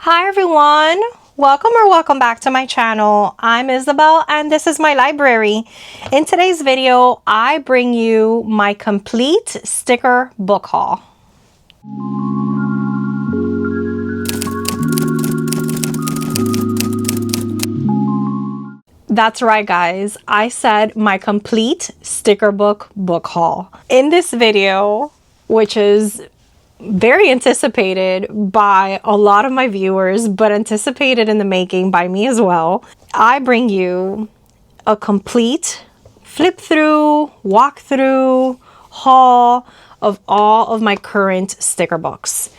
Hi everyone, welcome back to my channel. I'm Isabel and this is my library. In today's video, I bring you my complete sticker book haul. That's right guys, I said my complete sticker book haul. In this video, which is very anticipated by a lot of my viewers, but anticipated in the making by me as well, I bring you a complete flip through, walk through, haul of all of my current sticker books.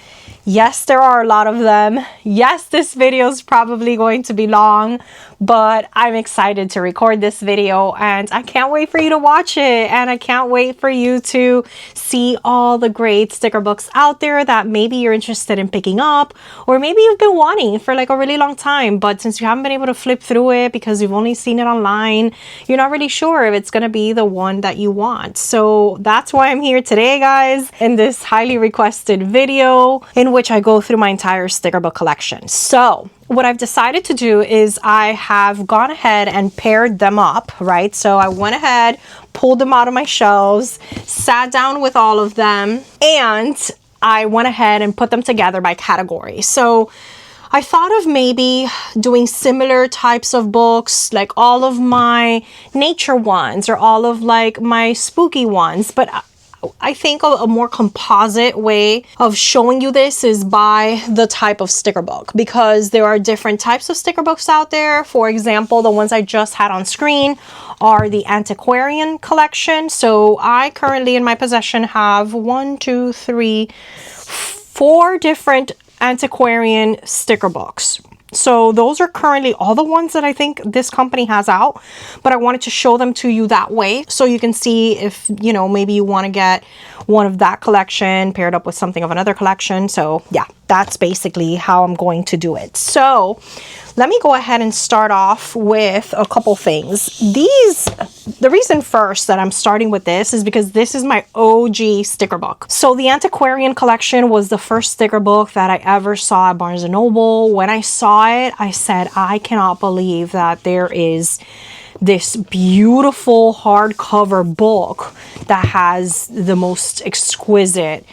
Yes, there are a lot of them. Yes, this video is probably going to be long, but I'm excited to record this video and I can't wait for you to watch it. And I can't wait for you to see all the great sticker books out there that maybe you're interested in picking up, or maybe you've been wanting for like a really long time, but since you haven't been able to flip through it because you've only seen it online, you're not really sure if it's going to be the one that you want. So that's why I'm here today, guys, in this highly requested video in which I go through my entire sticker book collection. So what I've decided to do is I have gone ahead and paired them up, right? So I went ahead, pulled them out of my shelves, sat down with all of them, and I went ahead and put them together by category. So I thought of maybe doing similar types of books, like all of my nature ones or all of like my spooky ones, but I think a more composite way of showing you this is by the type of sticker book, because there are different types of sticker books out there. For example, the ones I just had on screen are the Antiquarian collection. So I currently in my possession have 4 different Antiquarian sticker books. So those are currently all the ones that I think this company has out, but I wanted to show them to you that way so you can see if, you know, maybe you want to get one of that collection paired up with something of another collection. So yeah, that's basically how I'm going to do it. So let me go ahead and start off with a couple things. The reason first that I'm starting with this is because this is my OG sticker book. So the Antiquarian collection was the first sticker book that I ever saw at Barnes & Noble. When I saw it, I said, I cannot believe that there is this beautiful hardcover book that has the most exquisite,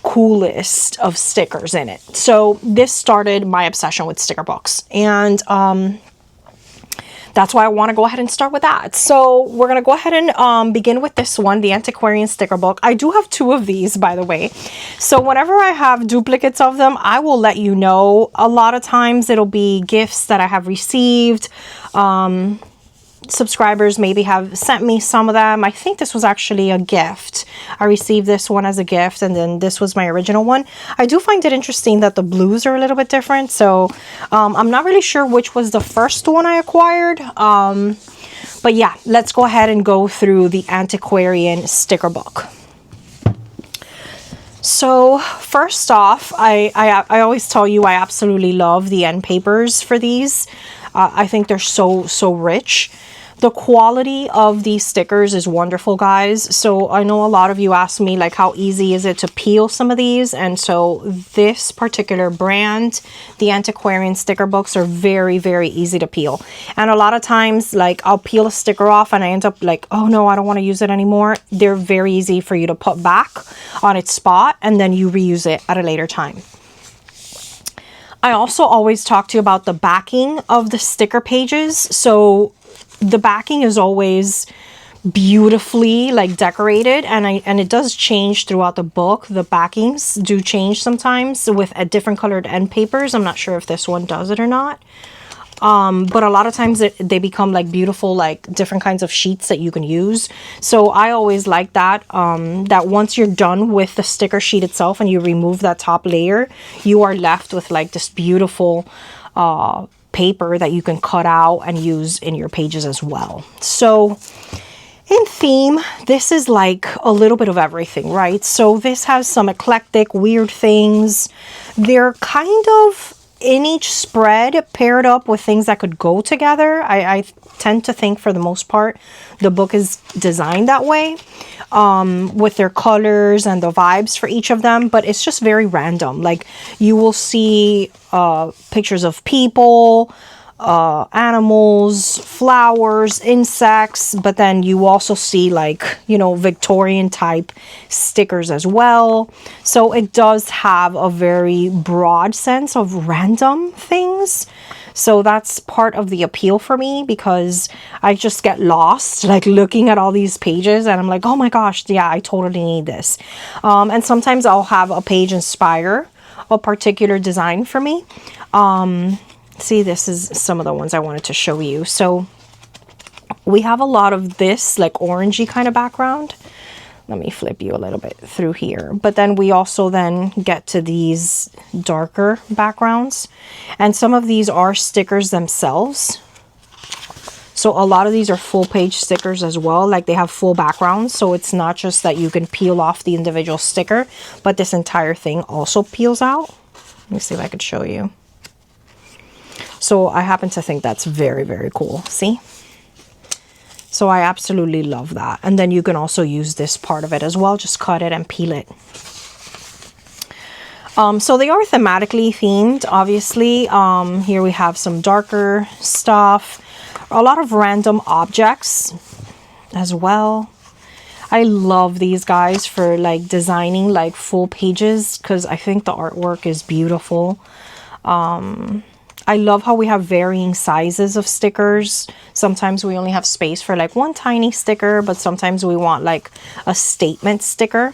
coolest of stickers in it. So this started my obsession with sticker books, and that's why I want to go ahead and start with that. So we're going to go ahead and begin with this one, the Antiquarian sticker book. I do have 2 of these, by the way. So whenever I have duplicates of them, I will let you know. A lot of times it'll be gifts that I have received. Subscribers maybe have sent me some of them. I think this was actually a gift. I received this one as a gift, and then this was my original one. I do find it interesting that the blues are a little bit different, so I'm not really sure which was the first one I acquired, but yeah, let's go ahead and go through the Antiquarian sticker book. So first off, I always tell you I absolutely love the end papers for these. I think they're so rich. The quality of these stickers is wonderful, guys. So I know a lot of you ask me like how easy is it to peel some of these, and so this particular brand, the Antiquarian sticker books, are very easy to peel. And a lot of times like I'll peel a sticker off and I end up like, oh no, I don't want to use it anymore. They're very easy for you to put back on its spot and then you reuse it at a later time. I also always talk to you about the backing of the sticker pages. So the backing is always beautifully like decorated, and it does change throughout the book. The backings do change sometimes with a different colored end papers. I'm not sure if this one does it or not. But a lot of times they become like beautiful, like different kinds of sheets that you can use. So I always like that, that once you're done with the sticker sheet itself and you remove that top layer, you are left with like this beautiful paper that you can cut out and use in your pages as well. So in theme, this is like a little bit of everything, right? So this has some eclectic, weird things. They're kind of in each spread paired up with things that could go together. I tend to think for the most part the book is designed that way, with their colors and the vibes for each of them, but it's just very random. Like you will see pictures of people, animals, flowers, insects, but then you also see like, you know, Victorian type stickers as well. So it does have a very broad sense of random things. So that's part of the appeal for me, because I just get lost like looking at all these pages and I'm like, oh my gosh, yeah, I totally need this. And sometimes I'll have a page inspire a particular design for me. See, this is some of the ones I wanted to show you. So we have a lot of this like orangey kind of background. Let me flip you a little bit through here. But then we also then get to these darker backgrounds. And some of these are stickers themselves. So a lot of these are full page stickers as well. Like they have full backgrounds. So it's not just that you can peel off the individual sticker, but this entire thing also peels out. Let me see if I could show you. So I happen to think that's very, very cool. See? So I absolutely love that. And then you can also use this part of it as well. Just cut it and peel it. So they are thematically themed, obviously. Here we have some darker stuff. A lot of random objects as well. I love these guys for like designing like full pages, because I think the artwork is beautiful. I love how we have varying sizes of stickers. Sometimes we only have space for like one tiny sticker, but sometimes we want like a statement sticker.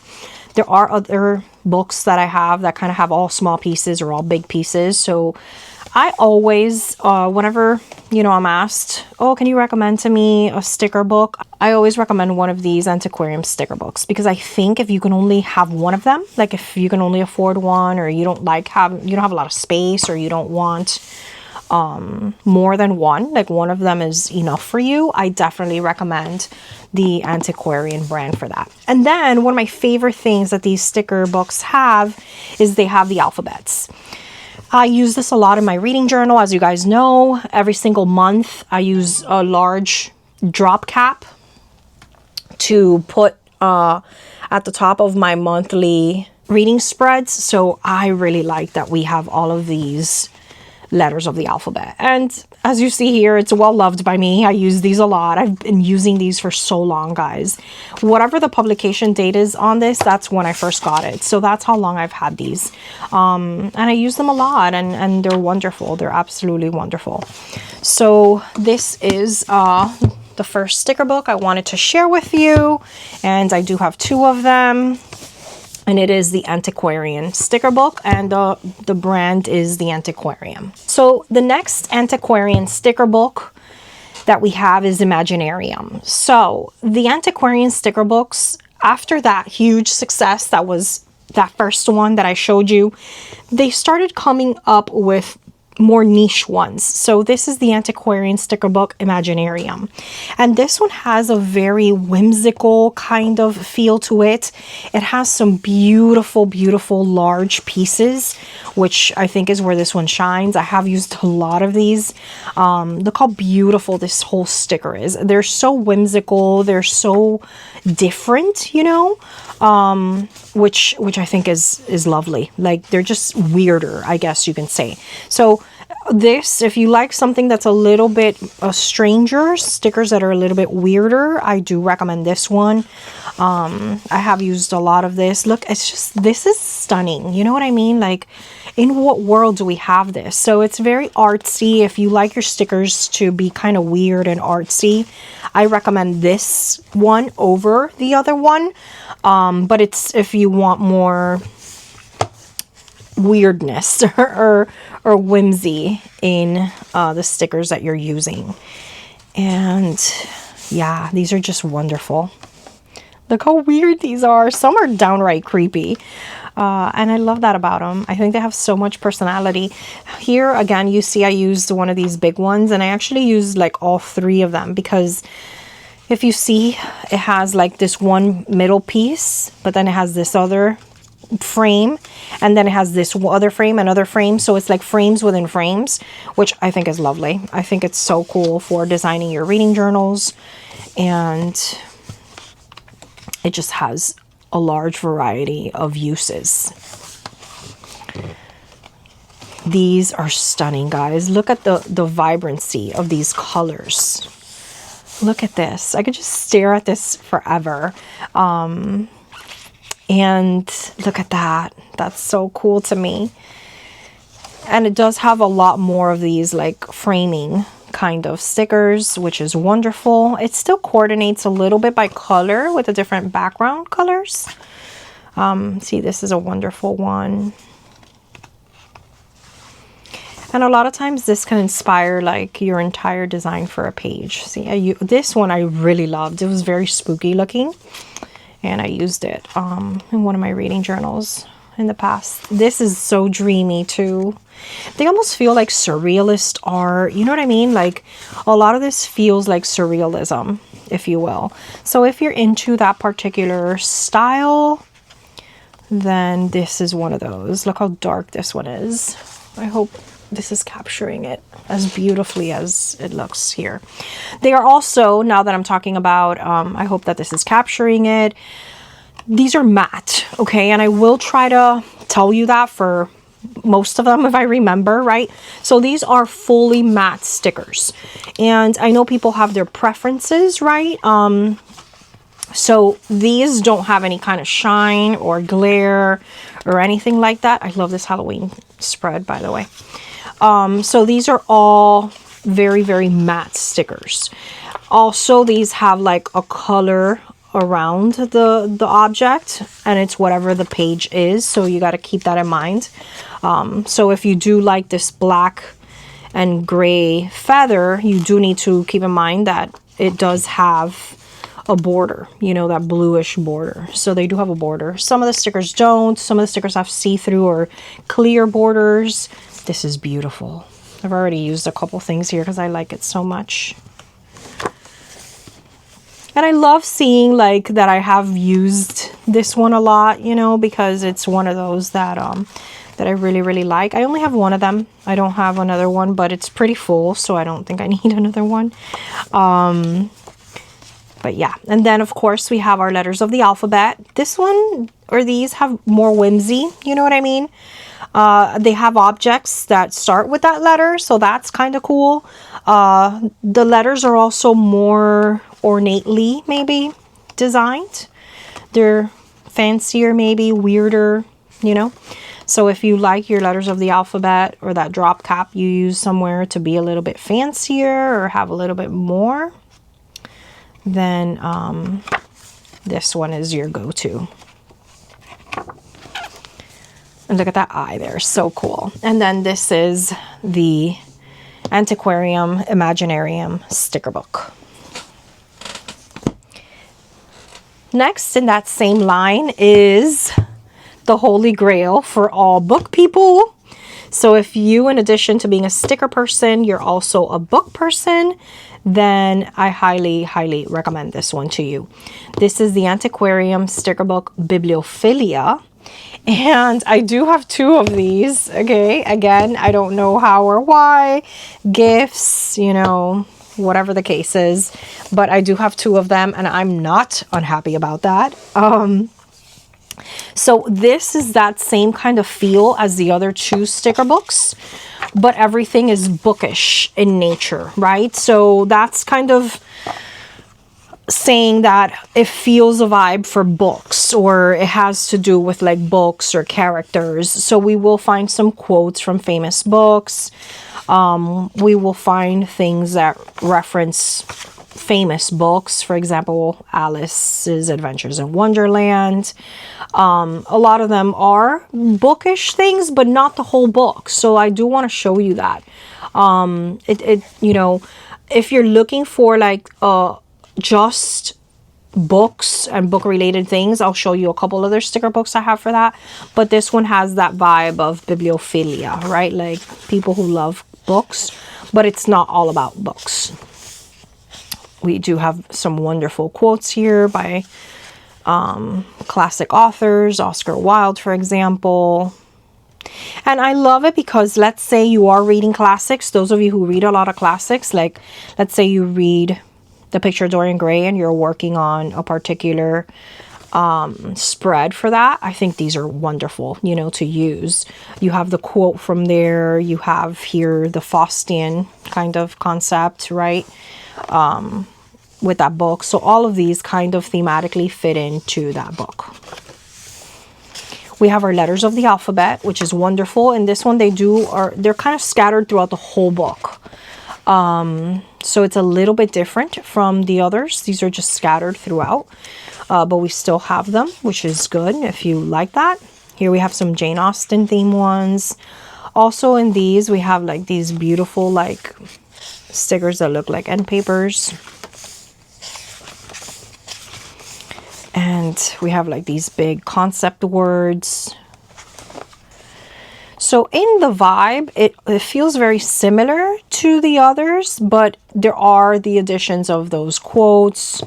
There are other books that I have that kind of have all small pieces or all big pieces. So I always, whenever, you know, I'm asked, oh, can you recommend to me a sticker book? I always recommend one of these Antiquarian sticker books, because I think if you can only have one of them, like if you can only afford one, or you don't have a lot of space, or you don't want more than one, like one of them is enough for you, I definitely recommend the Antiquarian brand for that. And then one of my favorite things that these sticker books have is they have the alphabets. I use this a lot in my reading journal. As you guys know, every single month I use a large drop cap to put at the top of my monthly reading spreads. So I really like that we have all of these letters of the alphabet. And as you see here, it's well loved by me. I use these a lot. I've been using these for so long, guys. Whatever the publication date is on this, that's when I first got it. So that's how long I've had these. And I use them a lot, and they're wonderful. They're absolutely wonderful. So this is the first sticker book I wanted to share with you. And I do have two of them. And it is the Antiquarian sticker book, and the brand is the Antiquarian. So the next Antiquarian sticker book that we have is Imaginarium. So the Antiquarian sticker books, after that huge success that was that first one that I showed you, they started coming up with more niche ones. So this is the Antiquarian sticker book Imaginarium, and this one has a very whimsical kind of feel to it. It has some beautiful large pieces, which I think is where this one shines. I have used a lot of these. Look how beautiful this whole sticker is. They're so whimsical, they're so different, you know, which I think is lovely. Like they're just weirder, I guess you can say. So this, if you like something that's a little bit stranger, stickers that are a little bit weirder, I do recommend this one. I have used a lot of this. Look, it's just, this is stunning. You know what I mean? Like, in what world do we have this? So it's very artsy. If you like your stickers to be kind of weird and artsy, I recommend this one over the other one. But it's if you want more weirdness or whimsy in the stickers that you're using. And yeah, these are just wonderful. Look how weird these are. Some are downright creepy. And I love that about them. I think they have so much personality. Here, again, you see I used one of these big ones, and I actually used like all three of them, because if you see, it has like this one middle piece, but then it has this other frame, and then it has this other frame, another frame, so it's like frames within frames, which I think is lovely. I think it's so cool for designing your reading journals, and it just has a large variety of uses. These are stunning, guys. Look at the vibrancy of these colors. Look at this. I could just stare at this forever. And look at that. That's so cool to me. And it does have a lot more of these like framing kind of stickers, which is wonderful. It still coordinates a little bit by color with the different background colors. See, this is a wonderful one. And a lot of times this can inspire like your entire design for a page. See, this one I really loved. It was very spooky looking, and I used it in one of my reading journals in the past. This is so dreamy too. They almost feel like surrealist art. You know what I mean? Like a lot of this feels like surrealism, if you will. So if you're into that particular style, then this is one of those. Look how dark this one is. I hope this is capturing it as beautifully as it looks here. They are also, now that I'm talking about, I hope that this is capturing it. These are matte, okay? And I will try to tell you that for most of them if I remember, right? So these are fully matte stickers. And I know people have their preferences, right? So these don't have any kind of shine or glare or anything like that. I love this Halloween spread, by the way. So these are all very, very matte stickers. Also, these have like a color around the object, and it's whatever the page is. So you got to keep that in mind. So if you do like this black and gray feather, you do need to keep in mind that it does have a border, you know, that bluish border. So they do have a border. Some of the stickers don't. Some of the stickers have see-through or clear borders. This is beautiful. I've already used a couple things here because I like it so much. And I love seeing like that I have used this one a lot, you know, because it's one of those that that I really, really like. I only have one of them. I don't have another one, but it's pretty full, so I don't think I need another one. But yeah, and then of course we have our letters of the alphabet. This one or these have more whimsy, you know what I mean? They have objects that start with that letter, so that's kind of cool. The letters are also more ornately maybe designed. They're fancier, maybe weirder, you know. So if you like your letters of the alphabet or that drop cap you use somewhere to be a little bit fancier or have a little bit more, then this one is your go-to. And look at that eye there, so cool. And then this is the Antiquarian Imaginarium sticker book. Next in that same line is the Holy Grail for all book people. So if you, in addition to being a sticker person, you're also a book person, then I highly, highly recommend this one to you. This is the Antiquarian sticker book Biblophilia. And I do have two of these, okay? Again, I don't know how or why. Gifts, you know, whatever the case is. But I do have two of them, and I'm not unhappy about that. So this is that same kind of feel as the other two sticker books, but everything is bookish in nature, right? So that's kind of saying that it feels a vibe for books, or it has to do with like books or characters. So we will find some quotes from famous books. We will find things that reference famous books, for example, Alice's Adventures in Wonderland. A lot of them are bookish things, but not the whole book. So I do want to show you that. You know, if you're looking for like just books and book related things, I'll show you a couple other sticker books I have for that. But this one has that vibe of bibliophilia, right? Like people who love books, but it's not all about books. We do have some wonderful quotes here by classic authors, Oscar Wilde, for example. And I love it because let's say you are reading classics. Those of you who read a lot of classics, like let's say you read The Picture of Dorian Gray and you're working on a particular spread for that. I think these are wonderful, you know, to use. You have the quote from there. You have here the Faustian kind of concept, right? With that book. So all of these kind of thematically fit into that book. We have our letters of the alphabet, which is wonderful. And this one they're kind of scattered throughout the whole book. So it's a little bit different from the others. These are just scattered throughout. But we still have them, which is good if you like that. Here we have some Jane Austen theme ones. Also in these, we have like these beautiful like stickers that look like end papers. And we have like these big concept words. So in the vibe, it feels very similar to the others, but there are the additions of those quotes,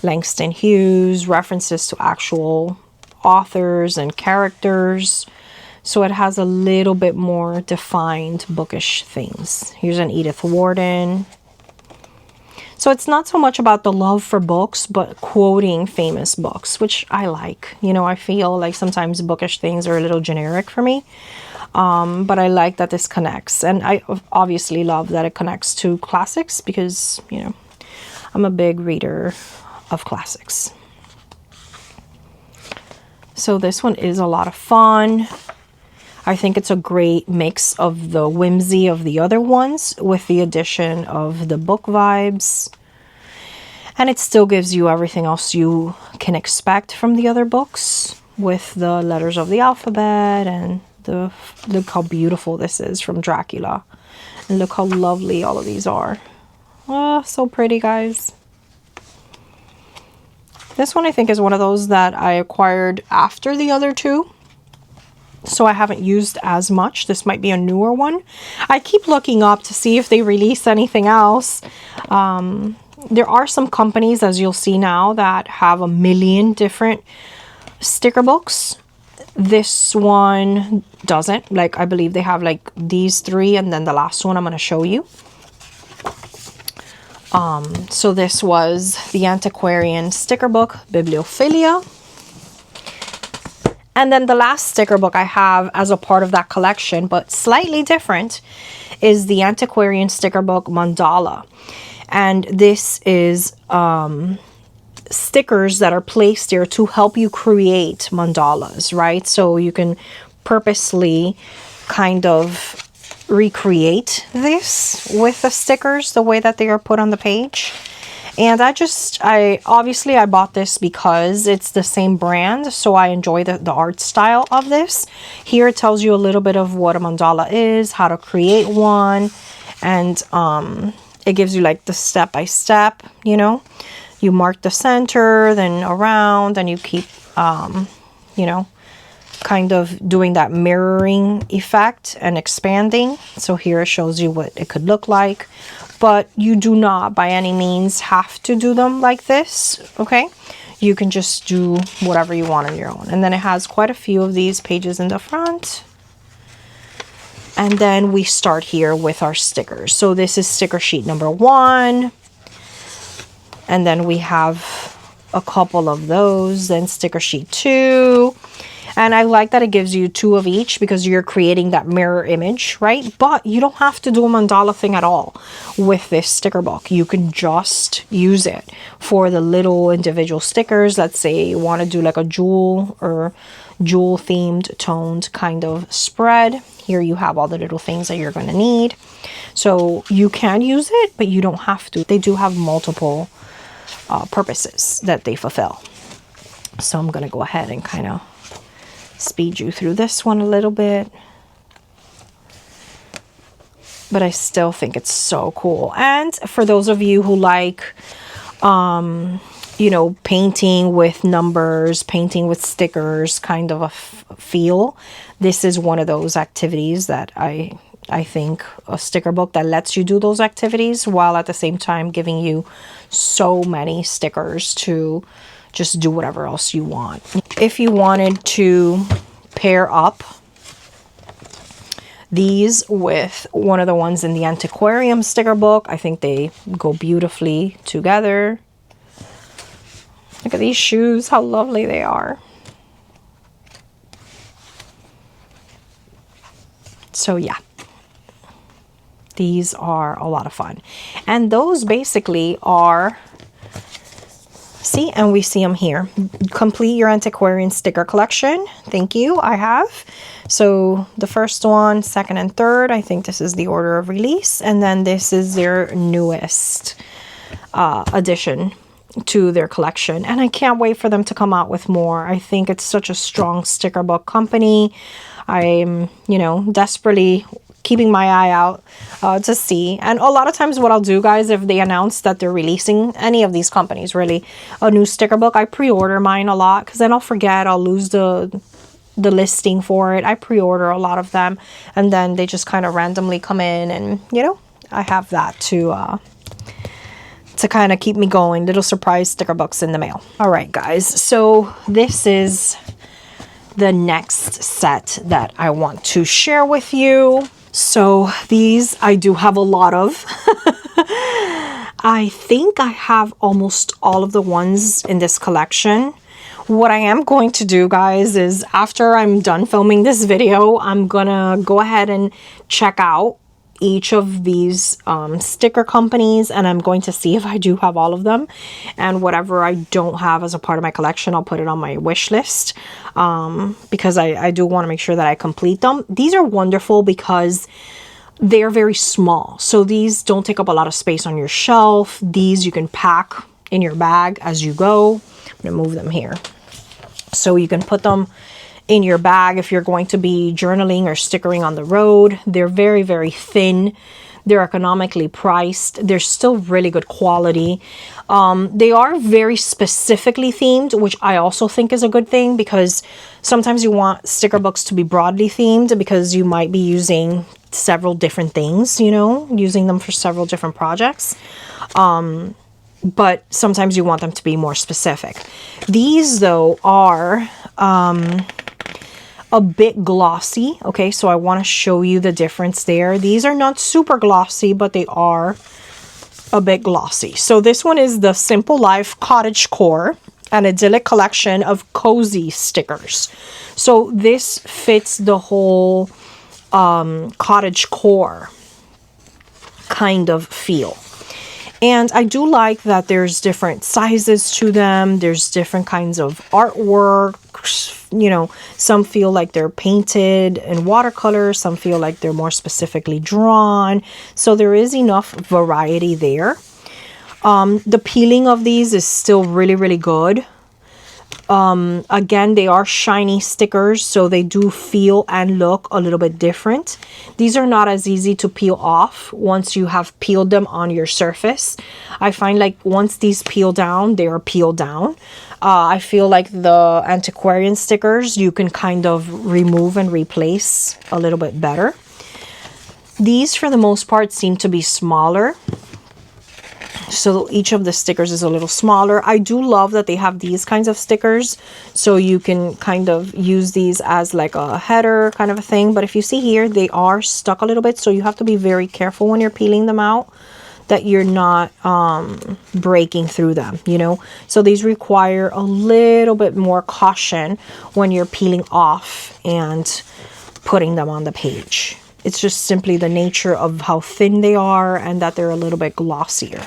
Langston Hughes, references to actual authors and characters. So it has a little bit more defined bookish things. Here's an Edith Wharton. So it's not so much about the love for books, but quoting famous books, which I like. You know, I feel like sometimes bookish things are a little generic for me. But I like that this connects. And I obviously love that it connects to classics because, you know, I'm a big reader of classics. So this one is a lot of fun. I think it's a great mix of the whimsy of the other ones with the addition of the book vibes. And it still gives you everything else you can expect from the other books with the letters of the alphabet and look how beautiful this is from Dracula. And look how lovely all of these are. Oh, so pretty, guys. This one I think is one of those that I acquired after the other two. So I haven't used as much. This might be a newer one. I keep looking up to see if they release anything else. There are some companies, as you'll see now, that have a million different sticker books. This one doesn't. Like, I believe they have like these three and then the last one I'm going to show you. So this was the Antiquarian sticker book, Biblophilia. And then the last sticker book I have as a part of that collection, but slightly different, is the Antiquarian sticker book Mandala. And this is stickers that are placed there to help you create mandalas, right? So you can purposely kind of recreate this with the stickers the way that they are put on the page. And I obviously bought this because it's the same brand, so I enjoy the art style of this. Here it tells you a little bit of what a mandala is, how to create one, and it gives you like the step-by-step, you know. You mark the center, then around, and you keep, you know, kind of doing that mirroring effect and expanding. So here it shows you what it could look like. But you do not by any means have to do them like this, okay? You can just do whatever you want on your own. And then it has quite a few of these pages in the front. And then we start here with our stickers. So this is sticker sheet number 1. And then we have a couple of those. Then sticker sheet 2. And I like that it gives you 2 of each because you're creating that mirror image, right? But you don't have to do a mandala thing at all with this sticker book. You can just use it for the little individual stickers. Let's say you want to do like a jewel or jewel themed toned kind of spread. Here you have all the little things that you're going to need. So you can use it, but you don't have to. They do have multiple purposes that they fulfill. So I'm going to go ahead and kind of speed you through this one a little bit, but I still think it's so cool. And for those of you who like you know, painting with numbers, painting with stickers, kind of a feel, this is one of those activities that I think a sticker book that lets you do those activities while at the same time giving you so many stickers to just do whatever else you want. If you wanted to pair up these with one of the ones in the Antiquarium sticker book, I think they go beautifully together. Look at these shoes, how lovely they are. So yeah, these are a lot of fun. And those basically are, see, and we see them here. Complete your antiquarian sticker collection. Thank you, I have. So the first one, second and third, I think this is the order of release. And then this is their newest addition to their collection. And I can't wait for them to come out with more. I think it's such a strong sticker book company. I'm, you know, desperately keeping my eye out to see. And a lot of times what I'll do, guys, if they announce that they're releasing, any of these companies really, a new sticker book, I pre-order mine a lot because then I'll forget, I'll lose the listing for it. I pre-order a lot of them and then they just kind of randomly come in, and you know, I have that to kind of keep me going. Little surprise sticker books in the mail. All right, guys, so this is the next set that I want to share with you. So these I do have a lot of. I think I have almost all of the ones in this collection. What I am going to do, guys, is after I'm done filming this video, I'm gonna go ahead and check out each of these sticker companies, and I'm going to see if I do have all of them, and whatever I don't have as a part of my collection, I'll put it on my wish list, because I do want to make sure that I complete them. These are wonderful because they're very small, so these don't take up a lot of space on your shelf. These you can pack in your bag as you go. I'm gonna move them here so you can put them in your bag if you're going to be journaling or stickering on the road. They're very, very thin. They're economically priced. They're still really good quality. They are very specifically themed, which I also think is a good thing, because sometimes you want sticker books to be broadly themed because you might be using several different things, you know, using them for several different projects. But sometimes you want them to be more specific. These, though, are a bit glossy. Okay, so I want to show you the difference there. These are not super glossy, but they are a bit glossy. So this one is the Simple Life Cottagecore, an idyllic collection of cozy stickers. So this fits the whole cottagecore kind of feel. And I do like that there's different sizes to them. There's different kinds of artwork. You know, some feel like they're painted in watercolor. Some feel like they're more specifically drawn. So there is enough variety there. The peeling of these is still really, really good. Again, they are shiny stickers, so they do feel and look a little bit different. These are not as easy to peel off once you have peeled them on your surface. I find like once these peel down, they are peeled down. I feel like the antiquarian stickers you can kind of remove and replace a little bit better. These, for the most part, seem to be smaller. So each of the stickers is a little smaller. I do love that they have these kinds of stickers, so you can kind of use these as like a header kind of a thing. But if you see here, they are stuck a little bit, so you have to be very careful when you're peeling them out that you're not breaking through them, you know. So these require a little bit more caution when you're peeling off and putting them on the page. It's just simply the nature of how thin they are and that they're a little bit glossier.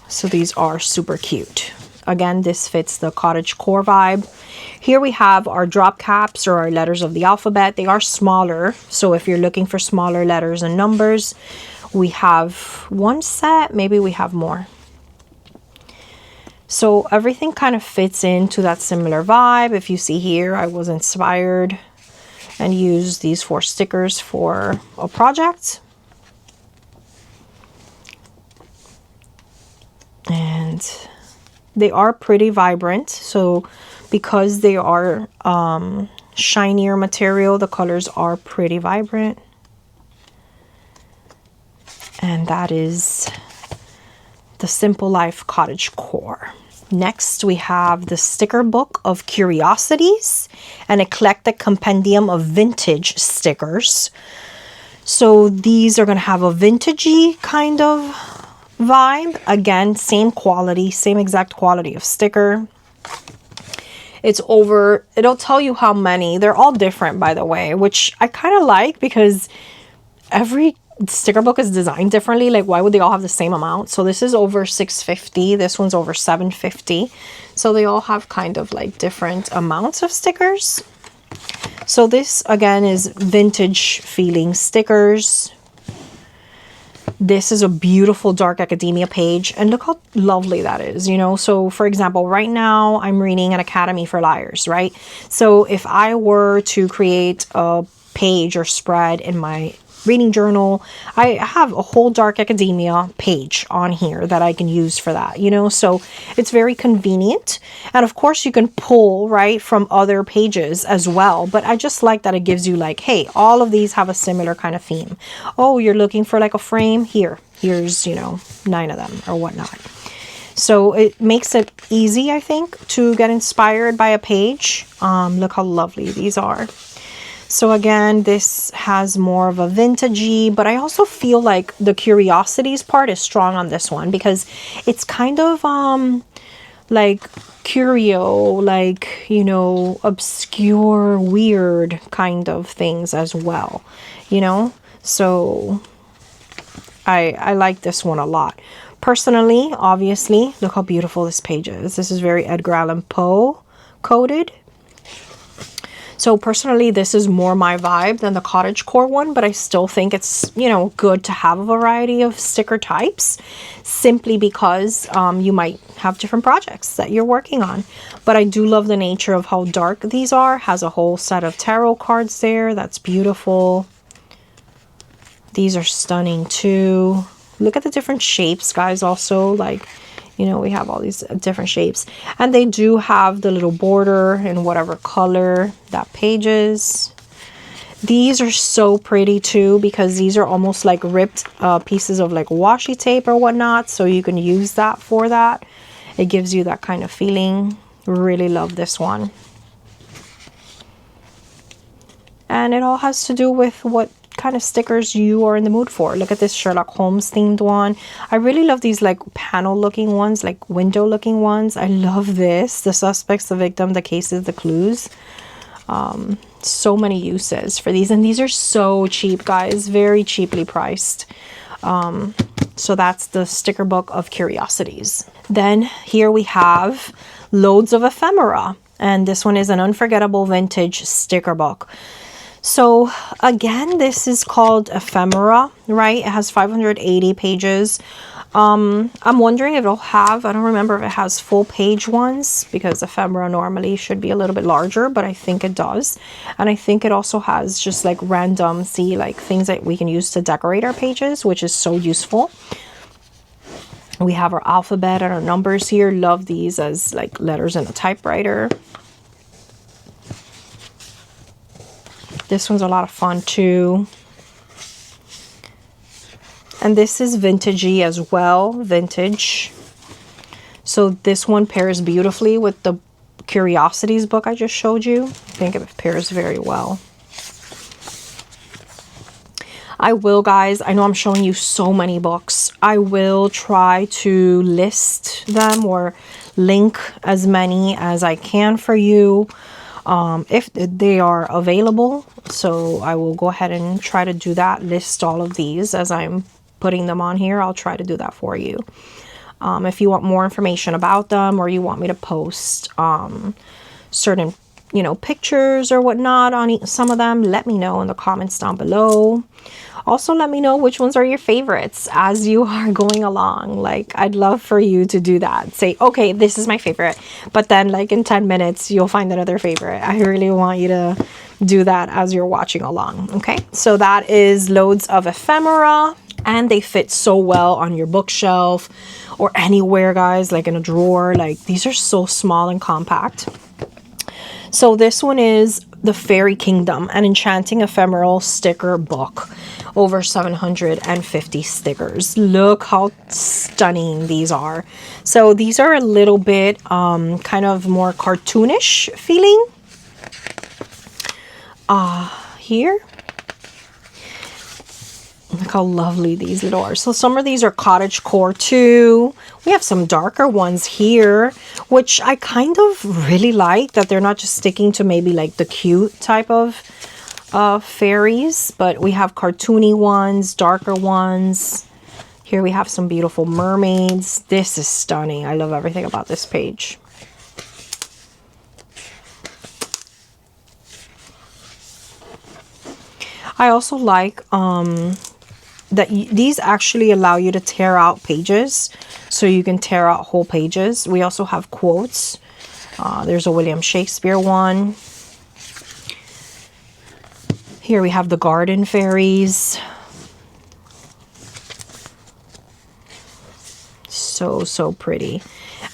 So these are super cute. Again, this fits the cottagecore vibe. Here we have our drop caps, or our letters of the alphabet. They are smaller, so if you're looking for smaller letters and numbers, we have one set, maybe we have more. So everything kind of fits into that similar vibe. If you see here, I was inspired and used these 4 stickers for a project. And they are pretty vibrant. So because they are shinier material, the colors are pretty vibrant. And that is The Simple Life Cottagecore. Next, we have the Sticker Book of Curiosities, an eclectic compendium of vintage stickers. So these are going to have a vintagey kind of vibe. Again, same quality, same exact quality of sticker. It's over, it'll tell you how many. They're all different, by the way, which I kind of like because every sticker book is designed differently. Like, why would they all have the same amount? So this is over $6.50. This one's over $7.50. So they all have kind of like different amounts of stickers. So this again is vintage feeling stickers. This is a beautiful dark academia page, and look how lovely that is, you know. So for example, right now I'm reading An Academy for Liars, right? So if I were to create a page or spread in my reading journal, I have a whole dark academia page on here that I can use for that, you know. So it's very convenient, and of course you can pull right from other pages as well, but I just like that it gives you like, hey, all of these have a similar kind of theme. Oh, you're looking for like a frame, here's, you know, 9 of them or whatnot. So it makes it easy, I think, to get inspired by a page. Look how lovely these are. So again, this has more of a vintagey, but I also feel like the curiosities part is strong on this one because it's kind of like curio, like, you know, obscure, weird kind of things as well, you know. So I like this one a lot. Personally, obviously, look how beautiful this page is. This is very Edgar Allan Poe coded. So personally, this is more my vibe than the Cottagecore one, but I still think it's, you know, good to have a variety of sticker types simply because you might have different projects that you're working on. But I do love the nature of how dark these are. Has a whole set of tarot cards there. That's beautiful. These are stunning too. Look at the different shapes, guys, also, like, you know, we have all these different shapes, and they do have the little border in whatever color that page is. These are so pretty too because these are almost like ripped pieces of like washi tape or whatnot, so you can use that for that. It gives you that kind of feeling. Really love this one. And it all has to do with what kind of stickers you are in the mood for. Look at this Sherlock Holmes themed one. I really love these like panel looking ones, like window looking ones. I love this. The suspects, the victim, the cases, the clues. So many uses for these, and these are so cheap, guys, very cheaply priced. So that's the Sticker Book of Curiosities. Then here we have loads of ephemera, and this one is an unforgettable vintage sticker book. So again, this is called Ephemera, right? It has 580 pages. I'm wondering if it'll have, I don't remember if it has full page ones, because ephemera normally should be a little bit larger, but I think it does. And I think it also has just like random, see, like things that we can use to decorate our pages, which is so useful. We have our alphabet and our numbers here. Love these as like letters in a typewriter. This one's a lot of fun too. And this is vintagey as well, vintage. So this one pairs beautifully with the Curiosities book I just showed you. I think it pairs very well. I will, guys, I know I'm showing you so many books. I will try to list them or link as many as I can for you. If they are available. So I will go ahead and try to do that, list all of these as I'm putting them on here. I'll try to do that for you. If you want more information about them, or you want me to post certain, you know, pictures or whatnot on some of them, let me know in the comments down below. Also, let me know which ones are your favorites as you are going along. Like, I'd love for you to do that. Say, okay, this is my favorite. But then, like, in 10 minutes, you'll find another favorite. I really want you to do that as you're watching along. Okay, so that is loads of ephemera. And they fit so well on your bookshelf or anywhere, guys, like in a drawer. Like, these are so small and compact. So this one is the Fairy Kingdom, an enchanting ephemeral sticker book. Over 750 stickers. Look how stunning these are. So these are a little bit kind of more cartoonish feeling. Here. Look how lovely these little are. So some of these are Cottagecore too. We have some darker ones here, which I kind of really like, that they're not just sticking to maybe like the cute type of fairies, but we have cartoony ones, darker ones. Here we have some beautiful mermaids. This is stunning. I love everything about this page. I also like that these actually allow you to tear out pages, so you can tear out whole pages. We also have quotes. There's a William Shakespeare one. Here we have the garden fairies. So pretty.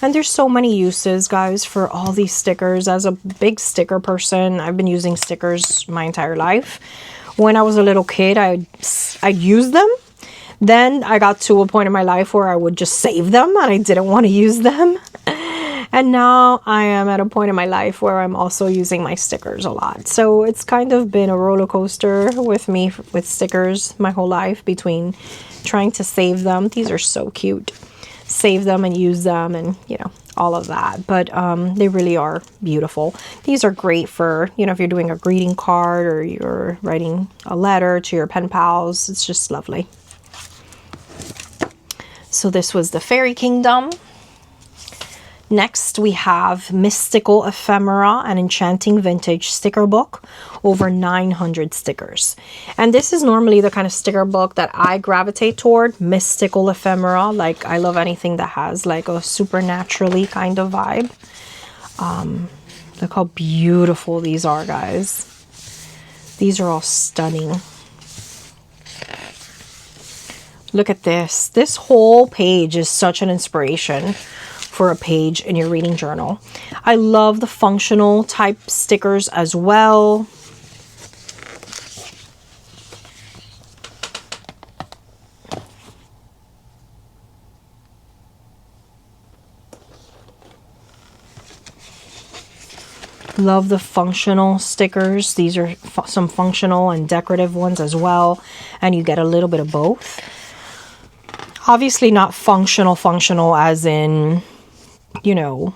And there's so many uses, guys, for all these stickers. As a big sticker person, I've been using stickers my entire life. When I was a little kid, I'd use them. Then I got to a point in my life where I would just save them and I didn't want to use them. And now I am at a point in my life where I'm also using my stickers a lot. So it's kind of been a roller coaster with me with stickers my whole life, between trying to save them. These are so cute. Save them and use them, and you know, all of that. But they really are beautiful. These are great for, you know, if you're doing a greeting card or you're writing a letter to your pen pals. It's just lovely. So this was the Fairy Kingdom. Next, we have Mystical Ephemera, an enchanting vintage sticker book. Over 900 stickers. And this is normally the kind of sticker book that I gravitate toward. Mystical Ephemera. Like, I love anything that has like a supernaturally kind of vibe. Look how beautiful these are, guys. These are all stunning. Look at this. This whole page is such an inspiration for a page in your reading journal. I love the functional type stickers as well. Love the functional stickers. These are some functional and decorative ones as well, and you get a little bit of both. Obviously not functional as in, you know,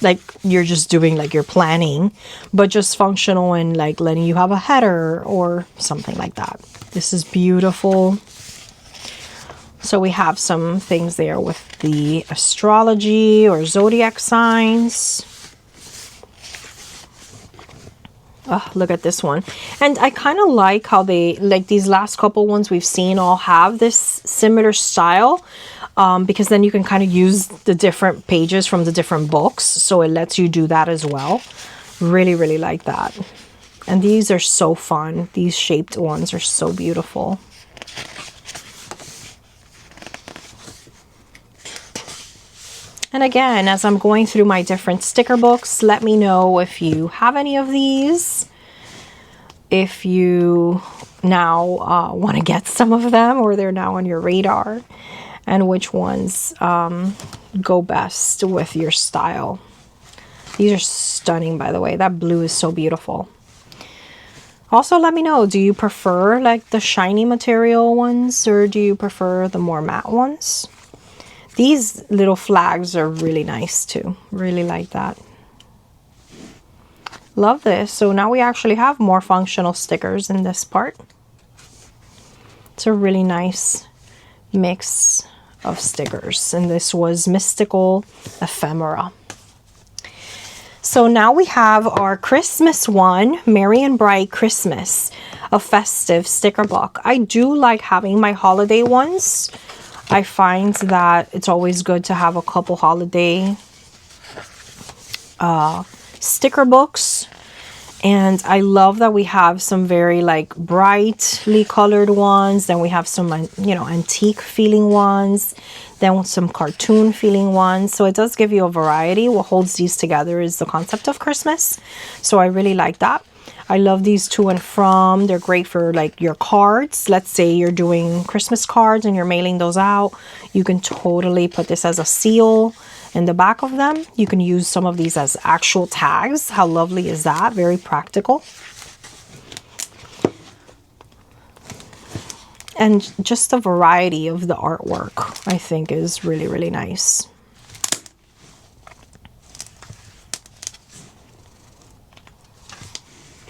like you're just doing like you're planning, but just functional and like letting you have a header or something like that. This is beautiful. So we have some things there with the astrology or zodiac signs. Oh, look at this one. And I kind of like how they, like these last couple ones we've seen all have this similar style, because then you can kind of use the different pages from the different books. So it lets you do that as well. Really, really like that. And these are so fun. These shaped ones are so beautiful. And again, as I'm going through my different sticker books, let me know if you have any of these, if you now want to get some of them, or they're now on your radar, and which ones go best with your style. These are stunning, by the way. That blue is so beautiful. Also, let me know, do you prefer like the shiny material ones, or do you prefer the more matte ones? These little flags are really nice too. Really like that. Love this. So now we actually have more functional stickers in this part. It's a really nice mix of stickers. And this was Mystical Ephemera. So now we have our Christmas one, Merry and Bright Christmas, a festive sticker book. I do like having my holiday ones. I find that it's always good to have a couple holiday sticker books. And I love that we have some very like brightly colored ones. Then we have some, you know, antique feeling ones. Then some cartoon feeling ones. So it does give you a variety. What holds these together is the concept of Christmas. So I really like that. I love these to and from. They're great for like your cards. Let's say you're doing Christmas cards and you're mailing those out. You can totally put this as a seal in the back of them. You can use some of these as actual tags. How lovely is that? Very practical. And just the variety of the artwork, I think, is really, really nice.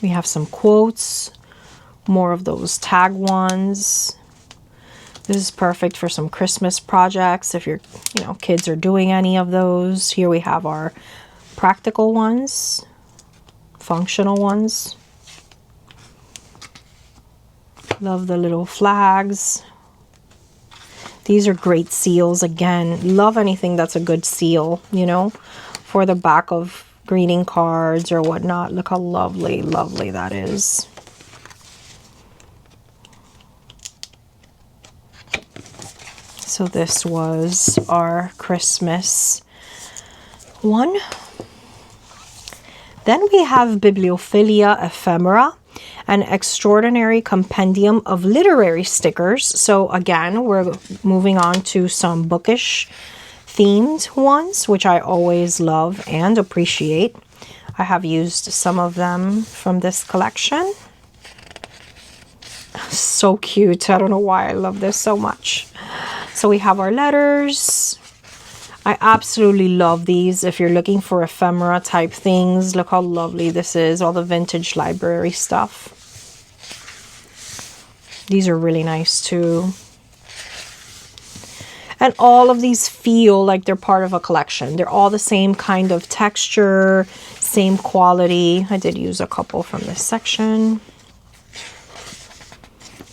We have some quotes, more of those tag ones. This is perfect for some Christmas projects if your, kids are doing any of those. Here we have our practical ones, functional ones. Love the little flags. These are great seals. Again, love anything that's a good seal, for the back of greeting cards or whatnot. Look how lovely, lovely that is. So this was our Christmas one. Then we have Biblophilia Ephemera, an extraordinary compendium of literary stickers. So again, we're moving on to some bookish themed ones, which I always love and appreciate. I have used some of them from this collection. So cute. I don't know why I love this so much. So we have our letters. I absolutely love these. If you're looking for ephemera type things, look how lovely this is. All the vintage library stuff. These are really nice too. And all of these feel like they're part of a collection. They're all the same kind of texture, same quality. I did use a couple from this section.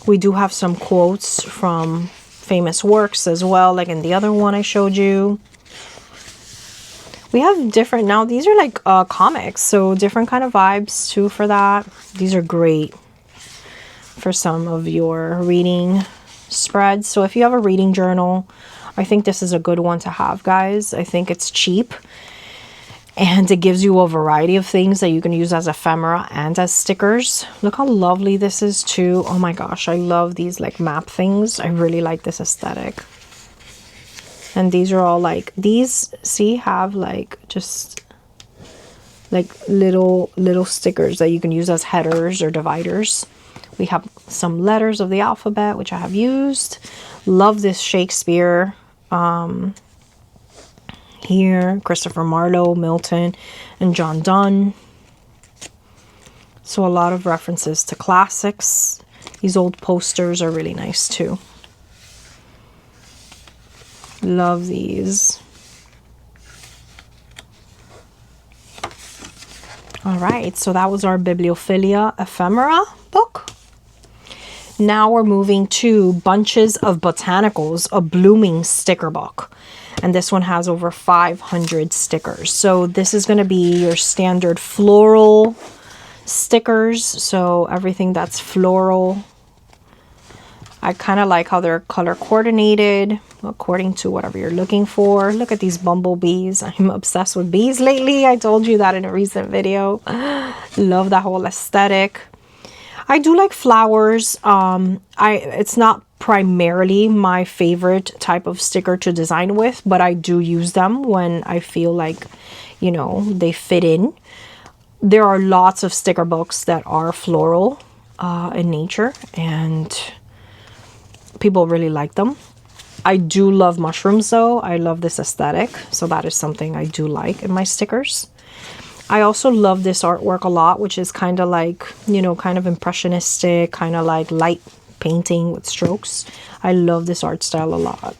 We do have some quotes from famous works as well, like in the other one I showed you. We have different, now these are like comics, so different kind of vibes too for that. These are great for some of your reading spreads. So if you have a reading journal, I think this is a good one to have, guys. I think it's cheap and it gives you a variety of things that you can use as ephemera and as stickers. Look how lovely this is too. Oh my gosh, I love these like map things. I really like this aesthetic. And these are all like, these, see, have like just like little stickers that you can use as headers or dividers. We have some letters of the alphabet, which I have used. Love this Shakespeare here. Christopher Marlowe, Milton, and John Donne. So a lot of references to classics. These old posters are really nice too. Love these. All right, so that was our Biblophilia Ephemera book. Now we're moving to Bunches of Botanicals, a blooming sticker book. And this one has over 500 stickers. So this is going to be your standard floral stickers. So everything that's floral. I kind of like how they're color coordinated according to whatever you're looking for. Look at these bumblebees. I'm obsessed with bees lately. I told you that in a recent video. Love that whole aesthetic. I do like flowers. It's not primarily my favorite type of sticker to design with, but I do use them when I feel like, they fit in. There are lots of sticker books that are floral in nature, and people really like them. I do love mushrooms though. I love this aesthetic, so that is something I do like in my stickers. I also love this artwork a lot, which is kind of like, kind of impressionistic, kind of like light painting with strokes. I love this art style a lot.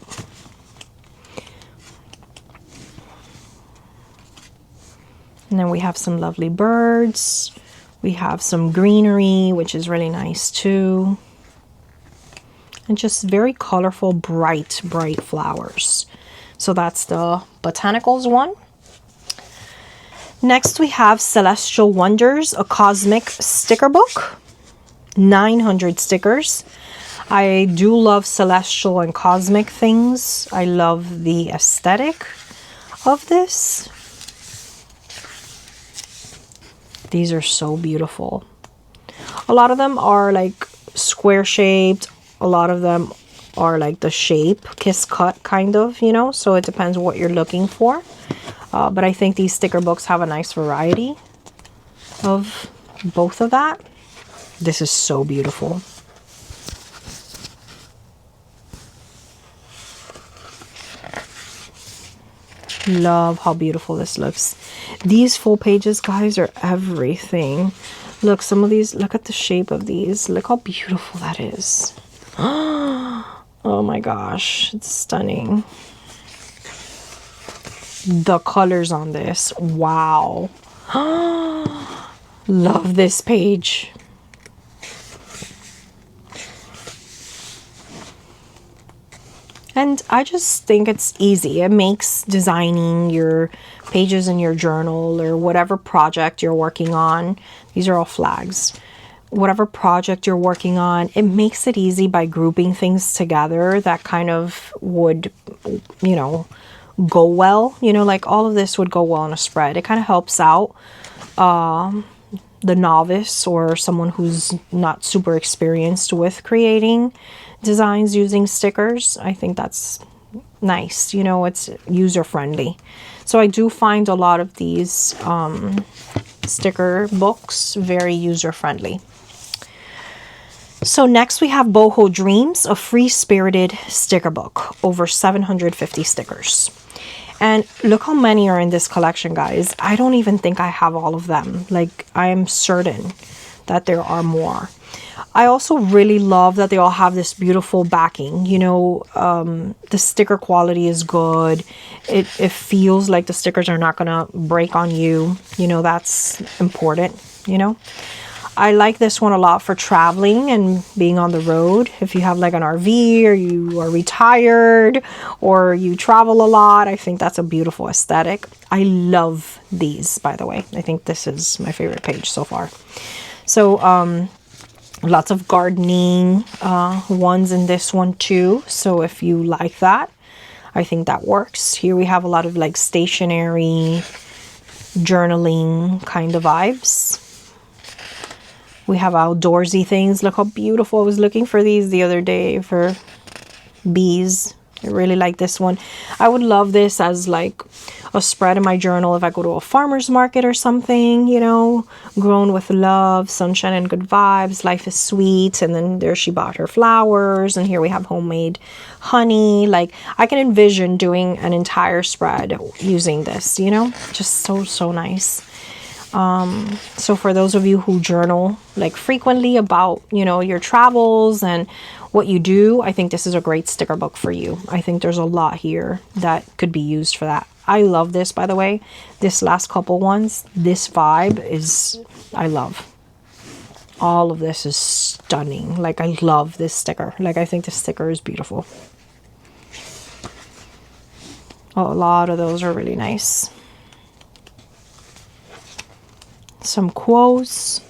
And then we have some lovely birds. We have some greenery, which is really nice too. And just very colorful, bright flowers. So that's the Botanicals one. Next we have Celestial Wonders, a cosmic sticker book. 900 stickers. I do love celestial and cosmic things. I love the aesthetic of this. These are so beautiful. A lot of them are like square shaped. A lot of them are like the shape, kiss cut kind of, you know, so it depends what you're looking for. But I think these sticker books have a nice variety of both of that. This is so beautiful. Love how beautiful this looks. These full pages, guys, are everything. Look, some of these, look at the shape of these. Look how beautiful that is. Oh my gosh, it's stunning. The colors on this, wow. Love this page. And I just think it's easy. It makes designing your pages in your journal or whatever project you're working on. These are all flags. Whatever project you're working on, it makes it easy by grouping things together that kind of would, you know, go well. You know, like all of this would go well on a spread. It kind of helps out the novice or someone who's not super experienced with creating designs using stickers. I think that's nice. You know, it's user friendly. So I do find a lot of these sticker books very user friendly. So next we have Boho Dreams, a free-spirited sticker book, over 750 stickers. And look how many are in this collection, guys. I don't even think I have all of them. Like, I am certain that there are more. I also really love that they all have this beautiful backing. You know, the sticker quality is good. It feels like the stickers are not gonna break on you. You know, that's important, you know. I like this one a lot for traveling and being on the road. If you have like an RV or you are retired or you travel a lot, I think that's a beautiful aesthetic. I love these, by the way. I think this is my favorite page so far. So lots of gardening ones in this one too. So if you like that, I think that works. Here we have a lot of like stationery, journaling kind of vibes. We have outdoorsy things. Look how beautiful. I was looking for these the other day for bees. I really like this one. I would love this as like a spread in my journal if I go to a farmer's market or something, you know. Grown with love, sunshine and good vibes. Life is sweet. And then there she bought her flowers. And here we have homemade honey. Like, I can envision doing an entire spread using this, you know. Just so, so nice. So for those of you who journal like frequently about, you know, your travels and what you do, I think this is a great sticker book for you. I think there's a lot here that could be used for that. I love this, by the way. This last couple ones, this vibe is, I love. All of this is stunning. Like, I love this sticker. Like, I think this sticker is beautiful. Oh, a lot of those are really nice. Some quotes,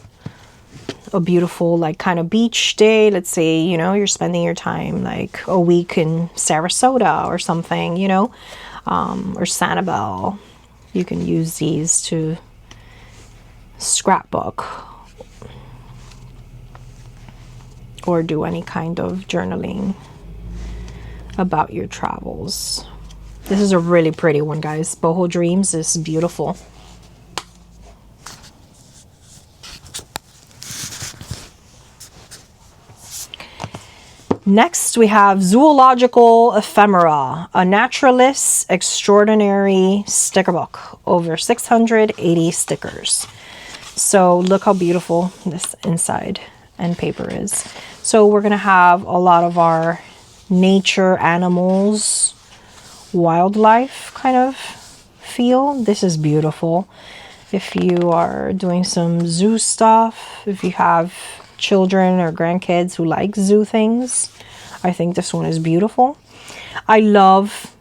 a beautiful like kind of beach day. Let's say, you know, you're spending your time like a week in Sarasota or something, you know, or Sanibel. You can use these to scrapbook or do any kind of journaling about your travels. This is a really pretty one, guys. Boho Dreams is beautiful. Next, we have Zoological Ephemera, a naturalist's extraordinary sticker book, over 680 stickers. So look how beautiful this inside and paper is. So we're going to have a lot of our nature, animals, wildlife kind of feel. This is beautiful. If you are doing some zoo stuff, if you have children or grandkids who like zoo things, I think this one is beautiful. I love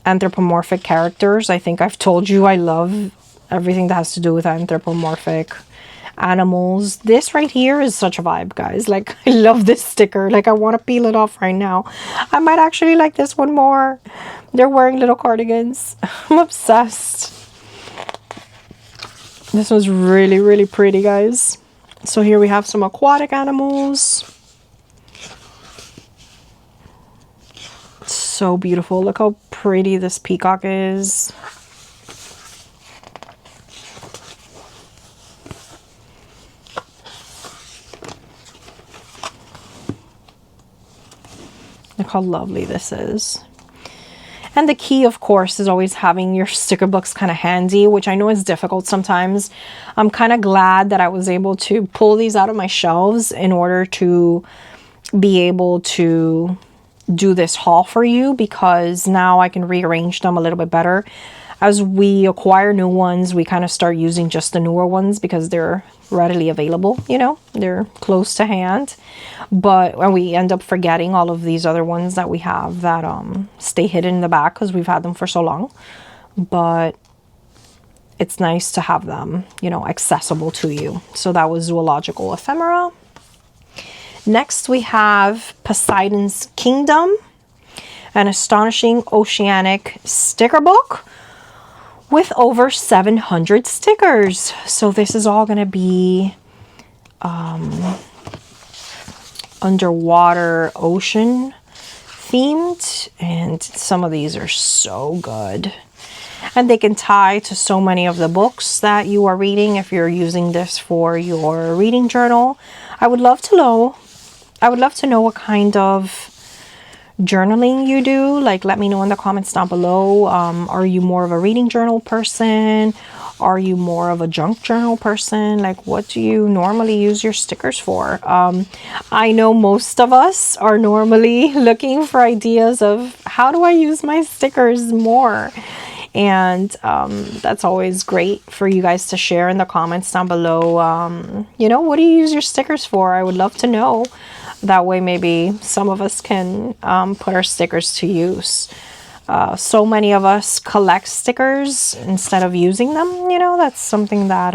anthropomorphic characters. I think I've told you I love everything that has to do with anthropomorphic animals. This right here is such a vibe, guys. Like, I love this sticker. Like, I want to peel it off right now. I might actually like this one more. They're wearing little cardigans. I'm obsessed. This one's really, really pretty, guys. So here we have some aquatic animals. So beautiful. Look how pretty this peacock is. Look how lovely this is. And the key, of course, is always having your sticker books kind of handy, which I know is difficult sometimes. I'm kind of glad that I was able to pull these out of my shelves in order to be able to do this haul for you, because now I can rearrange them a little bit better. As we acquire new ones, we kind of start using just the newer ones because they're readily available, you know, they're close to hand. But when we end up forgetting all of these other ones that we have that stay hidden in the back because we've had them for so long. But it's nice to have them, you know, accessible to you. So that was Zoological Ephemera. Next we have Poseidon's Kingdom, an astonishing oceanic sticker book with over 700 stickers. So this is all going to be underwater ocean themed, and some of these are so good. And they can tie to so many of the books that you are reading if you're using this for your reading journal. I would love to know what kind of journaling you do. Like, let me know in the comments down below. Are you more of a reading journal person? Are you more of a junk journal person? Like, what do you normally use your stickers for? I know most of us are normally looking for ideas of how do I use my stickers more? And that's always great for you guys to share in the comments down below. You know, what do you use your stickers for? I would love to know. That way maybe some of us can put our stickers to use. So many of us collect stickers instead of using them. You know, that's something that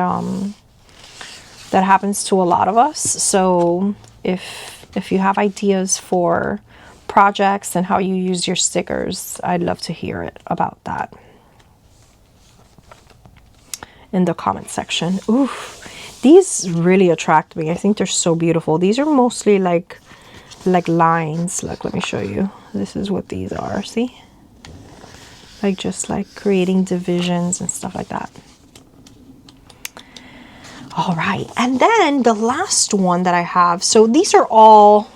that happens to a lot of us. So if you have ideas for projects and how you use your stickers, I'd love to hear it about that in the comment section. Oof. These really attract me. I think they're so beautiful. These are mostly like lines. Like, let me show you. This is what these are. See? Like, just like creating divisions and stuff like that. All right. And then the last one that I have. So these are all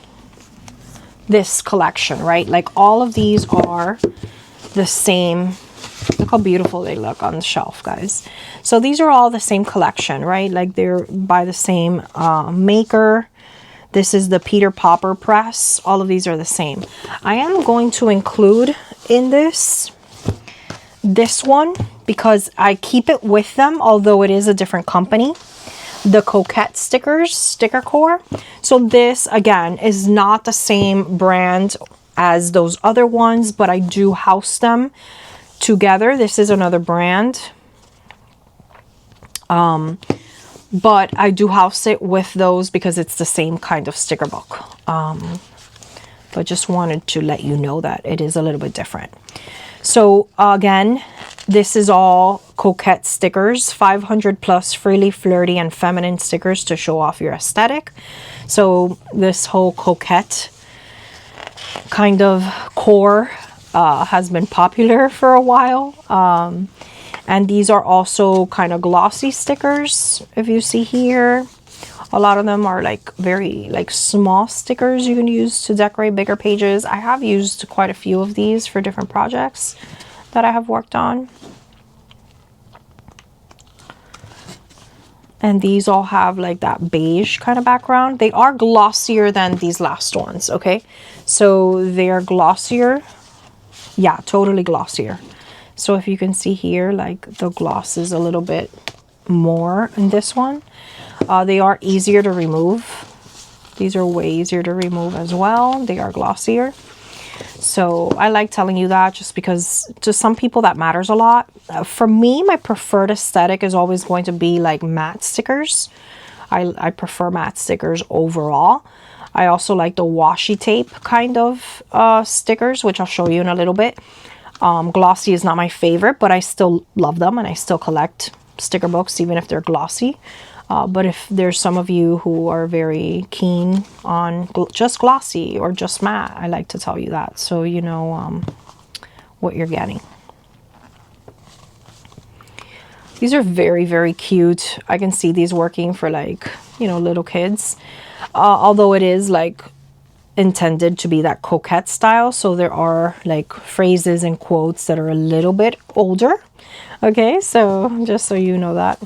this collection, right? Like, all of these are the same. Look how beautiful they look on the shelf, guys. So these are all the same collection, right? Like, they're by the same maker. This is the Peter Popper press. All of these are the same. I am going to include in this one because I keep it with them, although it is a different company. The Coquette stickers, Stickcore. So this, again, is not the same brand as those other ones, but I do house them together. This is another brand. But I do house it with those because it's the same kind of sticker book. But just wanted to let you know that it is a little bit different. So again, this is all Coquette stickers, 500 plus freely flirty and feminine stickers to show off your aesthetic. So this whole Coquette kind of core has been popular for a while. And these are also kind of glossy stickers. If you see here, a lot of them are like very like small stickers you can use to decorate bigger pages. I have used quite a few of these for different projects that I have worked on. And these all have like that beige kind of background. They are glossier than these last ones, okay? So they are glossier. Yeah, totally glossier. So if you can see here, like the gloss is a little bit more in this one. They are easier to remove. These are way easier to remove as well. They are glossier. So I like telling you that just because to some people that matters a lot. For me, my preferred aesthetic is always going to be like matte stickers. I prefer matte stickers overall. I also like the washi tape kind of stickers, which I'll show you in a little bit. Glossy is not my favorite, but I still love them and I still collect sticker books even if they're glossy. But if there's some of you who are very keen on just glossy or just matte, I like to tell you that, so you know what you're getting. These are very, very cute. I can see these working for, like, you know, little kids. Although it is like intended to be that coquette style, so there are like phrases and quotes that are a little bit older. Okay, so just so you know that.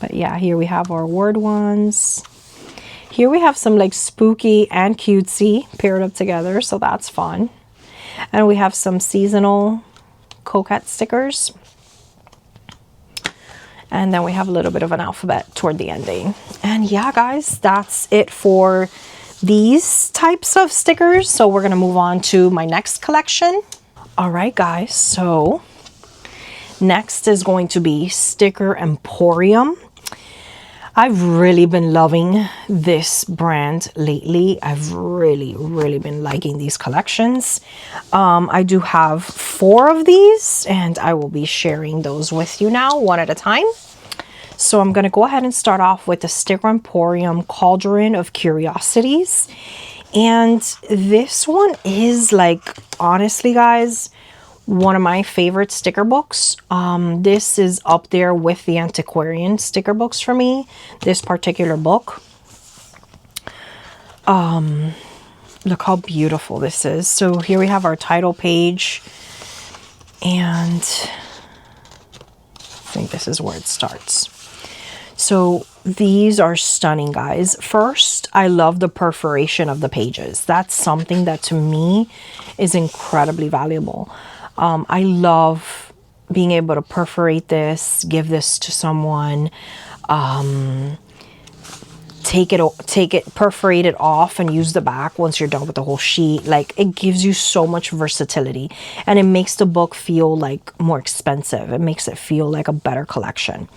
But yeah, here we have our word ones. Here we have some like spooky and cutesy paired up together, so that's fun. And we have some seasonal coquette stickers. And then we have a little bit of an alphabet toward the ending. And yeah, guys, that's it for these types of stickers. So we're going to move on to my next collection. All right, guys. So next is going to be Sticker Emporium. I've really been loving this brand lately. I've really been liking these collections. I do have 4 of these, and I will be sharing those with you now, one at a time. So I'm going to go ahead and start off with the Sticker Emporium Cauldron of Curiosities. And this one is, like, honestly, guys, one of my favorite sticker books. This is up there with the Antiquarian sticker books for me, this particular book. Look how beautiful this is. So here we have our title page, and I think this is where it starts. So these are stunning, guys. First, I love the perforation of the pages. That's something that to me is incredibly valuable. I love being able to perforate this, give this to someone, take it, perforate it off and use the back once you're done with the whole sheet. Like, it gives you so much versatility, and it makes the book feel like more expensive. It makes it feel like a better collection.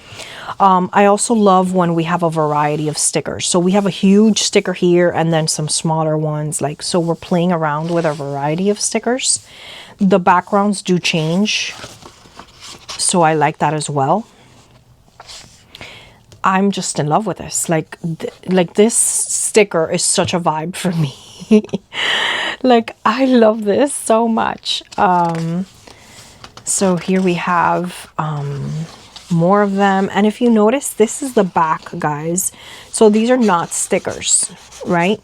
I also love when we have a variety of stickers. So we have a huge sticker here and then some smaller ones. Like, so we're playing around with a variety of stickers. The backgrounds do change, so I like that as well. I'm just in love with this. Like this sticker is such a vibe for me. Like, I love this so much. So here we have more of them. And if you notice, this is the back, guys. So these are not stickers, right?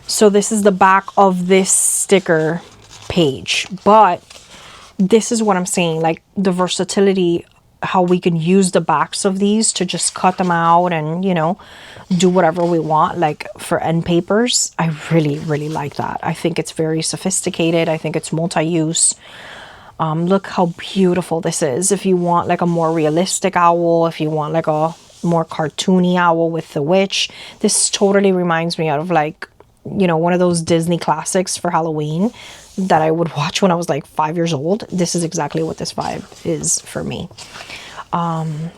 So this is the back of this sticker page. But this is what I'm saying, like the versatility, how we can use the backs of these to just cut them out and, you know, do whatever we want, like for end papers. I really like that. I think it's very sophisticated. I think it's multi-use. Look how beautiful this is. If you want like a more realistic owl, if you want like a more cartoony owl with the witch, this totally reminds me of, like, you know, one of those Disney classics for Halloween that I would watch when I was like 5 years old. This is exactly what this vibe is for me.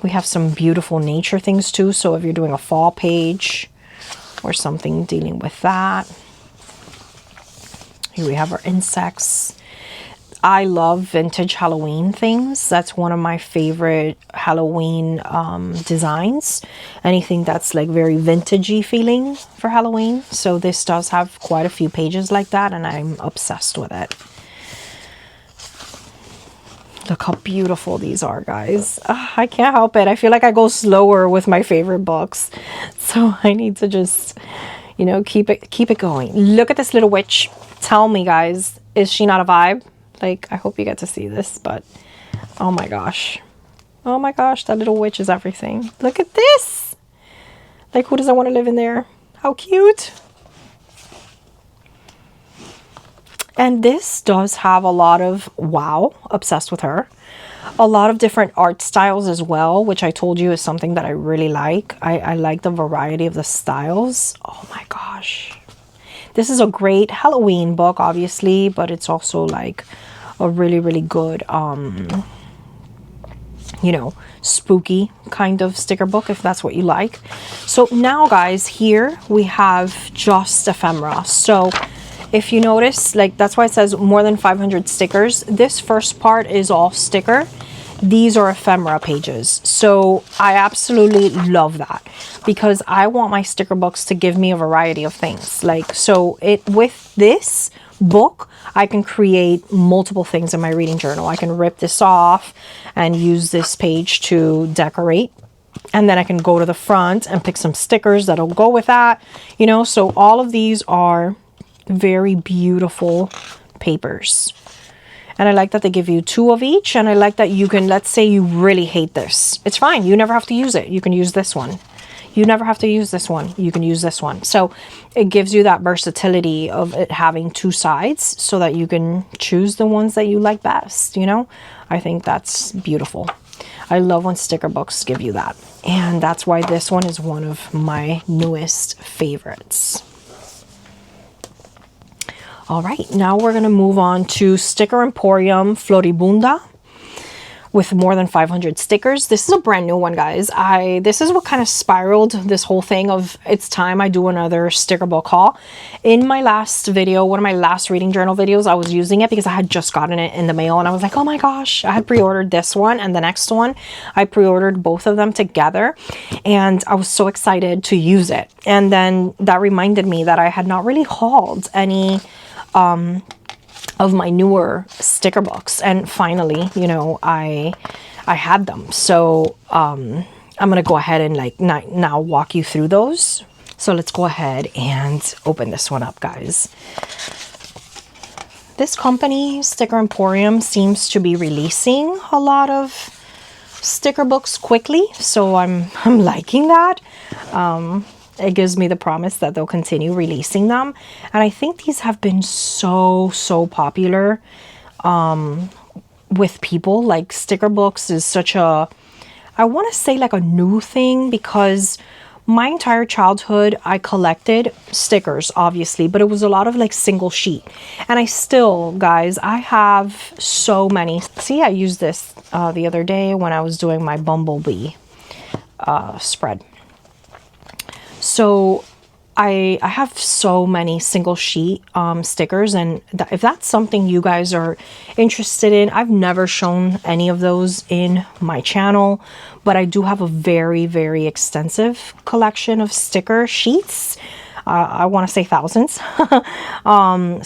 We have some beautiful nature things too. So if you're doing a fall page or something dealing with that. Here we have our insects. I love vintage Halloween things. That's one of my favorite Halloween designs. Anything that's like very vintagey feeling for Halloween. So this does have quite a few pages like that, and I'm obsessed with it. Look how beautiful these are, guys. I can't help it. I feel like I go slower with my favorite books. So I need to just, you know, keep it going. Look at this little witch. Tell me, guys, is she not a vibe? Like, I hope you get to see this, but oh my gosh. Oh my gosh, that little witch is everything. Look at this. Like, who doesn't want to live in there? How cute. And this does have a lot of, wow, obsessed with her. A lot of different art styles as well, which I told you is something that I really like. I like the variety of the styles. Oh my gosh. This is a great Halloween book, obviously, but it's also like a really good, you know, spooky kind of sticker book, if that's what you like. So now, guys, here we have just ephemera. So if you notice, like, that's why it says more than 500 stickers. This first part is all sticker. these are ephemera pages. So I absolutely love that because I want my sticker books to give me a variety of things. Like, so with this book, I can create multiple things in my reading journal. I can rip this off and use this page to decorate. And then I can go to the front and pick some stickers that'll go with that, you know. So all of these are very beautiful papers. And I like that they give you 2 of each. And I like that you can, let's say you really hate this. It's fine. You never have to use it. You can use this one. You never have to use this one. You can use this one. So it gives you that versatility of it having 2 sides so that you can choose the ones that you like best, you know. I think that's beautiful. I love when sticker books give you that. And that's why this one is one of my newest favorites. All right, now we're gonna move on to Sticker Emporium Floribunda with more than 500 stickers. This is a brand new one, guys. This is what kind of spiraled this whole thing of it's time I do another sticker book haul. In my last video, one of my last reading journal videos, I was using it because I had just gotten it in the mail and I was like, oh my gosh, I had pre-ordered this one and the next one. I pre-ordered both of them together and I was so excited to use it. And then that reminded me that I had not really hauled any of my newer sticker books, and finally, you know, I had them. So I'm gonna go ahead and like now walk you through those. So let's go ahead and open this one up, guys. This company, Sticker Emporium, seems to be releasing a lot of sticker books quickly, so I'm liking that. It gives me the promise that they'll continue releasing them. And I think these have been so popular with people. Like, sticker books is such a, I want to say like a new thing, because my entire childhood I collected stickers, obviously, but it was a lot of like single sheet. And I still, guys, I have so many. See, I used this the other day when I was doing my Bumblebee spread. So I have so many single sheet stickers, and if that's something you guys are interested in, I've never shown any of those in my channel, but I do have a very extensive collection of sticker sheets. I want to say thousands.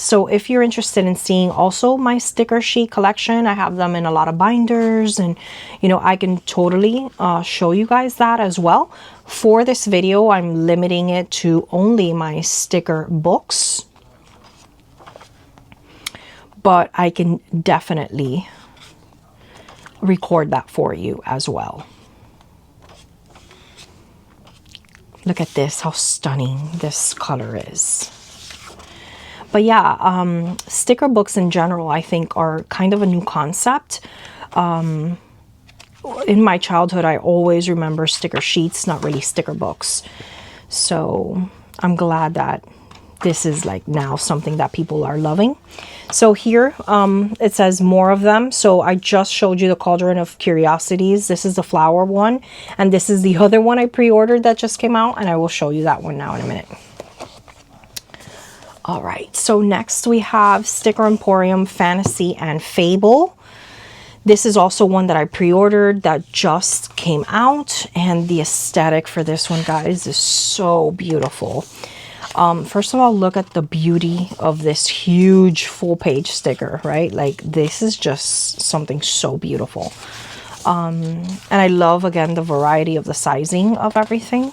So if you're interested in seeing also my sticker sheet collection, I have them in a lot of binders, and you know, I can totally show you guys that as well. For this video, I'm limiting it to only my sticker books, but I can definitely record that for you as well. Look at this, how stunning this color is. But yeah, sticker books in general, I think, are kind of a new concept. In my childhood, I always remember sticker sheets, not really sticker books. So I'm glad that this is like now something that people are loving. So here it says more of them. So I just showed you the Cauldron of Curiosities. This is the flower one, and this is the other one I pre-ordered that just came out, and I will show you that one now in a minute. All right, so next we have Sticker Emporium Fantasy and Fable. This is also one that I pre-ordered that just came out, and the aesthetic for this one, guys, is so beautiful. First of all, look at the beauty of this huge full page sticker, right? Like, this is just something so beautiful. And I love, again, the variety of the sizing of everything.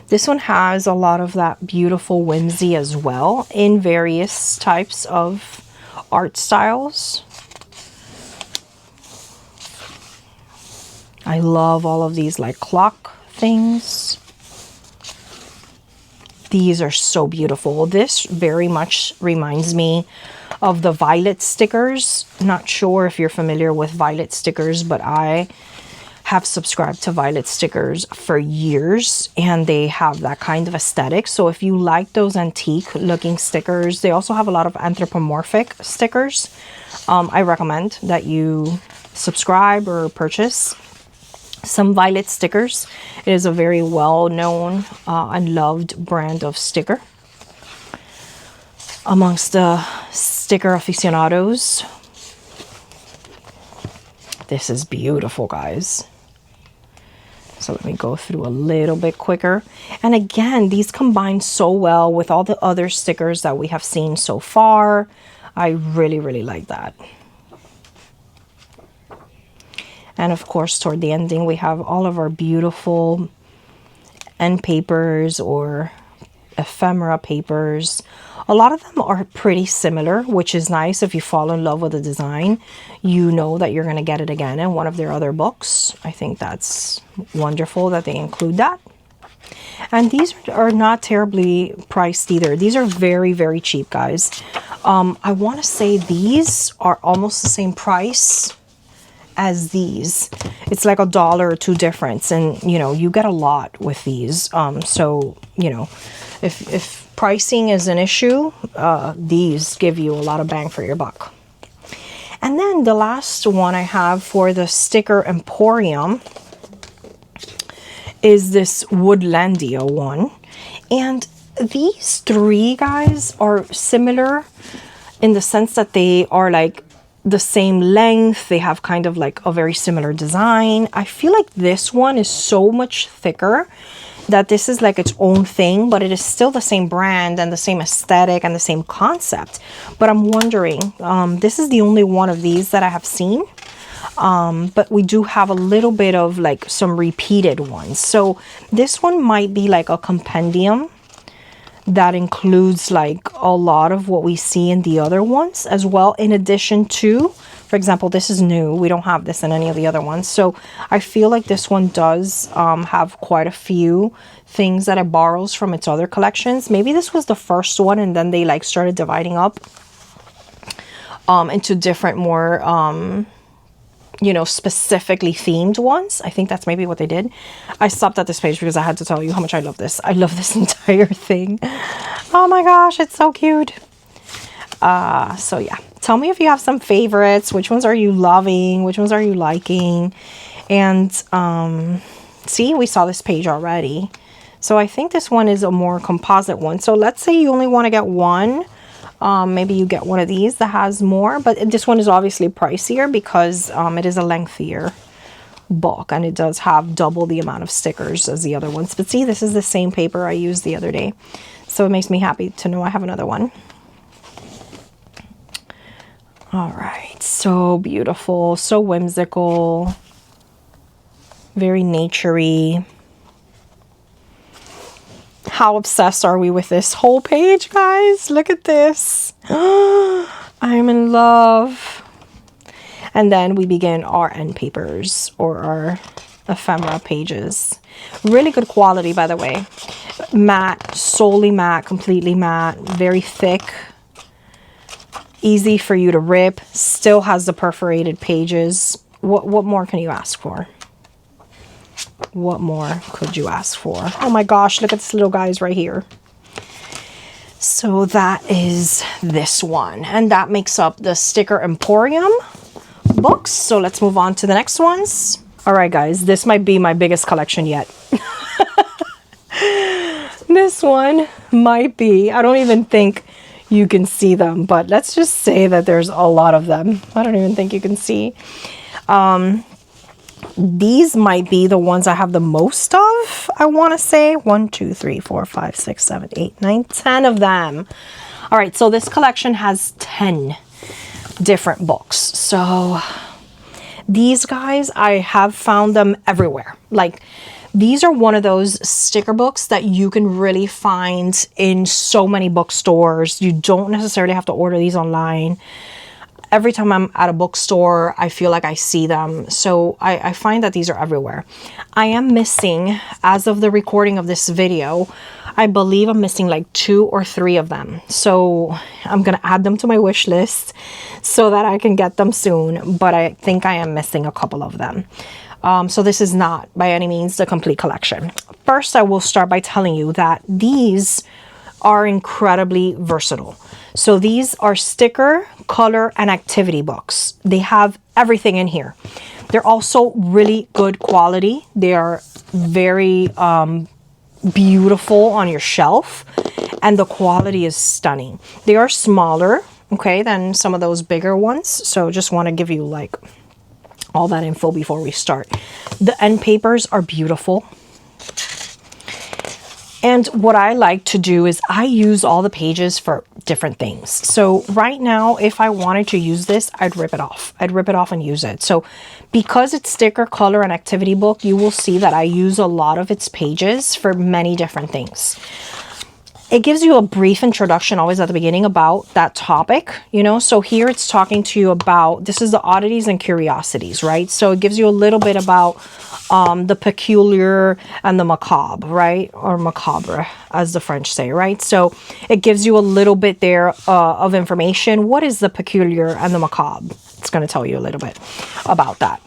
This one has a lot of that beautiful whimsy as well, in various types of art styles. I love all of these like clock things. These are so beautiful. This very much reminds me of the Violet stickers. Not sure if you're familiar with Violet stickers, but I have subscribed to Violet stickers for years, and they have that kind of aesthetic. So if you like those antique looking stickers, they also have a lot of anthropomorphic stickers. I recommend that you subscribe or purchase some Violet stickers. It is a very well-known and loved brand of sticker amongst the sticker aficionados. This is beautiful, guys. So let me go through a little bit quicker. And again, these combine so well with all the other stickers that we have seen so far. I really, really like that. And of course, toward the ending, we have all of our beautiful end papers or ephemera papers. A lot of them are pretty similar, which is nice. If you fall in love with the design, you know that you're going to get it again in one of their other books. I think that's wonderful that they include that. And these are not terribly priced either. These are very, very cheap, guys. I want to say these are almost the same price as these. It's like $1 or $2 difference, and you know, you get a lot with these. So you know, if pricing is an issue, these give you a lot of bang for your buck. And then the last one I have for the sticker Emporium is this Woodlandia one. And these three, guys, are similar in the sense that they are like the same length. They have kind of like a very similar design. I feel like this one is so much thicker that this is like its own thing, but it is still the same brand and the same aesthetic and the same concept. But I'm wondering, this is the only one of these that I have seen. But we do have a little bit of like some repeated ones. So this one might be like a compendium that includes like a lot of what we see in the other ones as well. In addition to, for example, this is new. We don't have this in any of the other ones. So I feel like this one does have quite a few things that it borrows from its other collections. Maybe this was the first one and then they like started dividing up into different more you know, specifically themed ones. I think that's maybe what they did. I stopped at this page because I had to tell you how much I love this. I love this entire thing. Oh my gosh, it's so cute. So yeah, tell me if you have some favorites. Which ones are you loving? Which ones are you liking? And see, we saw this page already. So I think this one is a more composite one. So let's say you only want to get one. Maybe you get one of these that has more, but this one is obviously pricier because it is a lengthier book and it does have double the amount of stickers as the other ones. But see, this is the same paper I used the other day, so it makes me happy to know I have another one. All right, so beautiful, so whimsical, very naturey. How obsessed are we with this whole page, guys? Look at this. I'm in love. And then we begin our end papers or our ephemera pages. Really good quality, by the way. Matte, solely matte, completely matte, very thick. Easy for you to rip. Still has the perforated pages. What more can you ask for? What more could you ask for? Oh my gosh, look at this little guys right here. So that is this one. And that makes up the Sticker Emporium books. So let's move on to the next ones. All right, guys, this might be my biggest collection yet. This one might be, I don't even think you can see them, but let's just say that there's a lot of them. I don't even think you can see. These might be the ones I have the most of, I want to say. 1, 2, 3, 4, 5, 6, 7, 8, 9, 10 of them. All right, so this collection has 10 different books. So these guys, I have found them everywhere. Like, these are one of those sticker books that you can really find in so many bookstores. You don't necessarily have to order these online. Every time I'm at a bookstore, I feel like I see them. So I find that these are everywhere. I am missing, as of the recording of this video, I believe I'm missing like 2 or 3 of them. So I'm going to add them to my wish list so that I can get them soon. But I think I am missing a couple of them. So this is not by any means the complete collection. First, I will start by telling you that these are incredibly versatile. So these are sticker, color, and activity books. They have everything in here. They're also really good quality. They are very beautiful on your shelf, and the quality is stunning. They are smaller, okay, than some of those bigger ones. So just want to give you like all that info before we start. The end papers are beautiful. And what I like to do is I use all the pages for different things. So right now, if I wanted to use this, I'd rip it off. I'd rip it off and use it. So because it's sticker, color, and activity book, you will see that I use a lot of its pages for many different things. It gives you a brief introduction always at the beginning about that topic, you know. So here it's talking to you about, this is the oddities and curiosities, right? So it gives you a little bit about the peculiar and the macabre, right? Or macabre, as the French say, right? So it gives you a little bit there of information. What is the peculiar and the macabre? It's going to tell you a little bit about that.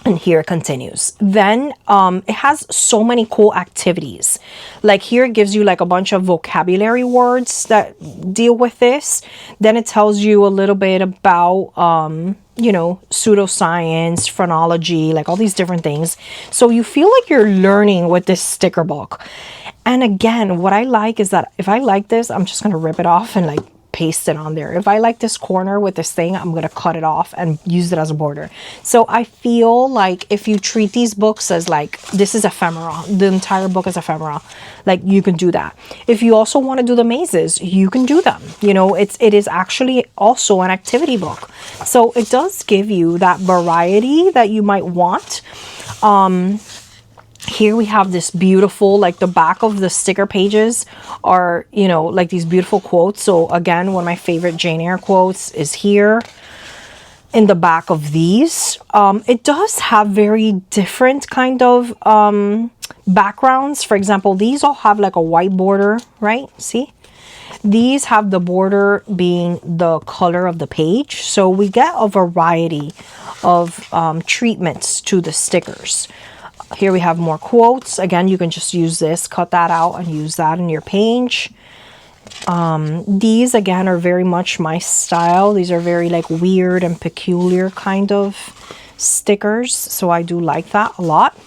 And here it continues. Then it has so many cool activities. Like here it gives you like a bunch of vocabulary words that deal with this. Then it tells you a little bit about, you know, pseudoscience, phrenology, like all these different things. So you feel like you're learning with this sticker book. And again, what I like is that if I like this, I'm just going to rip it off and like paste it on there. If I like this corner with this thing, I'm going to cut it off and use it as a border. So I feel like if you treat these books as like, this is ephemera, the entire book is ephemera, like you can do that. If you also want to do the mazes, you can do them. You know, it is actually also an activity book. So it does give you that variety that you might want. Here we have this beautiful, like the back of the sticker pages are, you know, like these beautiful quotes. So again, one of my favorite Jane Eyre quotes is here in the back of these. It does have very different kind of backgrounds. For example, these all have like a white border, right? See? These have the border being the color of the page. So we get a variety of treatments to the stickers. Here we have more quotes. Again, you can just use this, cut that out and use that in your page. These again are very much my style. These are very like weird and peculiar kind of stickers. So I do like that a lot.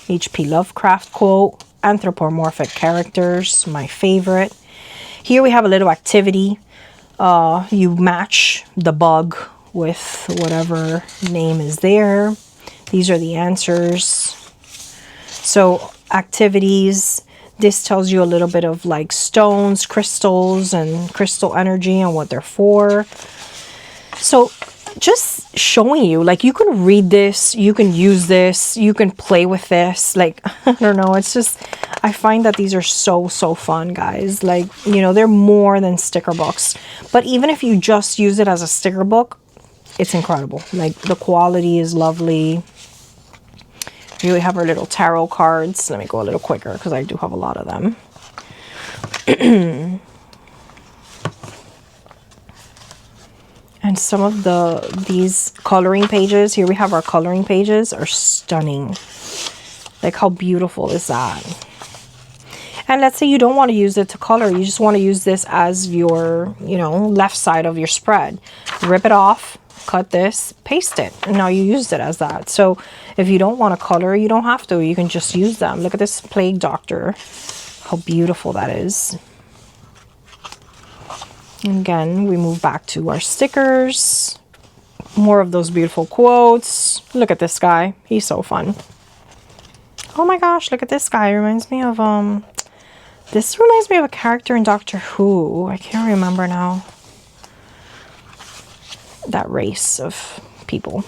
H.P. Lovecraft quote, anthropomorphic characters, my favorite. Here we have a little activity. You match the bug with whatever name is there. These are the answers. So activities, this tells you a little bit of like stones, crystals, and crystal energy and what they're for. So just showing you, like you can read this, you can use this, you can play with this. Like, I don't know, it's just, I find that these are so fun, guys. Like, you know, they're more than sticker books. But even if you just use it as a sticker book, it's incredible. Like the quality is lovely. Here we have our little tarot cards. Let me go a little quicker because I do have a lot of them. And some of these coloring pages, here we have our coloring pages, are stunning. Like how beautiful is that? And let's say you don't want to use it to color. You just want to use this as your, you know, left side of your spread. Rip it off. Cut this, paste it, and now you used it as that. So if you don't want to color, you don't have to. You can just use them. Look at this Plague Doctor. How beautiful that is. And again, we move back to our stickers. More of those beautiful quotes. Look at this guy. He's so fun. Oh my gosh, look at this guy. It reminds me of this reminds me of a character in Doctor Who. I can't remember now. That race of people.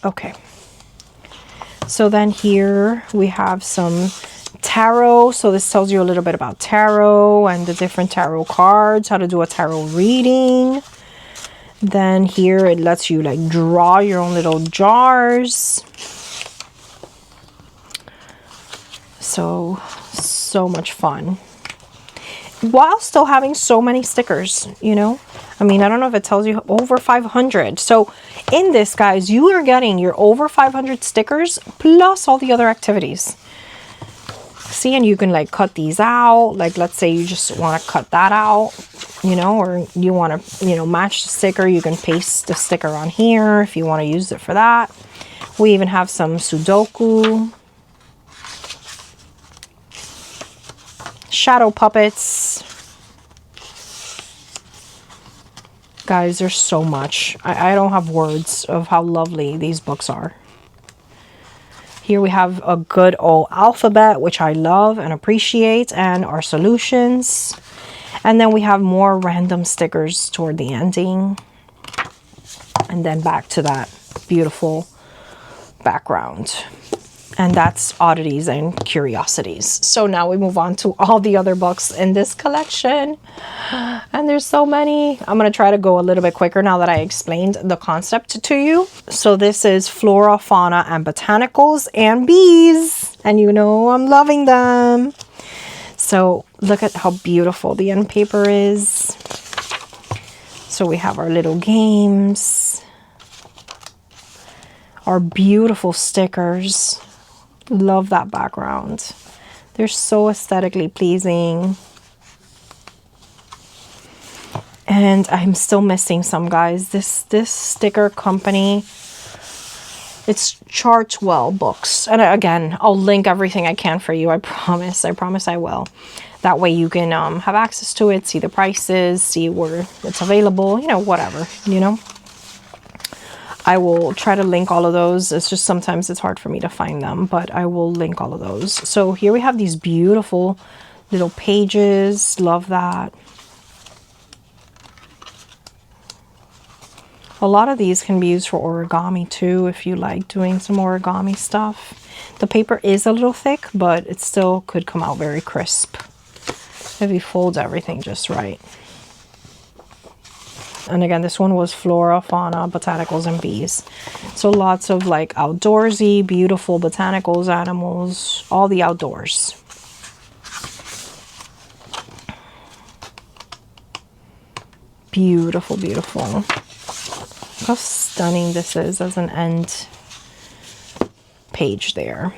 Okay. So then here we have some tarot. So this tells you a little bit about tarot and the different tarot cards, how to do a tarot reading. Then here it lets you like draw your own little jars. So much fun. While still having so many stickers, you know. I mean, I don't know if it tells you over 500. So in this, guys, you are getting your over 500 stickers plus all the other activities. See, and you can like cut these out. Like, let's say you just want to cut that out, you know, or you want to, you know, match the sticker. You can paste the sticker on here if you want to use it for that. We even have some Sudoku. Shadow puppets. Guys, there's so much. I don't have words of how lovely these books are. Here we have a good old alphabet, which I love and appreciate, and our solutions. And then we have more random stickers toward the ending. And then back to that beautiful background. And that's Oddities and Curiosities. So now we move on to all the other books in this collection. And there's so many. I'm going to try to go a little bit quicker now that I explained the concept to you. So this is Flora, Fauna, and Botanicals and Bees. And you know I'm loving them. So look at how beautiful the end paper is. So we have our little games. Our beautiful stickers. Love that background. They're so aesthetically pleasing. And I'm still missing some, guys. This sticker company, it's Chartwell Books. And again, I'll link everything I can for you. I promise I will. That way you can have access to it, see the prices, see where it's available, you know, whatever, you know. I will try to link all of those. It's just sometimes it's hard for me to find them, but I will link all of those. So here we have these beautiful little pages. Love that. A lot of these can be used for origami too, if you like doing some origami stuff. The paper is a little thick, but it still could come out very crisp if you fold everything just right. And again, this one was Flora, Fauna, Botanicals, and Bees. So lots of like outdoorsy, beautiful botanicals, animals, all the outdoors. Beautiful, beautiful. Look how stunning this is as an end page there.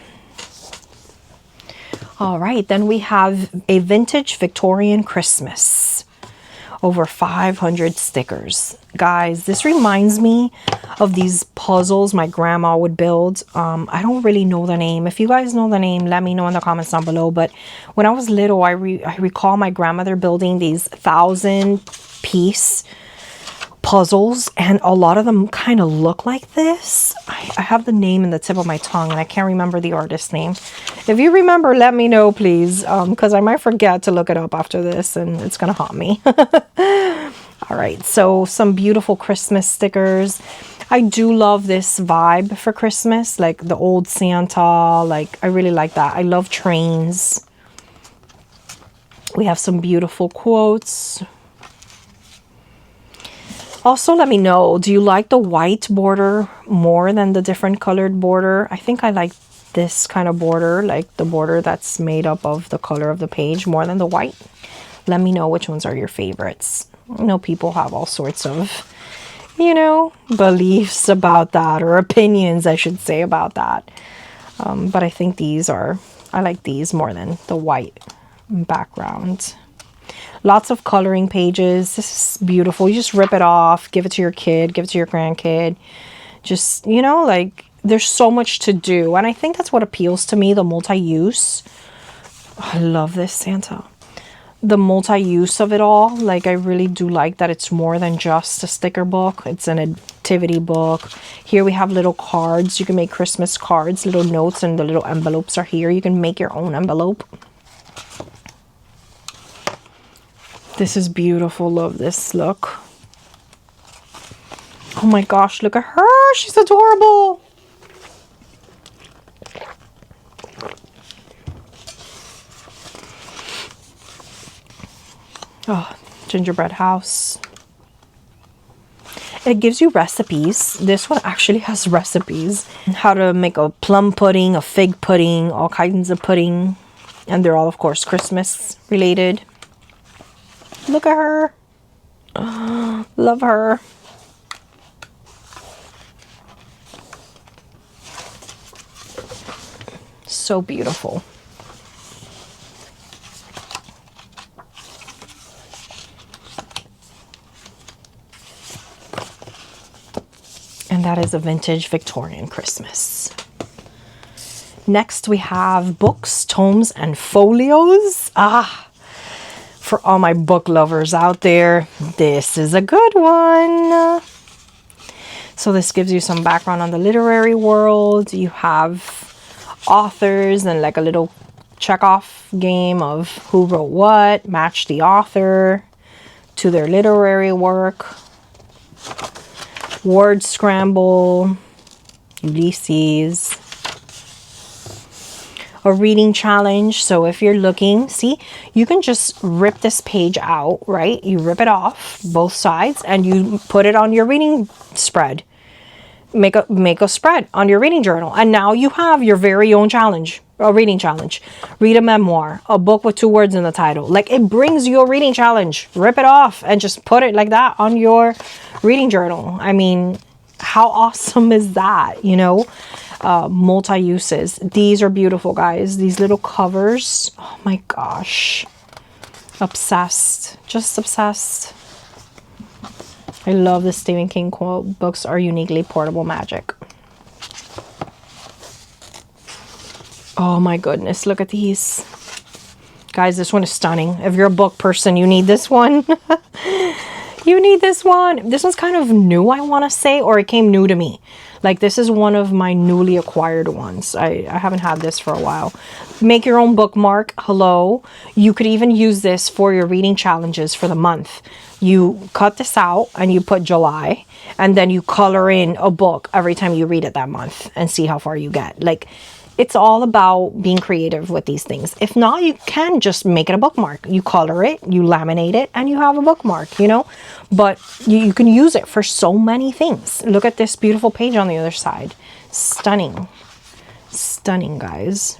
All right, then we have a vintage Victorian Christmas. Over 500 stickers. Guys, this reminds me of these puzzles my grandma would build. I don't really know the name. If you guys know the name, let me know in the comments down below. But when I was little, I recall my grandmother building these 1,000-piece puzzles, and a lot of them kind of look like this. I have the name in the tip of my tongue, and I can't remember the artist's name. If you remember, let me know, please, because I might forget to look it up after this, and it's gonna haunt me. All right, so some beautiful Christmas stickers. I do love this vibe for Christmas, like the old Santa. Like, I really like that. I love trains. We have some beautiful quotes. Also, let me know, do you like the white border more than the different colored border? I think I like this kind of border, like the border that's made up of the color of the page more than the white. Let me know which ones are your favorites. I know people have all sorts of, you know, beliefs about that, or opinions, I should say, about that. But I think I like these more than the white background. Lots of coloring pages. This is beautiful. You just rip it off, give it to your kid, give it to your grandkid. Just, you know, like, there's so much to do. And I think that's what appeals to me, the multi-use. Oh, I love this Santa. The multi-use of it all. Like, I really do like that it's more than just a sticker book. It's an activity book. Here we have little cards. You can make Christmas cards, little notes, and the little envelopes are here. You can make your own envelope. This is beautiful. Love this look. Oh my gosh, look at her. She's adorable. Oh, gingerbread house. It gives you recipes. This one actually has recipes. How to make a plum pudding, a fig pudding, all kinds of pudding. And they're all, of course, Christmas related. Look at her. Oh, love her. So beautiful. And that is a vintage Victorian Christmas. Next we have books, tomes, and folios. For all my book lovers out there, this is a good one. So this gives you some background on the literary world. You have authors and like a little check-off game of who wrote what, match the author to their literary work. Word scramble, Ulysses. A reading challenge. So if you're looking, see, you can just rip this page out, right? You rip it off both sides and you put it on your reading spread. Make a spread on your reading journal, and now you have your very own challenge, a reading challenge. Read a memoir, a book with 2 words in the title. Like, it brings you a reading challenge. Rip it off and just put it like that on your reading journal. I mean, how awesome is that? You know, multi-uses. These are beautiful, guys. These little covers. Oh my gosh. Obsessed. Just obsessed. I love the Stephen King quote, books are uniquely portable magic. Oh my goodness, look at these. Guys, this one is stunning. If you're a book person, you need this one. You need this one. This one's kind of new, I want to say, or it came new to me. Like, this is one of my newly acquired ones. I haven't had this for a while. Make your own bookmark. Hello. You could even use this for your reading challenges for the month. You cut this out and you put July, and then you color in a book every time you read it that month and see how far you get. Like, it's all about being creative with these things. If not, you can just make it a bookmark. You color it, you laminate it, and you have a bookmark, you know? But you can use it for so many things. Look at this beautiful page on the other side. Stunning. Stunning, guys.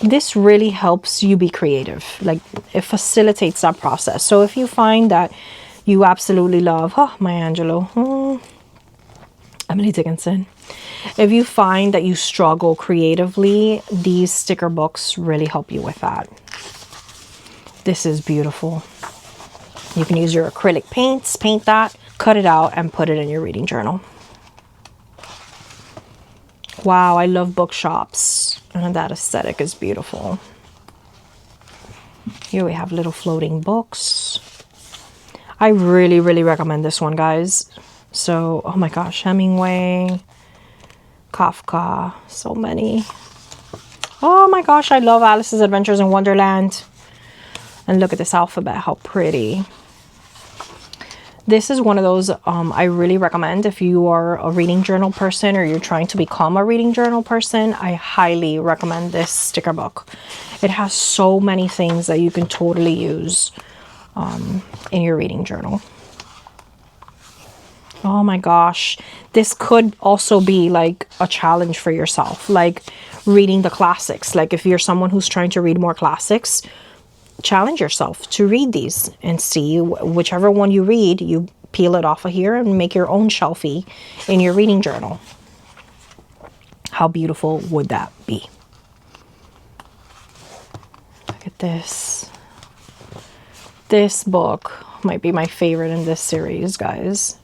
This really helps you be creative. Like, it facilitates that process. So if you find that you absolutely love, Maya Angelou, Emily Dickinson. If you find that you struggle creatively, these sticker books really help you with that. This is beautiful. You can use your acrylic paints, paint that, cut it out, and put it in your reading journal. Wow, I love bookshops, and that aesthetic is beautiful. Here we have little floating books. I really, really recommend this one, guys. So, oh my gosh, Hemingway, Kafka, so many. Oh my gosh, I love Alice's Adventures in Wonderland. And look at this alphabet, how pretty. This is one of those I really recommend if you are a reading journal person or you're trying to become a reading journal person. I highly recommend this sticker book. It has so many things that you can totally use in your reading journal. Oh my gosh, this could also be like a challenge for yourself, like reading the classics. Like, if you're someone who's trying to read more classics, challenge yourself to read these and see whichever one you read, you peel it off of here and make your own shelfie in your reading journal. How beautiful would that be? Look at this. This book might be my favorite in this series, guys.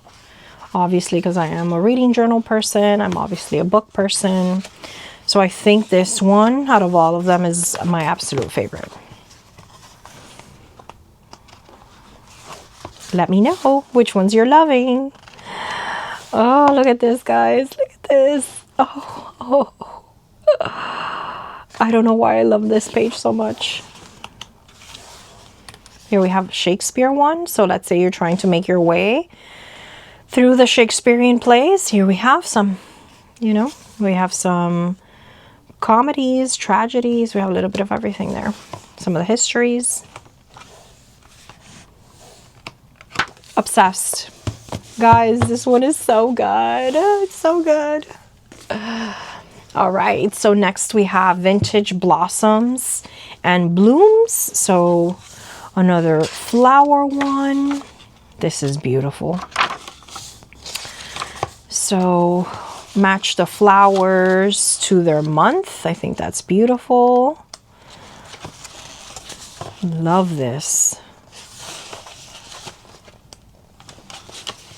Obviously, because I am a reading journal person, I'm obviously a book person. So I think this one out of all of them is my absolute favorite. Let me know which ones you're loving. Oh, look at this, guys. Look at this. Oh. I don't know why I love this page so much. Here we have Shakespeare one. So let's say you're trying to make your way through the Shakespearean plays. Here we have some, you know, we have some comedies, tragedies. We have a little bit of everything there. Some of the histories. Obsessed. Guys, this one is so good. It's so good. All right, so next we have Vintage Blossoms and Blooms. So another flower one. This is beautiful. So match the flowers to their month. I think that's beautiful. Love this.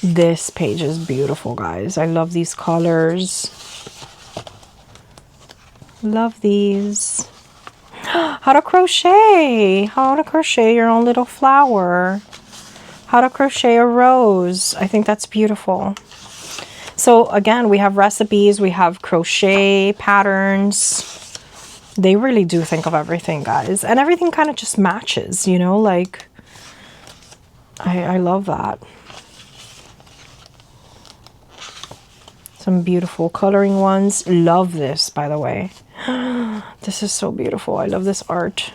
This page is beautiful, guys. I love these colors. Love these. How to crochet. How to crochet your own little flower. How to crochet a rose. I think that's beautiful. So again, we have recipes, we have crochet patterns. They really do think of everything, guys. And everything kind of just matches, you know, like, I love that. Some beautiful coloring ones. Love this, by the way. This is so beautiful. I love this art.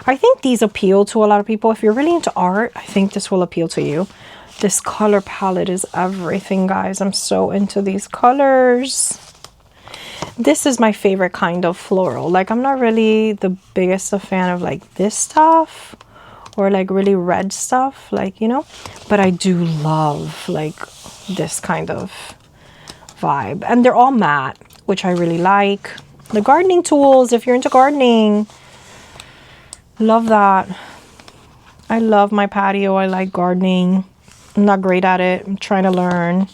I think these appeal to a lot of people. If you're really into art, I think this will appeal to you. This color palette is everything, guys. I'm so into these colors. This is my favorite kind of floral. Like, I'm not really the biggest of fan of like this stuff or like really red stuff, like, you know, but I do love like this kind of vibe. And they're all matte, which I really like. The gardening tools, if you're into gardening, love that. I love my patio. I like gardening. I'm not great at it. I'm trying to learn.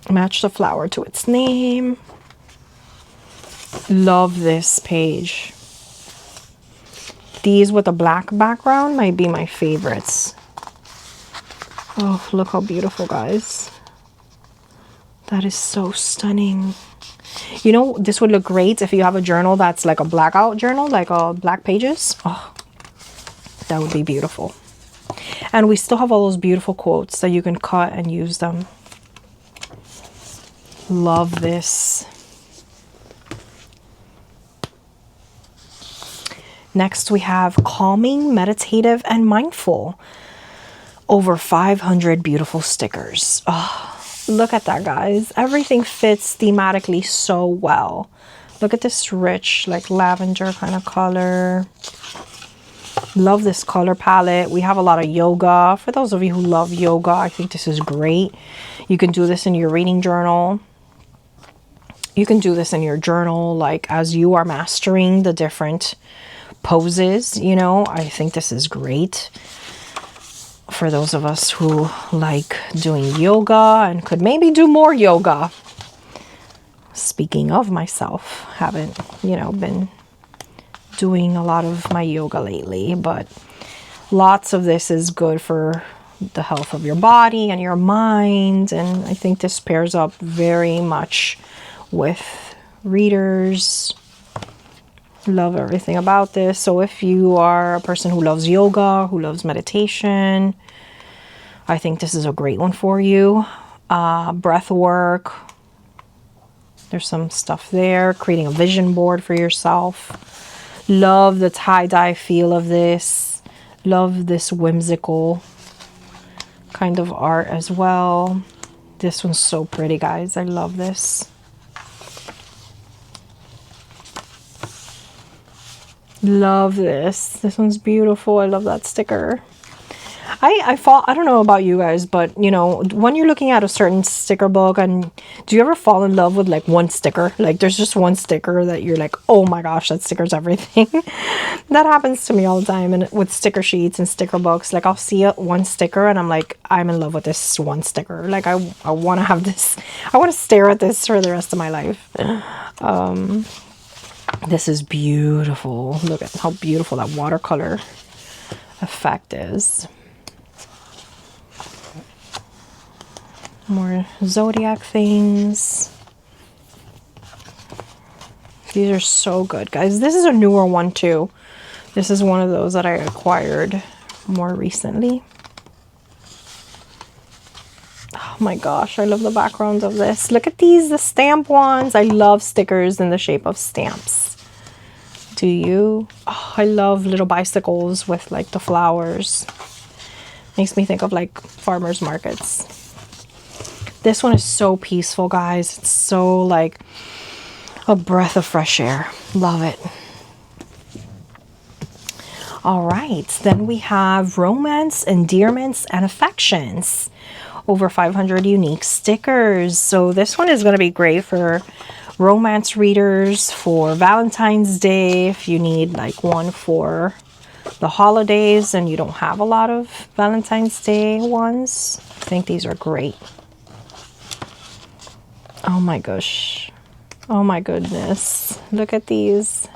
Match the flower to its name. Love this page. These with a black background might be my favorites. Oh, look how beautiful, guys. That is so stunning. You know, this would look great if you have a journal that's like a blackout journal, like black pages. Oh, that would be beautiful. And we still have all those beautiful quotes that you can cut and use them. Love this. Next, we have calming, meditative, and mindful. Over 500 beautiful stickers. Oh, look at that, guys. Everything fits thematically so well. Look at this rich, like lavender kind of color. Love this color palette. We have a lot of yoga. For those of you who love yoga, I think this is great. You can do this in your reading journal. You can do this in your journal, like as you are mastering the different poses, you know. I think this is great for those of us who like doing yoga and could maybe do more yoga. Speaking of myself, haven't, you know, been doing a lot of my yoga lately, but lots of this is good for the health of your body and your mind. And I think this pairs up very much with readers. Love everything about this. So if you are a person who loves yoga, who loves meditation, I think this is a great one for you. Breath work. There's some stuff there. Creating a vision board for yourself. Love the tie-dye feel of this. Love this whimsical kind of art as well. This one's so pretty, guys. I love this. Love this. This one's beautiful. I love that sticker. I don't know about you guys, but you know, when you're looking at a certain sticker book, and do you ever fall in love with like one sticker? Like there's just one sticker that you're like, oh my gosh, that sticker's everything. That happens to me all the time, and with sticker sheets and sticker books, like I'll see one sticker and I'm like, I'm in love with this one sticker. Like I want to have this. I want to stare at this for the rest of my life. This is beautiful. Look at how beautiful that watercolor effect is. More zodiac things. These are so good, guys. This is a newer one too. This is one of those that I acquired more recently. Oh my gosh, I love the backgrounds of this. Look at these, the stamp ones. I love stickers in the shape of stamps. Do you? Oh, I love little bicycles with like the flowers. Makes me think of like farmers markets. This one is so peaceful, guys. It's so like a breath of fresh air. Love it. All right, then we have romance, endearments, and affections. Over 500 unique stickers. So this one is going to be great for romance readers, for Valentine's Day, if you need like one for the holidays and you don't have a lot of Valentine's Day ones. I think these are great. Oh my gosh. Oh my goodness. Look at these.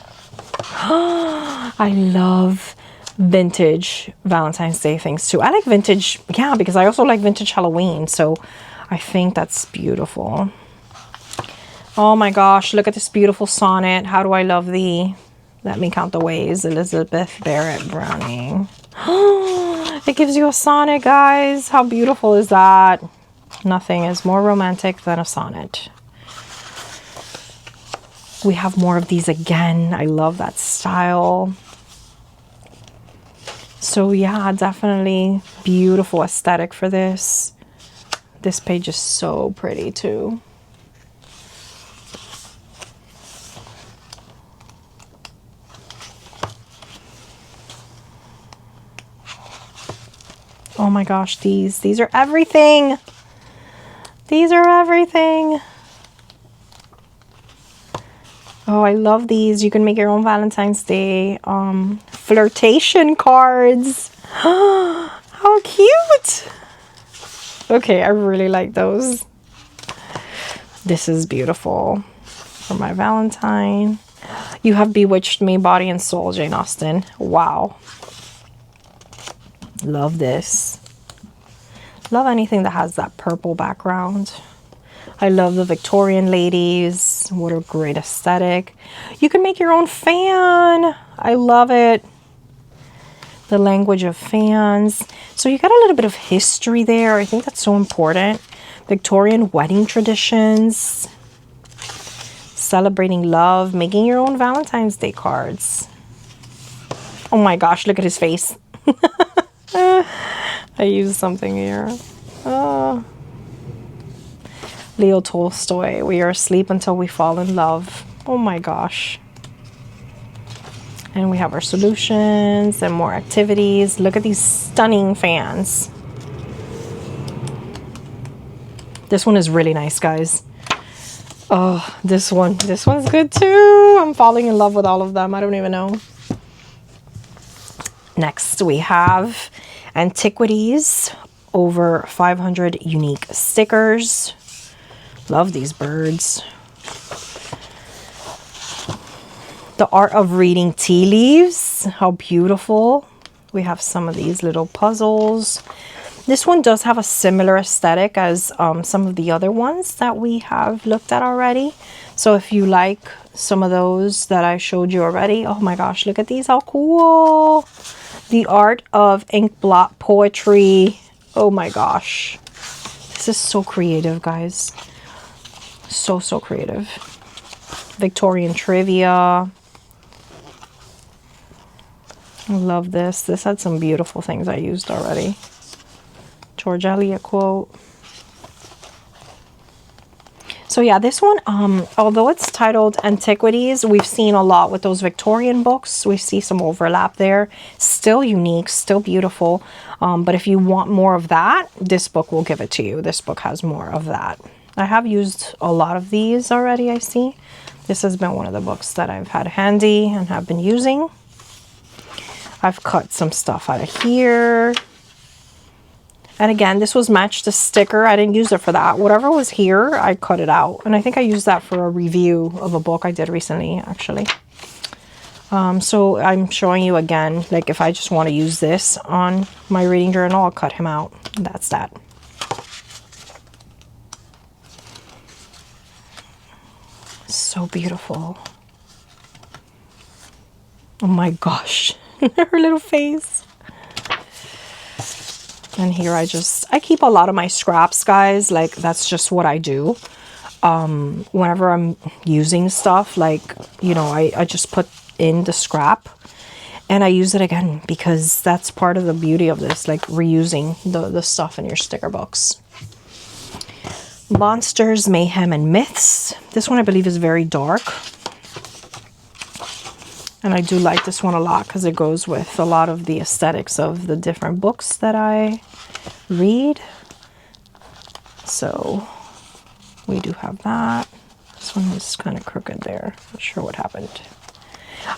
I love vintage Valentine's Day things too. I like vintage, yeah, because I also like vintage Halloween. So I think that's beautiful. Oh my gosh, look at this beautiful sonnet. How do I love thee? Let me count the ways. Elizabeth Barrett Browning. It gives you a sonnet, guys. How beautiful is that? Nothing is more romantic than a sonnet. We have more of these again. I love that style. So yeah, definitely beautiful aesthetic for this. This page is so pretty too. Oh my gosh, these are everything. These are everything. Oh, I love these. You can make your own Valentine's Day flirtation cards. How cute. Okay, I really like those. This is beautiful for my Valentine. You have bewitched me, body and soul, Jane Austen. Wow. Love this. Love anything that has that purple background. I love the Victorian ladies. What a great aesthetic. You can make your own fan. I love it. The language of fans. So you got a little bit of history there. I think that's so important. Victorian wedding traditions. Celebrating love. Making your own Valentine's Day cards. Oh my gosh, look at his face. I used something here. Leo Tolstoy, we are asleep until we fall in love. Oh my gosh. And we have our solutions and more activities. Look at these stunning fans. This one is really nice, guys. Oh, this one's good too. I'm falling in love with all of them. I don't even know. Next, we have Antiquities. Over 500 unique stickers. Love these birds. The art of reading tea leaves. How beautiful. We have some of these little puzzles. This one does have a similar aesthetic as some of the other ones that we have looked at already. So if you like some of those that I showed you already, oh my gosh, look at these, how cool. The art of ink blot poetry. Oh my gosh. This is so creative, guys. So creative. Victorian trivia. I love this. This had some beautiful things I used already. George Eliot quote. So yeah, this one, although it's titled Antiquities, we've seen a lot with those Victorian books. We see some overlap there. Still unique, still beautiful. But if you want more of that, this book will give it to you. This book has more of that. I have used a lot of these already, I see. This has been one of the books that I've had handy and have been using. I've cut some stuff out of here. And again, this was matched to sticker. I didn't use it for that. Whatever was here, I cut it out. And I think I used that for a review of a book I did recently, actually. So I'm showing you again, like if I just want to use this on my reading journal, I'll cut him out. That's that. So beautiful. Oh my gosh. Her little face. And here I keep a lot of my scraps, guys. Like that's just what I do. Whenever I'm using stuff, like, you know, I just put in the scrap and I use it again because that's part of the beauty of this, like reusing the stuff in your sticker books. Monsters, Mayhem, and Myths. This one I believe is very dark. And I do like this one a lot because it goes with a lot of the aesthetics of the different books that I read. So we do have that. This one is kind of crooked there. Not sure what happened.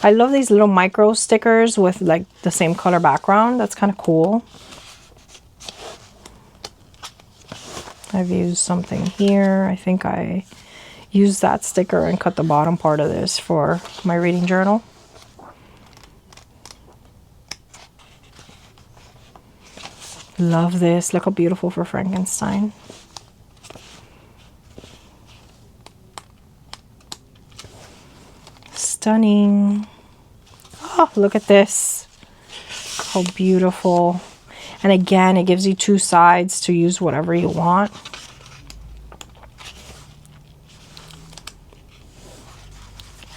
I love these little micro stickers with like the same color background. That's kind of cool. I've used something here. I think I use that sticker and cut the bottom part of this for my reading journal. Love this. Look how beautiful for Frankenstein. Stunning. Oh, look at this. How beautiful. And again, it gives you two sides to use whatever you want.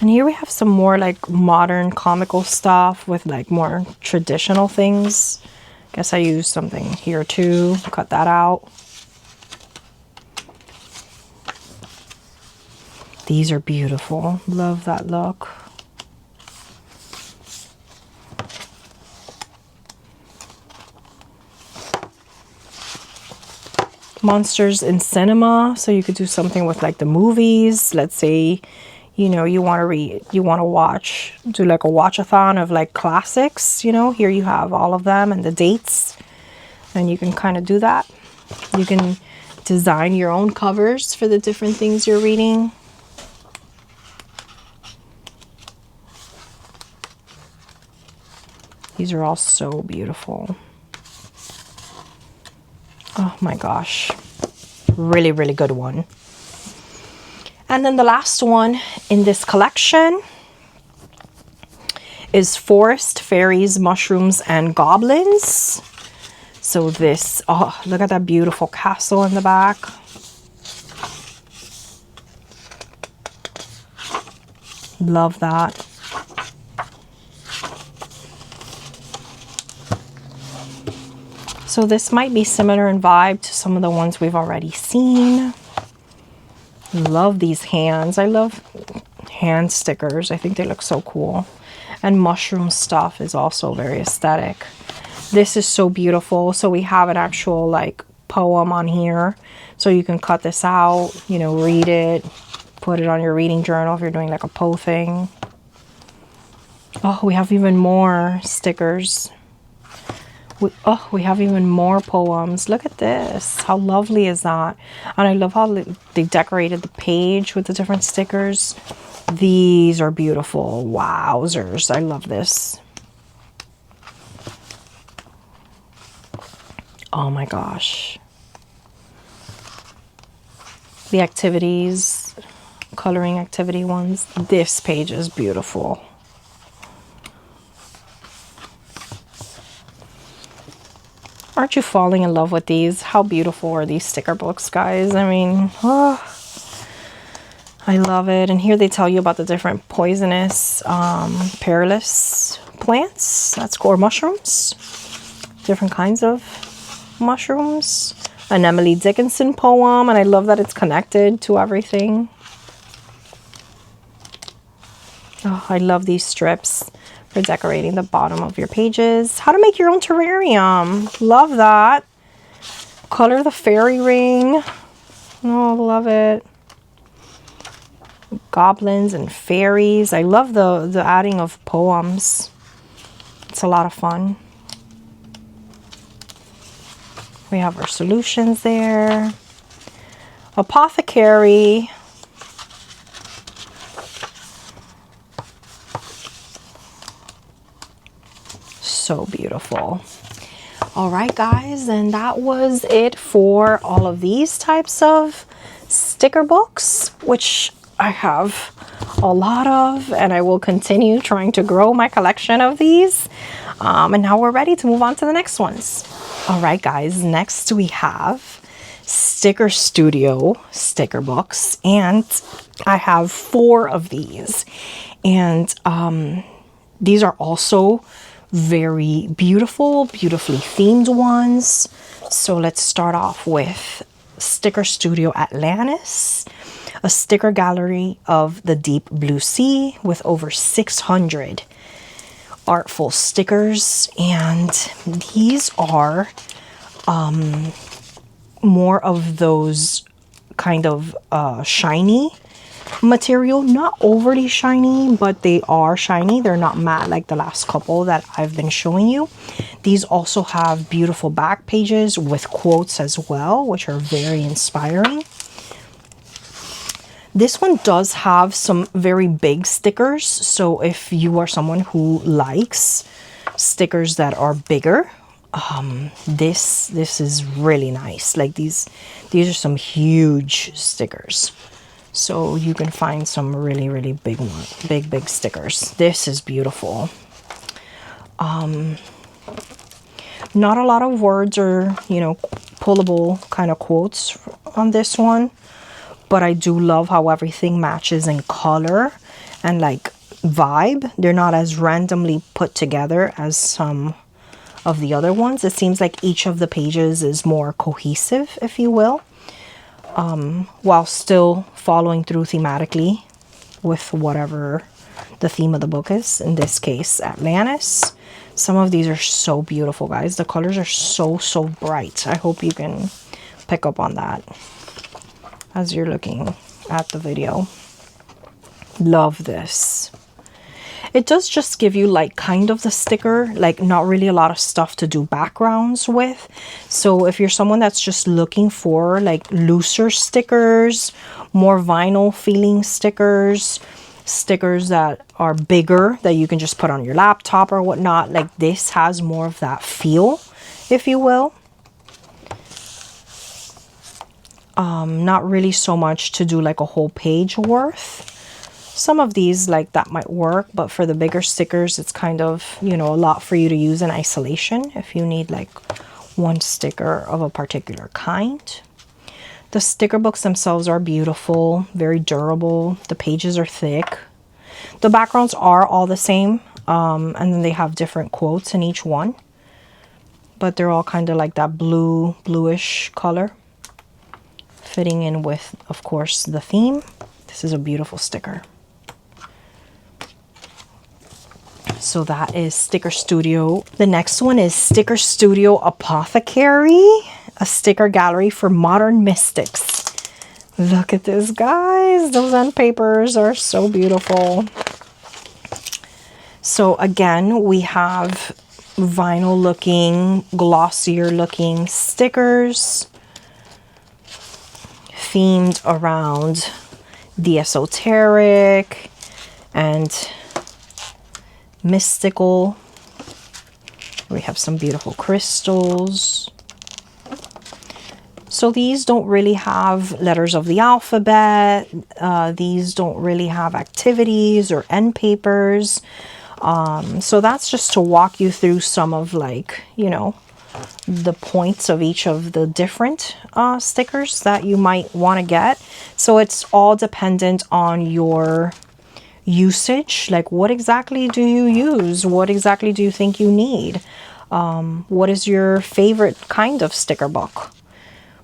And here we have some more like modern comical stuff with like more traditional things. Guess I used something here too. Cut that out. These are beautiful. Love that look. Monsters in cinema. So you could do something with like the movies. Let's say, you know, you want to read, you want to watch, do like a watch-a-thon of like classics, you know, here you have all of them and the dates, and you can kind of do that. You can design your own covers for the different things you're reading. These are all so beautiful. Oh my gosh. Really, really good one. And then the last one in this collection is Forest, Fairies, Mushrooms, and Goblins. So this, oh, look at that beautiful castle in the back. Love that. So this might be similar in vibe to some of the ones we've already seen. Love these hands. I love hand stickers. I think they look so cool. And mushroom stuff is also very aesthetic. This is so beautiful. So we have an actual like poem on here. So you can cut this out, you know, read it, put it on your reading journal if you're doing like a Poe thing. Oh, we have even more stickers. We have even more poems. Look at this. How lovely is that? And I love how they decorated the page with the different stickers. These are beautiful. Wowzers. I love this. Oh my gosh. The activities, coloring activity ones. This page is beautiful. Aren't you falling in love with these? How beautiful are these sticker books, guys? I mean, oh, I love it. And here they tell you about the different poisonous, perilous plants. That's core mushrooms. Different kinds of mushrooms. An Emily Dickinson poem. And I love that it's connected to everything. Oh, I love these strips for decorating the bottom of your pages. How to make your own terrarium. Love that. Color the fairy ring. Oh, love it. Goblins and fairies. I love the adding of poems. It's a lot of fun. We have our solutions there. Apothecary. So beautiful. All right, guys, and that was it for all of these types of sticker books, which I have a lot of, and I will continue trying to grow my collection of these. And now we're ready to move on to the next ones. All right, guys, next we have Sticker Studio sticker books, and I have 4 of these, and these are also very beautiful, beautifully themed ones. So let's start off with Sticker Studio Atlantis, a sticker gallery of the deep blue sea with over 600 artful stickers. And these are more of those kind of shiny material, not overly shiny, but they are shiny. They're not matte like the last couple that I've been showing you. These also have beautiful back pages with quotes as well, which are very inspiring. This one does have some very big stickers. So if you are someone who likes stickers that are bigger, this is really nice. Like these are some huge stickers. So you can find some really, really big big stickers. This is beautiful. Not a lot of words or, you know, pullable kind of quotes on this one, but I do love how everything matches in color and like vibe. They're not as randomly put together as some of the other ones. It seems like each of the pages is more cohesive, if you will, while still following through thematically with whatever the theme of the book is. In this case, Atlantis. Some of these are so beautiful, guys. The colors are so bright. I hope you can pick up on that as you're looking at the video. Love this. It does just give you like kind of the sticker, like not really a lot of stuff to do backgrounds with. So if you're someone that's just looking for like looser stickers, more vinyl feeling stickers, stickers that are bigger that you can just put on your laptop or whatnot, like this has more of that feel, if you will. Not really so much to do like a whole page worth. Some of these like that might work, but for the bigger stickers, it's kind of, you know, a lot for you to use in isolation if you need like one sticker of a particular kind. The sticker books themselves are beautiful, very durable. The pages are thick. The backgrounds are all the same, and then they have different quotes in each one, but they're all kind of like that bluish color, fitting in with, of course, the theme. This is a beautiful sticker. So that is Sticker Studio. The next one is Sticker Studio Apothecary, a sticker gallery for modern mystics. Look at this, guys. Those end papers are so beautiful. So again, we have vinyl looking, glossier looking stickers themed around the esoteric and mystical. We have some beautiful crystals. So these don't really have letters of the alphabet. These don't really have activities or end papers. So that's just to walk you through some of, like, you know, the points of each of the different stickers that you might want to get. So it's all dependent on your usage. Like, what exactly do you use? What exactly do you think you need? What is your favorite kind of sticker book?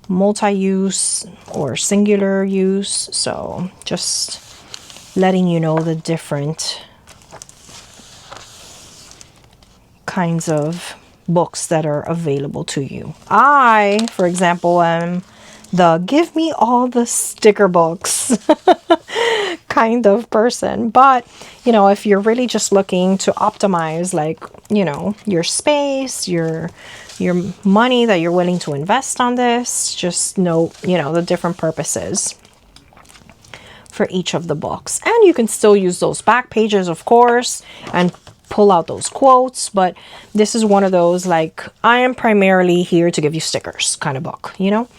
Multi-use or singular use? So just letting you know the different kinds of books that are available to you. I, for example, am the give me all the sticker books kind of person. But, you know, if you're really just looking to optimize, like, you know, your space, your money that you're willing to invest on this, just know, you know, the different purposes for each of the books. And you can still use those back pages, of course, and pull out those quotes, but this is one of those, like, I am primarily here to give you stickers kind of book, you know.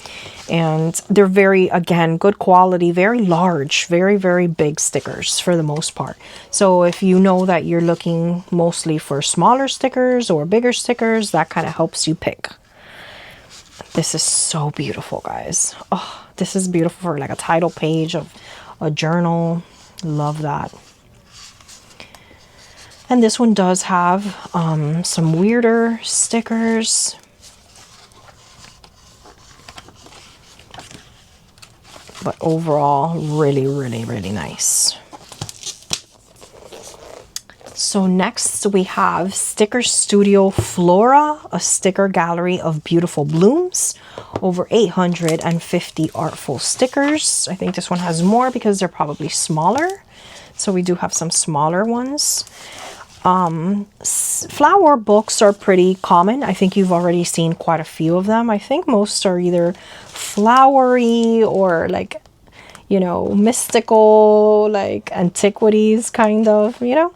And they're very, again, good quality, very large, very, very big stickers for the most part. So if you know that you're looking mostly for smaller stickers or bigger stickers, that kind of helps you pick. This is so beautiful, guys. Oh, this is beautiful for like a title page of a journal. Love that. And this one does have some weirder stickers. But overall, really, really, really nice. So next we have Sticker Studio Flora, a sticker gallery of beautiful blooms. Over 850 artful stickers. I think this one has more because they're probably smaller. So we do have some smaller ones. Flower books are pretty common. I think you've already seen quite a few of them. I think most are either flowery or, like, you know, mystical, like antiquities kind of, you know.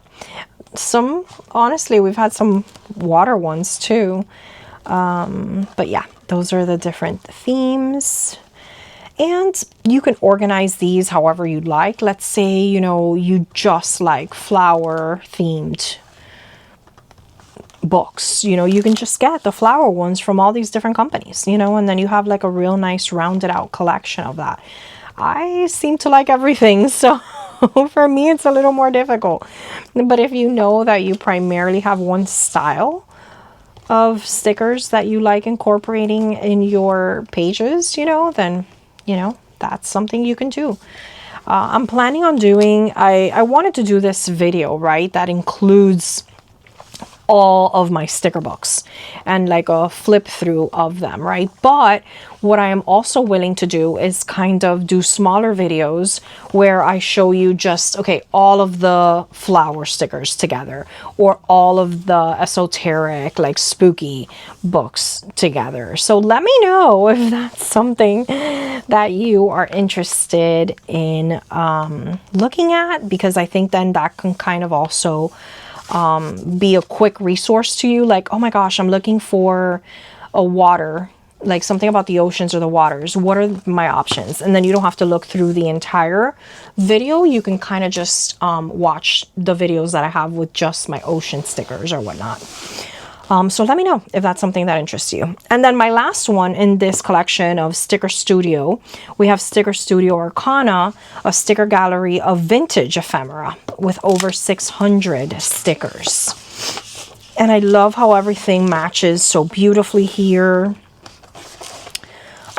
Some, honestly, we've had some water ones too. But yeah, those are the different themes. And you can organize these however you'd like. Let's say, you know, you just like flower themed books. You know, you can just get the flower ones from all these different companies, you know, and then you have like a real nice rounded out collection of that. I seem to like everything, so for me it's a little more difficult. But if you know that you primarily have one style of stickers that you like incorporating in your pages, you know, then, you know, that's something you can do. I'm planning on doing, I wanted to do this video, right, that includes all of my sticker books and like a flip through of them, right? But what I am also willing to do is kind of do smaller videos where I show you just, okay, all of the flower stickers together, or all of the esoteric, like spooky books together. So let me know if that's something that you are interested in looking at, because I think then that can kind of also be a quick resource to you. Like, oh my gosh, I'm looking for a water, like something about the oceans or the waters. What are my options? And then you don't have to look through the entire video. You can kind of just watch the videos that I have with just my ocean stickers or whatnot. So let me know if that's something that interests you. And then my last one in this collection of Sticker Studio, we have Sticker Studio Arcana, a sticker gallery of vintage ephemera with over 600 stickers. And I love how everything matches so beautifully here.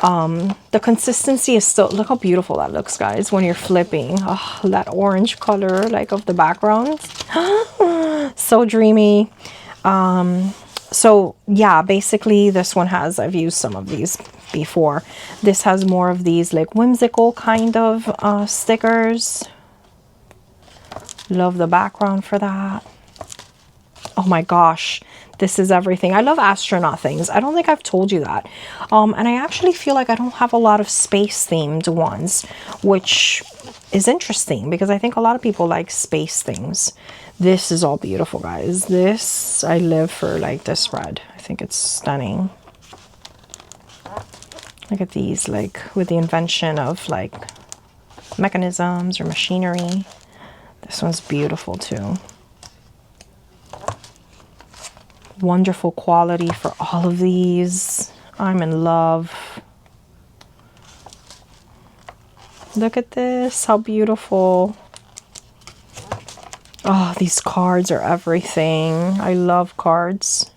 The consistency is still, look how beautiful that looks, guys, when you're flipping. Oh, that orange color, like, of the background. So dreamy. So yeah, basically this one has, I've used some of these before. This has more of these like whimsical kind of stickers. Love the background for that. Oh my gosh, this is everything. I love astronaut things. I don't think I've told you that. And I actually feel like I don't have a lot of space themed ones, which is interesting because I think a lot of people like space things. This is all beautiful, guys. This, I live for, like, this red. I think it's stunning. Look at these, like, with the invention of, like, mechanisms or machinery. This one's beautiful, too. Wonderful quality for all of these. I'm in love. Look at this, how beautiful. Oh, these cards are everything. I love cards.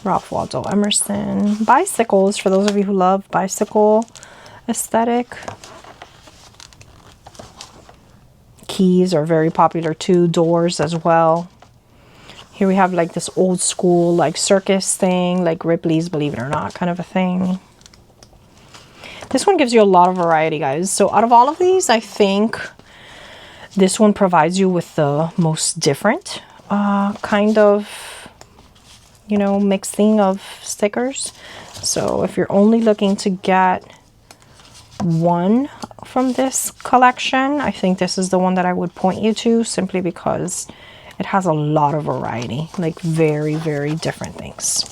Ralph Waldo Emerson. Bicycles, for those of you who love bicycle aesthetic. Keys are very popular too. Doors as well. Here we have like this old school like circus thing, like Ripley's Believe It or Not kind of a thing. This one gives you a lot of variety, guys. So out of all of these, I think this one provides you with the most different kind of, you know, mixing of stickers. So if you're only looking to get one from this collection, I think this is the one that I would point you to, simply because it has a lot of variety, like very, very different things.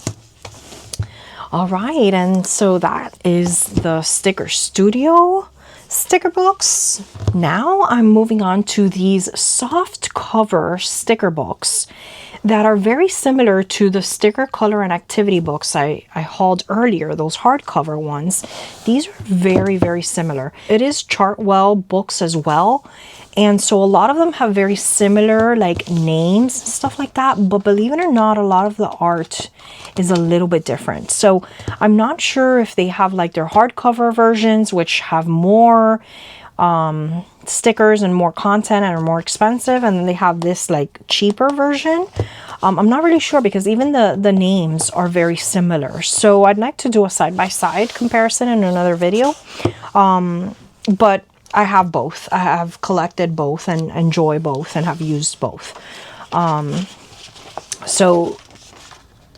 All right, and so that is the Sticker Studio sticker books. Now I'm moving on to these soft cover sticker books that are very similar to the sticker color and activity books I hauled earlier, those hardcover ones. These are very, very similar. It is Chartwell books as well. And so a lot of them have very similar like names and stuff like that. But believe it or not, a lot of the art is a little bit different. So I'm not sure if they have like their hardcover versions, which have more stickers and more content and are more expensive, and then they have this like cheaper version. I'm not really sure because even the names are very similar. So I'd like to do a side-by-side comparison in another video. But I have both. I have collected both and enjoy both and have used both. So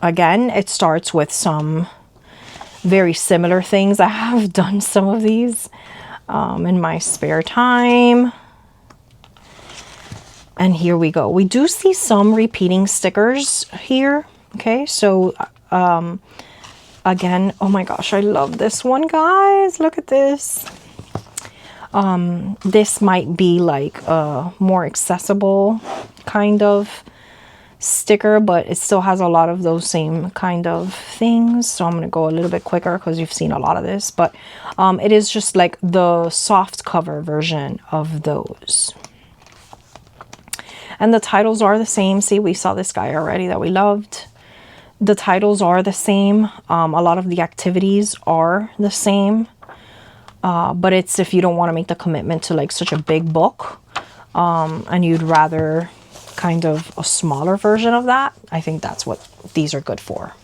again, it starts with some very similar things. I have done some of these in my spare time. And here we go. We do see some repeating stickers here. Okay, so again, oh my gosh, I love this one, guys. Look at this. This might be like a more accessible kind of sticker, but it still has a lot of those same kind of things. So I'm going to go a little bit quicker because you've seen a lot of this, but it is just like the soft cover version of those. And the titles are the same. See, we saw this guy already that we loved. The titles are the same. A lot of the activities are the same. But it's if you don't want to make the commitment to like such a big book and you'd rather kind of a smaller version of that, I think that's what these are good for.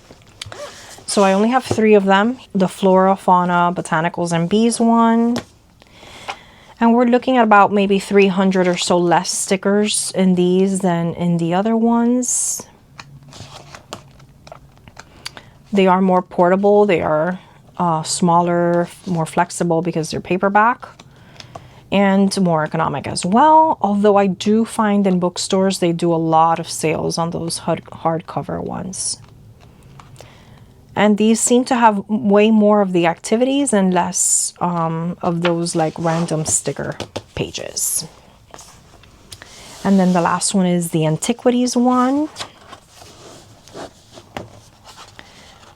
So I only have 3 of them. The Flora, Fauna, Botanicals, and Bees one. And we're looking at about maybe 300 or so less stickers in these than in the other ones. They are more portable. They are smaller, more flexible because they're paperback, and more economic as well. Although I do find in bookstores they do a lot of sales on those hardcover ones. And these seem to have way more of the activities and less of those like random sticker pages. And then the last one is the Antiquities one,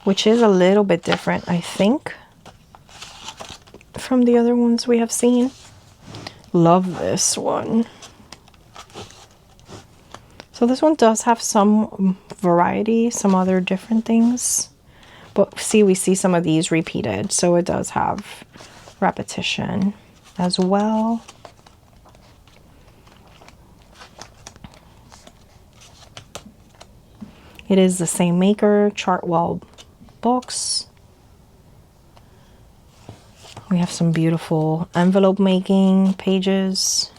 which is a little bit different, I think, from the other ones we have seen. Love this one. So this one does have some variety, some other different things. But see, we see some of these repeated, so it does have repetition as well. It is the same maker, Chartwell books. We have some beautiful envelope making pages.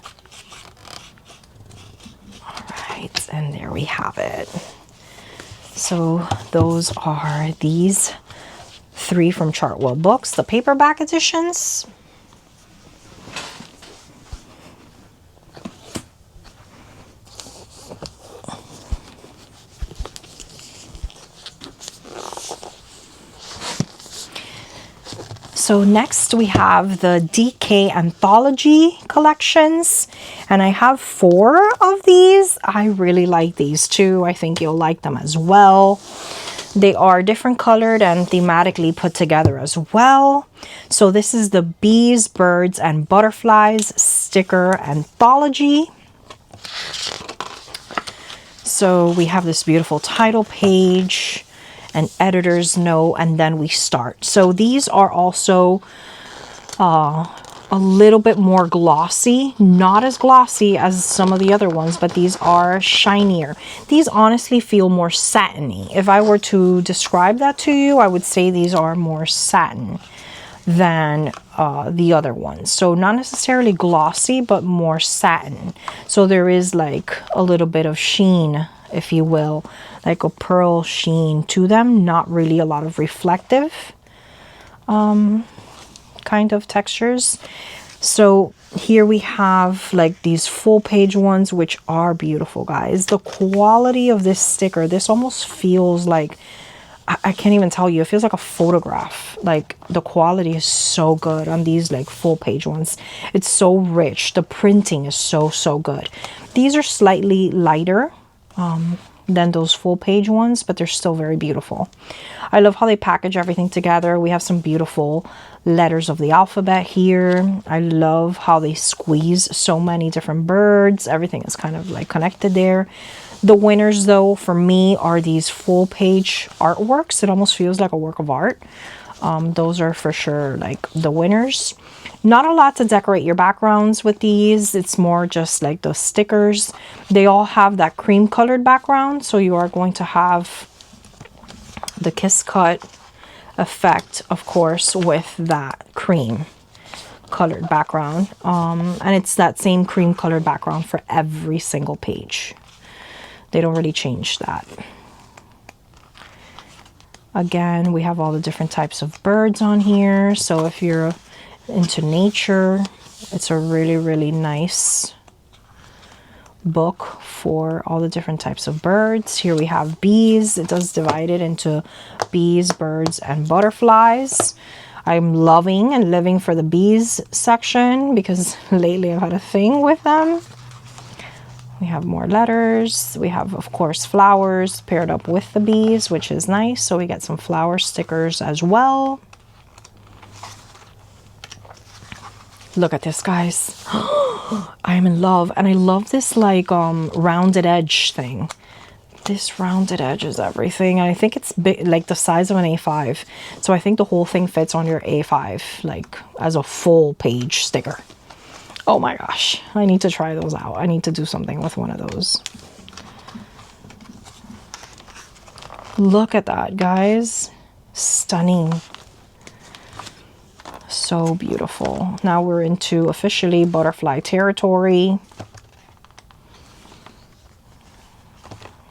All right, and there we have it. So those are these 3 from Chartwell books, the paperback editions. So next we have the DK anthology collections, and I have 4 of these. I really like these too. I think you'll like them as well. They are different colored and thematically put together as well. So this is the Bees, Birds, and Butterflies sticker anthology. So we have this beautiful title page, an editor's note, and then we start. So these are also a little bit more glossy, not as glossy as some of the other ones, but these are shinier. These honestly feel more satiny. If I were to describe that to you, I would say these are more satin than the other ones. So not necessarily glossy, but more satin. So there is like a little bit of sheen, if you will, like a pearl sheen to them. Not really a lot of reflective kind of textures. So here we have like these full page ones, which are beautiful, guys. The quality of this sticker, this almost feels like, I can't even tell you, it feels like a photograph. Like the quality is so good on these like full page ones. It's so rich. The printing is so good. These are slightly lighter than those full page ones, but they're still very beautiful. I love how they package everything together. We have some beautiful letters of the alphabet here. I love how they squeeze so many different birds. Everything is kind of like connected there. The winners, though, for me, are these full page artworks. It almost feels like a work of art. Those are for sure like the winners. Not a lot to decorate your backgrounds with these. It's more just like the stickers. They all have that cream colored background, so you are going to have the kiss cut effect, of course, with that cream colored background. And it's that same cream colored background for every single page. They don't really change that. Again, we have all the different types of birds on here. So if you're into nature, it's a really, really nice book for all the different types of birds. Here we have bees. It does divide it into bees, birds, and butterflies. I'm loving and living for the bees section because lately I've had a thing with them. We have more letters. We have, of course, flowers paired up with the bees, which is nice. So we get some flower stickers as well. Look at this, guys. I'm in love. And I love this like rounded edge thing. This rounded edge is everything. And I think it's big, like the size of an A5. So I think the whole thing fits on your A5, like as a full page sticker. Oh my gosh, I need to try those out. I need to do something with one of those. Look at that, guys. Stunning. So beautiful. Now we're into officially butterfly territory.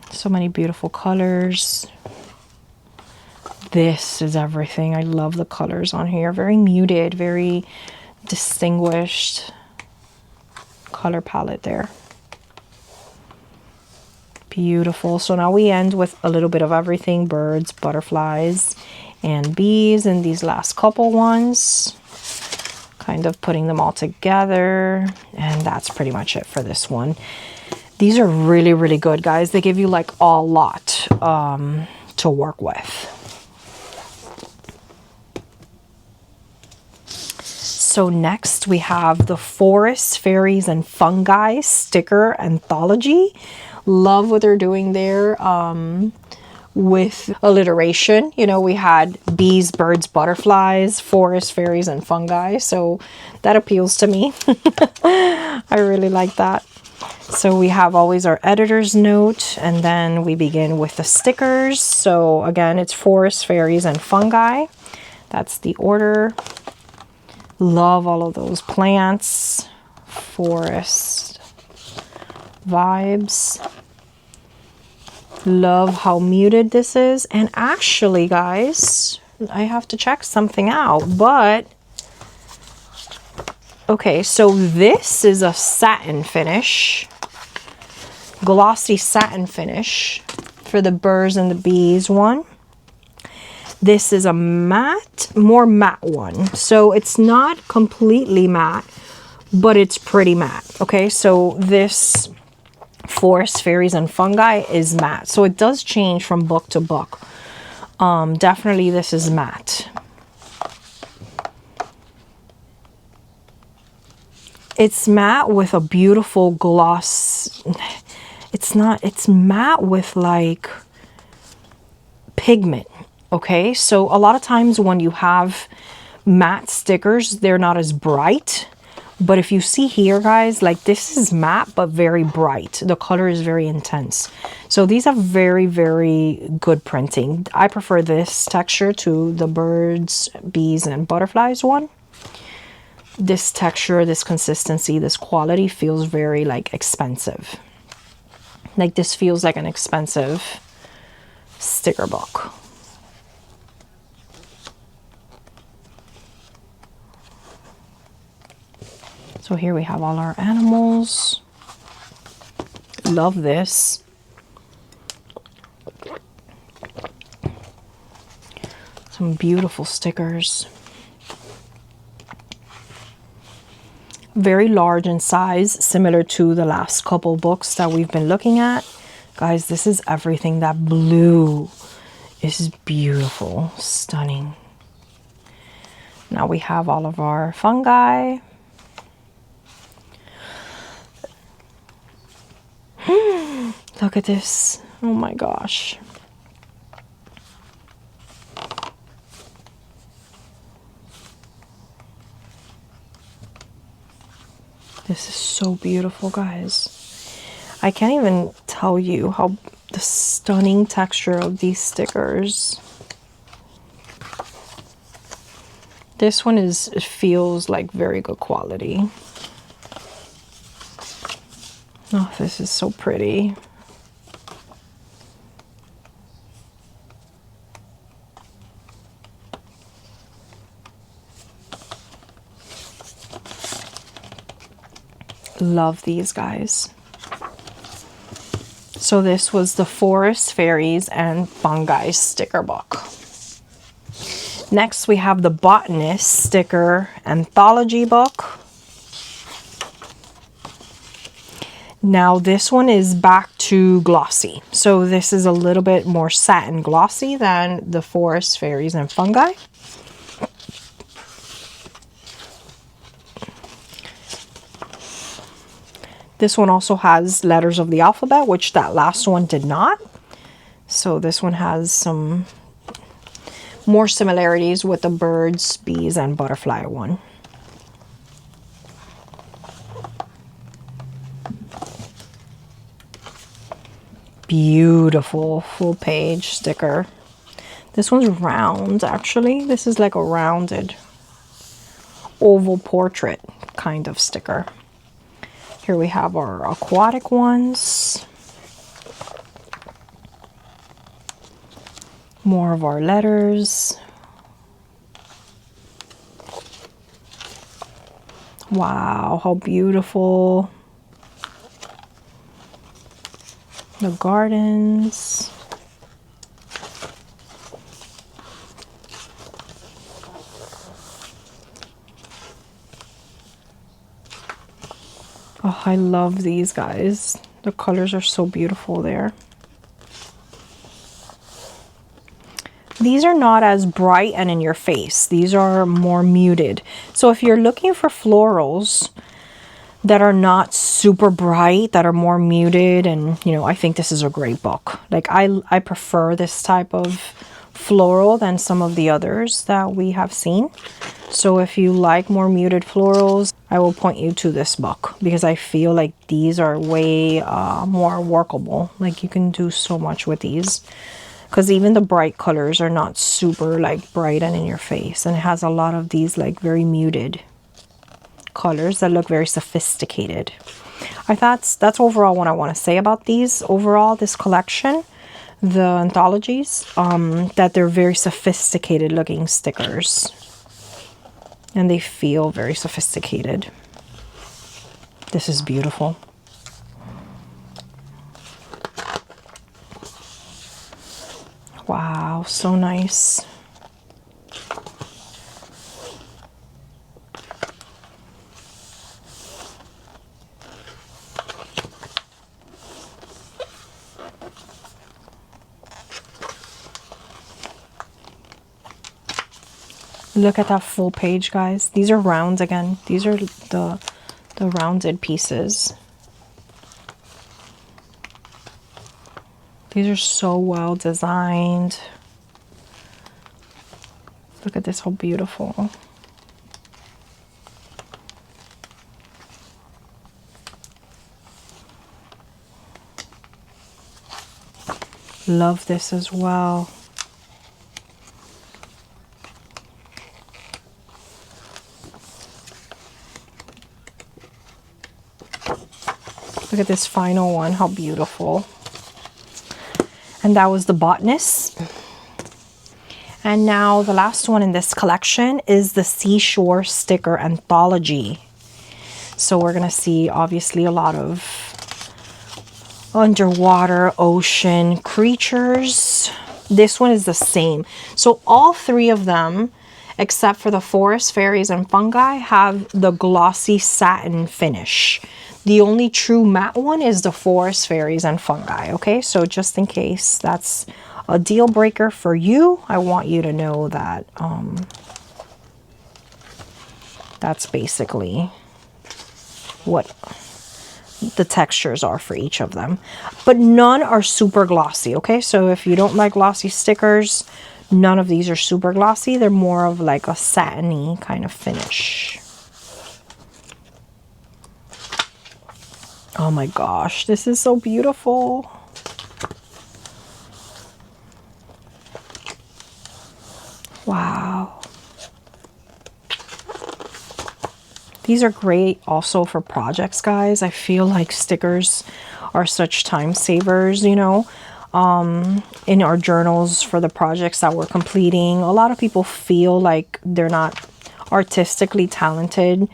So many beautiful colors. This is everything. I love the colors on here. Very muted, very distinguished color palette there. Beautiful. So now we end with a little bit of everything: birds, butterflies, and bees in these last couple ones. Kind of putting them all together. And that's pretty much it for this one. These are really, really good, guys. They give you like a lot to work with. So next we have the Forest, Fairies, and Fungi sticker anthology. Love what they're doing there with alliteration. You know, we had bees, birds, butterflies, forest, fairies, and fungi. So that appeals to me. I really like that. So we have always our editor's note, and then we begin with the stickers. So again, it's forest, fairies, and fungi. That's the order. Love all of those plants, forest vibes. Love how muted this is. And actually, guys, I have to check something out, but okay, so this is a satin finish, glossy satin finish for the birds and the bees one. This is a matte, more matte one. So it's not completely matte, but it's pretty matte. Okay, so this Forest, Fairies, and Fungi is matte. So it does change from book to book. Definitely this is matte. It's matte with a beautiful gloss. It's matte with like pigment. Okay, so a lot of times when you have matte stickers, they're not as bright. But if you see here, guys, like this is matte, but very bright. The color is very intense. So these are very, very good printing. I prefer this texture to the birds, bees, and butterflies one. This texture, this consistency, this quality feels very like expensive. Like this feels like an expensive sticker book. So here we have all our animals. Love this. Some beautiful stickers. Very large in size, similar to the last couple books that we've been looking at. Guys, this is everything. That blue is beautiful, stunning. Now we have all of our fungi. Look at this. Oh my gosh. This is so beautiful, guys. I can't even tell you how the stunning texture of these stickers. This one it feels like very good quality. Oh, this is so pretty. Love these guys. So this was the Forest Fairies and Fungi sticker book. Next we have the Botanist sticker anthology book. Now this one is back to glossy. So this is a little bit more satin glossy than the Forest Fairies and Fungi. This one also has letters of the alphabet, which that last one did not. So this one has some more similarities with the birds, bees, and butterfly one. Beautiful full page sticker. This one's round, actually. This is like a rounded oval portrait kind of sticker. Here we have our aquatic ones. More of our letters. Wow, how beautiful. The gardens. Oh, I love these guys. The colors are so beautiful there. These are not as bright and in your face. These are more muted. So if you're looking for florals that are not super bright, that are more muted, and you know, I think this is a great book. Like I prefer this type of floral than some of the others that we have seen. So if you like more muted florals, I will point you to this book because I feel like these are way more workable. Like you can do so much with these because even the bright colors are not super like bright and in your face, and it has a lot of these like very muted colors that look very sophisticated. I thought that's overall what I want to say about these. Overall, this collection, the anthologies, that they're very sophisticated looking stickers. And they feel very sophisticated. This is beautiful. Wow, so nice. Look at that full page, guys. These are rounds again. These are the rounded pieces. These are so well designed. Look at this, how beautiful. Love this as well. Look at this final one, how beautiful. And that was the Botanist. And now the last one in this collection is the Seashore sticker anthology. So we're gonna see obviously a lot of underwater ocean creatures. This one is the same. So all three of them, except for the Forest Fairies and Fungi, have the glossy satin finish. The only true matte one is the Forest Fairies and Fungi, okay? So just in case that's a deal breaker for you, I want you to know that that's basically what the textures are for each of them. But none are super glossy, okay? So if you don't like glossy stickers, none of these are super glossy. They're more of like a satiny kind of finish. Oh my gosh, this is so beautiful. Wow. These are great also for projects, guys. I feel like stickers are such time savers, you know, in our journals for the projects that we're completing. A lot of people feel like they're not artistically talented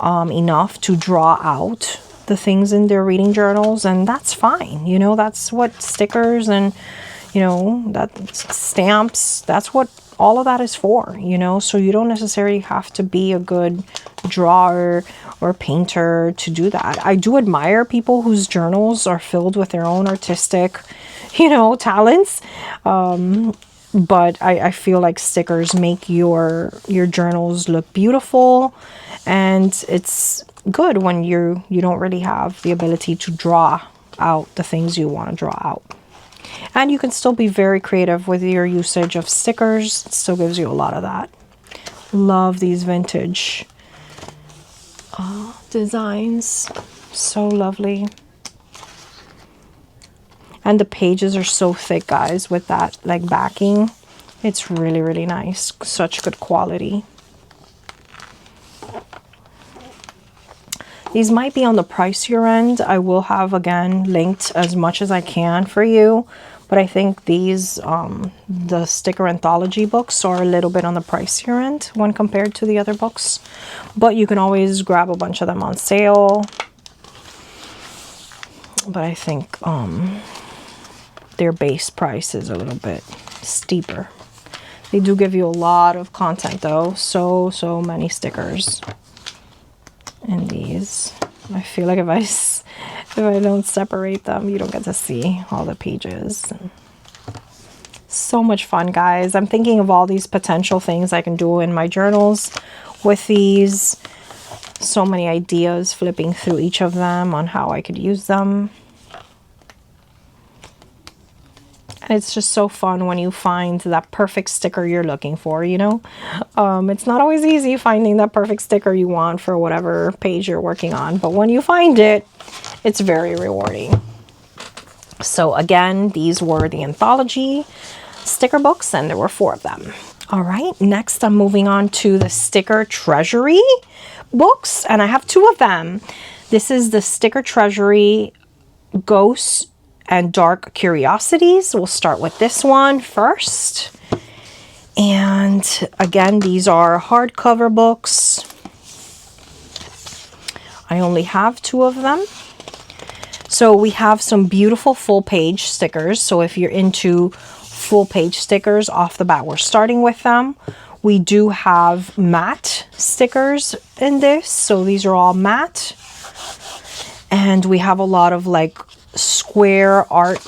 enough to draw out the things in their reading journals, and that's fine. You know, that's what stickers and, you know, that stamps, that's what all of that is for, you know. So you don't necessarily have to be a good drawer or painter to do that. I do admire people whose journals are filled with their own artistic, you know, talents. But I feel like stickers make your journals look beautiful, and it's good when you don't really have the ability to draw out the things you want to draw out. And you can still be very creative with your usage of stickers. It still gives you a lot of that. Love these vintage designs. So lovely. And the pages are so thick, guys, with that like backing. It's really, really nice. Such good quality. These might be on the pricier end. I will have, again, linked as much as I can for you. But I think these, the sticker anthology books are a little bit on the pricier end when compared to the other books. But you can always grab a bunch of them on sale. But I think their base price is a little bit steeper. They do give you a lot of content, though. So many stickers in these. I feel like if I don't separate them, you don't get to see all the pages. So much fun, guys. I'm thinking of all these potential things I can do in my journals with these. So many ideas, flipping through each of them on how I could use them. And it's just so fun when you find that perfect sticker you're looking for, you know. It's not always easy finding that perfect sticker you want for whatever page you're working on, but when you find it, it's very rewarding. So again, these were the anthology sticker books, and there were 4 of them. All right, next I'm moving on to the sticker treasury books, and I have 2 of them. This is the sticker treasury Ghosts and Dark Curiosities. We'll start with this one first. And again, these are hardcover books. I only have 2 of them. So we have some beautiful full page stickers. So if you're into full page stickers off the bat, we're starting with them. We do have matte stickers in this. So these are all matte. And we have a lot of like square art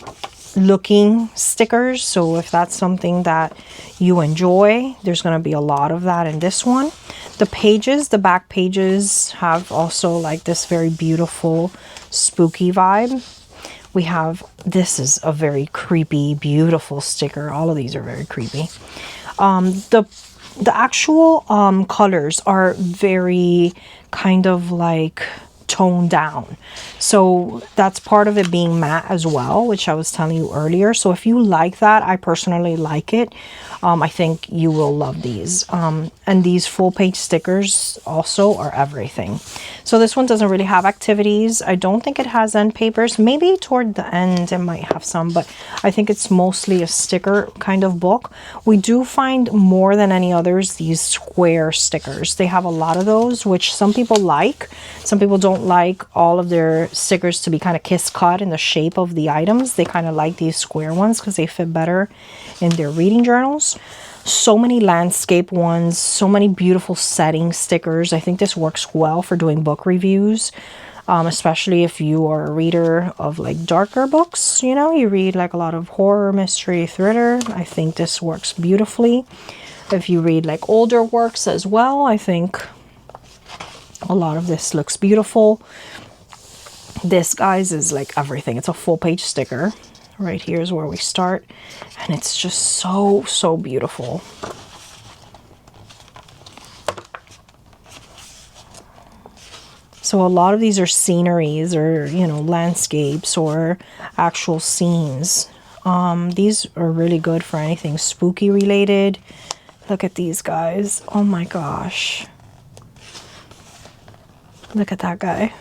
looking stickers. So if that's something that you enjoy, there's going to be a lot of that in this one. The pages, the back pages have also like this very beautiful spooky vibe. We have, this is a very creepy, beautiful sticker. All of these are very creepy. The actual colors are very kind of like toned down. So that's part of it being matte as well, which I was telling you earlier. So if you like that, I personally like it. I think you will love these. And these full page stickers also are everything. So this one doesn't really have activities. I don't think it has end papers. Maybe toward the end it might have some, but I think it's mostly a sticker kind of book. We do find more than any others these square stickers. They have a lot of those, which some people like. Some people don't like all of their stickers to be kind of kiss cut in the shape of the items. They kind of like these square ones because they fit better in their reading journals. So many landscape ones, so many beautiful setting stickers. I think this works well for doing book reviews, especially if you are a reader of like darker books. You know, you read like a lot of horror, mystery, thriller. I think this works beautifully. If you read like older works as well, I think a lot of this looks beautiful. This, guys, is like everything. It's a full page sticker. Right here is where we start, and it's just so beautiful. So a lot of these are sceneries or, you know, landscapes or actual scenes. These are really good for anything spooky related. Look at these guys. Oh my gosh. Look at that guy.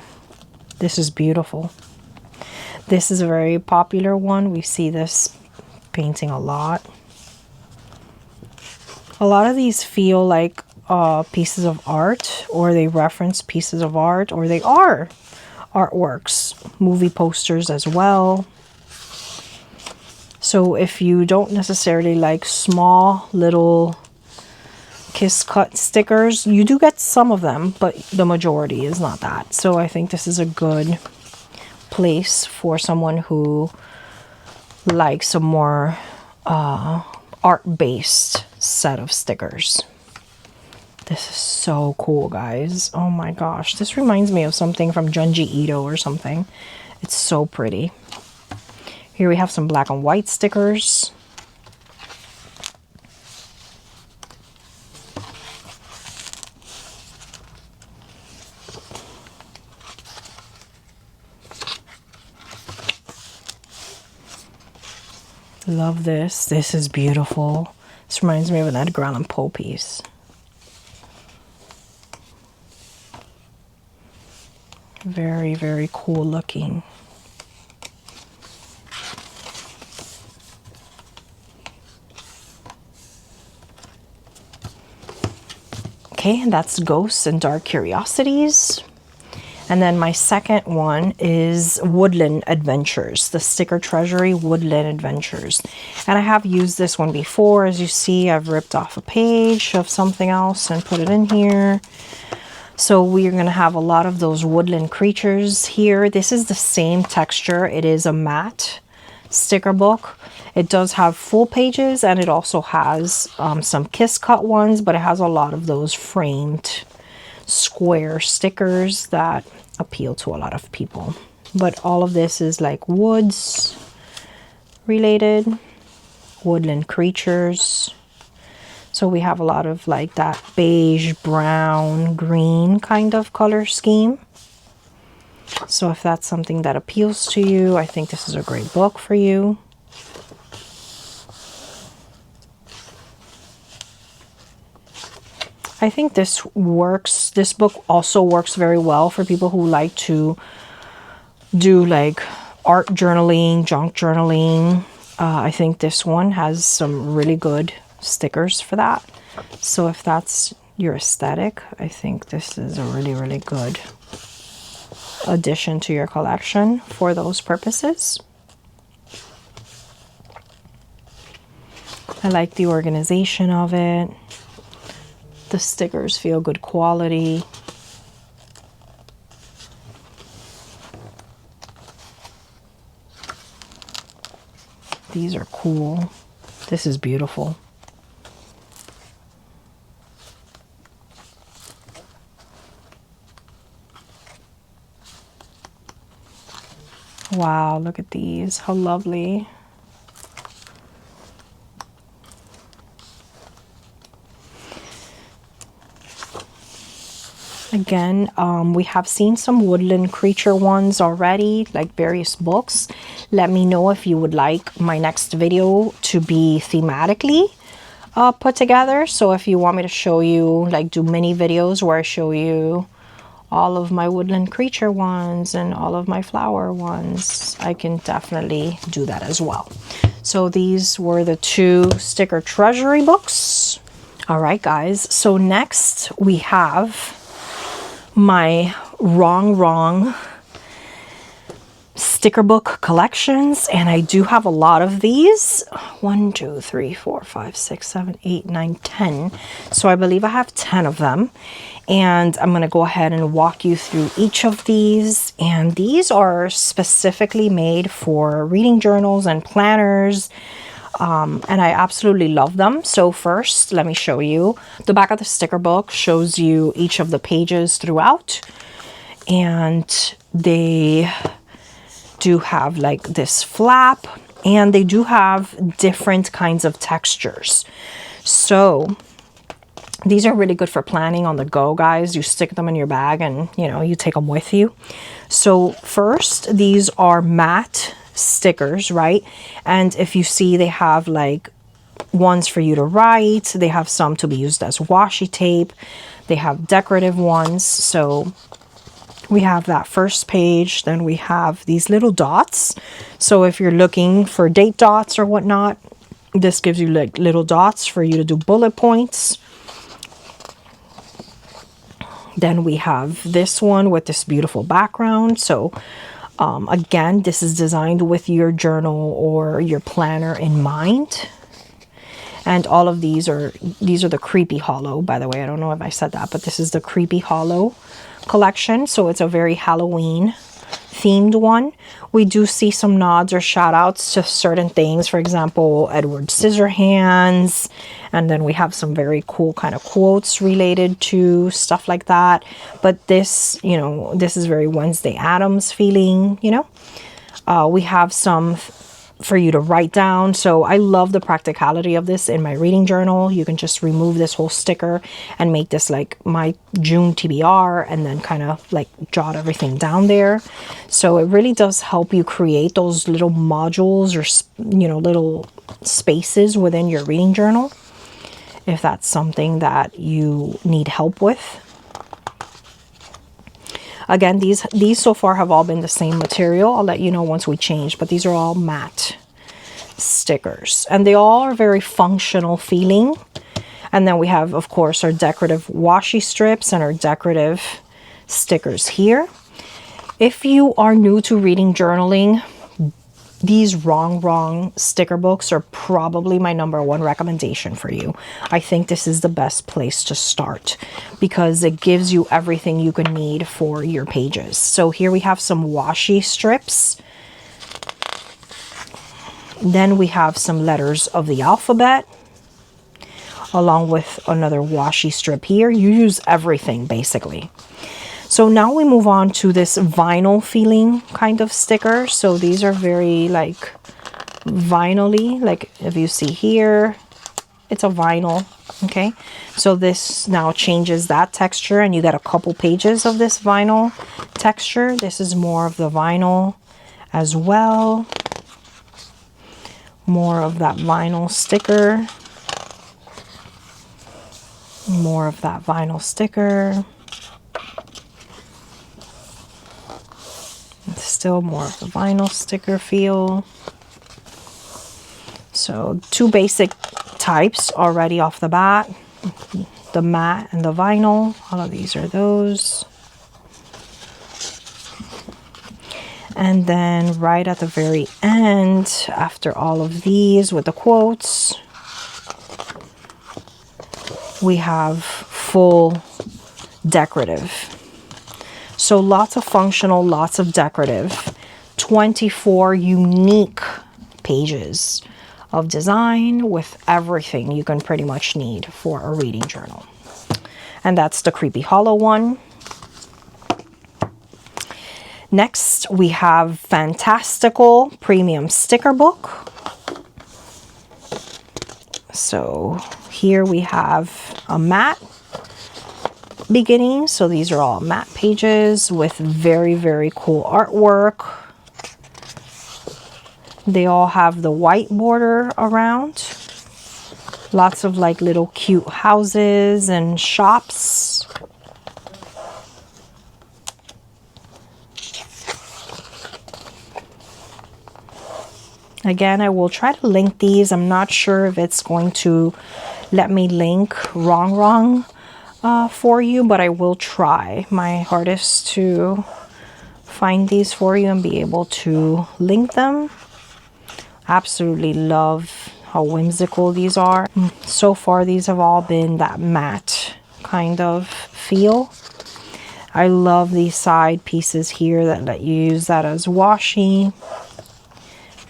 This is beautiful. This is a very popular one. We see this painting a lot. A lot of these feel like pieces of art, or they reference pieces of art, or they are artworks, movie posters as well. So if you don't necessarily like small little kiss cut stickers, you do get some of them, but the majority is not that. So I think this is a good place for someone who likes a more art-based set of stickers. This is so cool, guys. Oh my gosh, this reminds me of something from Junji Ito or something. It's so pretty. Here we have some black and white stickers. Love this. This is beautiful. This reminds me of an Edgar Allan Poe piece. Very, very cool looking. Okay, and that's Ghosts and Dark Curiosities. And then my second one is Woodland Adventures, the sticker treasury Woodland Adventures. And I have used this one before. As you see, I've ripped off a page of something else and put it in here. So we are going to have a lot of those woodland creatures here. This is the same texture. It is a matte sticker book. It does have full pages, and it also has some kiss cut ones, but it has a lot of those framed square stickers that appeal to a lot of people. But all of this is like woods related, woodland creatures. So we have a lot of like that beige, brown, green kind of color scheme. So if that's something that appeals to you, I think this is a great book for you. I think this works. This book also works very well for people who like to do like art journaling, junk journaling. I think this one has some really good stickers for that. So if that's your aesthetic, I think this is a really, really good addition to your collection for those purposes. I like the organization of it. The stickers feel good quality. These are cool. This is beautiful. Wow, look at these. How lovely. Again, we have seen some woodland creature ones already, like various books. Let me know if you would like my next video to be thematically put together. So if you want me to show you, like do mini videos where I show you all of my woodland creature ones and all of my flower ones, I can definitely do that as well. So these were the two sticker treasury books. All right, guys. So next we have my wrong sticker book collections, and I do have a lot of these. 1, 2, 3, 4, 5, 6, 7, 8, 9, 10. So I believe I have 10 of them, and I'm going to go ahead and walk you through each of these. And these are specifically made for reading journals and planners, and I absolutely love them. So first, let me show you. The back of the sticker book shows you each of the pages throughout, and they do have like this flap, and they do have different kinds of textures. So these are really good for planning on the go, guys. You stick them in your bag and, you know, you take them with you. So first, these are matte stickers, right? And if you see, they have like ones for you to write. They have some to be used as washi tape. They have decorative ones. So we have that first page. Then we have these little dots. So if you're looking for date dots or whatnot, this gives you like little dots for you to do bullet points. Then we have this one with this beautiful background. So again, this is designed with your journal or your planner in mind. And all of these are the Creepy Hollow, by the way. I don't know if I said that, but this is the Creepy Hollow collection. So it's a very Halloween themed one. We do see some nods or shout outs to certain things. For example, Edward Scissorhands. And then we have some very cool kind of quotes related to stuff like that. But this, you know, this is very Wednesday Addams feeling, you know. We have some for you to write down. So I love the practicality of this in my reading journal. You can just remove this whole sticker and make this like my June TBR and then kind of like jot everything down there. So it really does help you create those little modules or, you know, little spaces within your reading journal, if that's something that you need help with. Again, these so far have all been the same material. I'll let you know once we change, but these are all matte stickers and they all are very functional feeling. And then we have, of course, our decorative washi strips and our decorative stickers here. If you are new to reading journaling, these wrong sticker books are probably my #1 recommendation for you. I think this is the best place to start because it gives you everything you can need for your pages. So here we have some washi strips. Then we have some letters of the alphabet along with another washi strip here. You use everything basically. So now we move on to this vinyl feeling kind of sticker. So these are very like vinyl-y, like if you see here, it's a vinyl. Okay, so this now changes that texture and you get a couple pages of this vinyl texture. This is more of the vinyl as well. More of that vinyl sticker. More of that vinyl sticker. Still more of the vinyl sticker feel. So 2 basic types already off the bat. The matte and the vinyl. All of these are those. And then right at the very end, after all of these with the quotes, we have full decorative. So lots of functional, lots of decorative, 24 unique pages of design with everything you can pretty much need for a reading journal. And that's the Creepy Hollow one. Next, we have Fantastical Premium Sticker Book. So here we have a matte beginning. So these are all matte pages with very cool artwork. They all have the white border around. Lots of like little cute houses and shops. Again, I will try to link these. I'm not sure if it's going to let me link wrong for you, but I will try my hardest to find these for you and be able to link them. Absolutely love how whimsical these are. So far, these have all been that matte kind of feel. I love these side pieces here that let you use that as washi.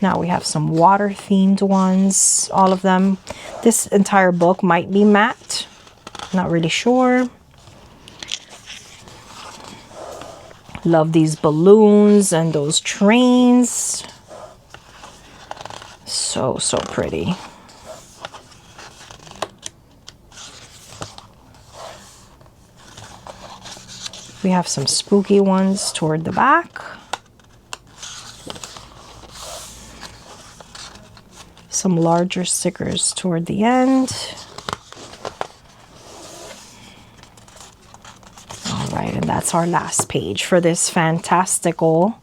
Now we have some water themed ones, all of them. This entire book might be matte, not really sure. Love these balloons and those trains. So pretty. We have some spooky ones toward the back. Some larger stickers toward the end. All right, and that's our last page for this Fantastical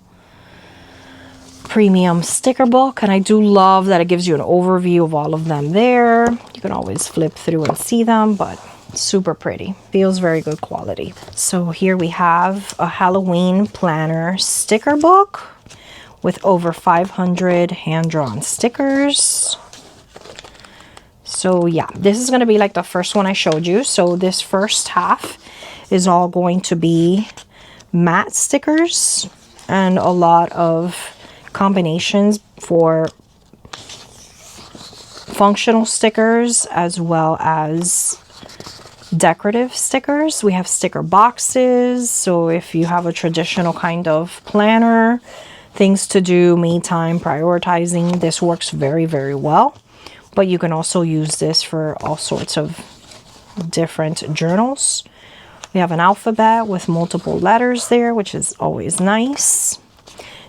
Premium Sticker Book. And I do love that it gives you an overview of all of them there. You can always flip through and see them, but Super pretty. Feels very good quality. So here we have a Halloween planner sticker book with over 500 hand-drawn stickers. So yeah, this is going to be like the first one I showed you. So this first half is all going to be matte stickers and a lot of combinations for functional stickers as well as decorative stickers. We have sticker boxes. So if you have a traditional kind of planner, things to do, me time, prioritizing, this works very, very well. But you can also use this for all sorts of different journals. We have an alphabet with multiple letters there, which is always nice.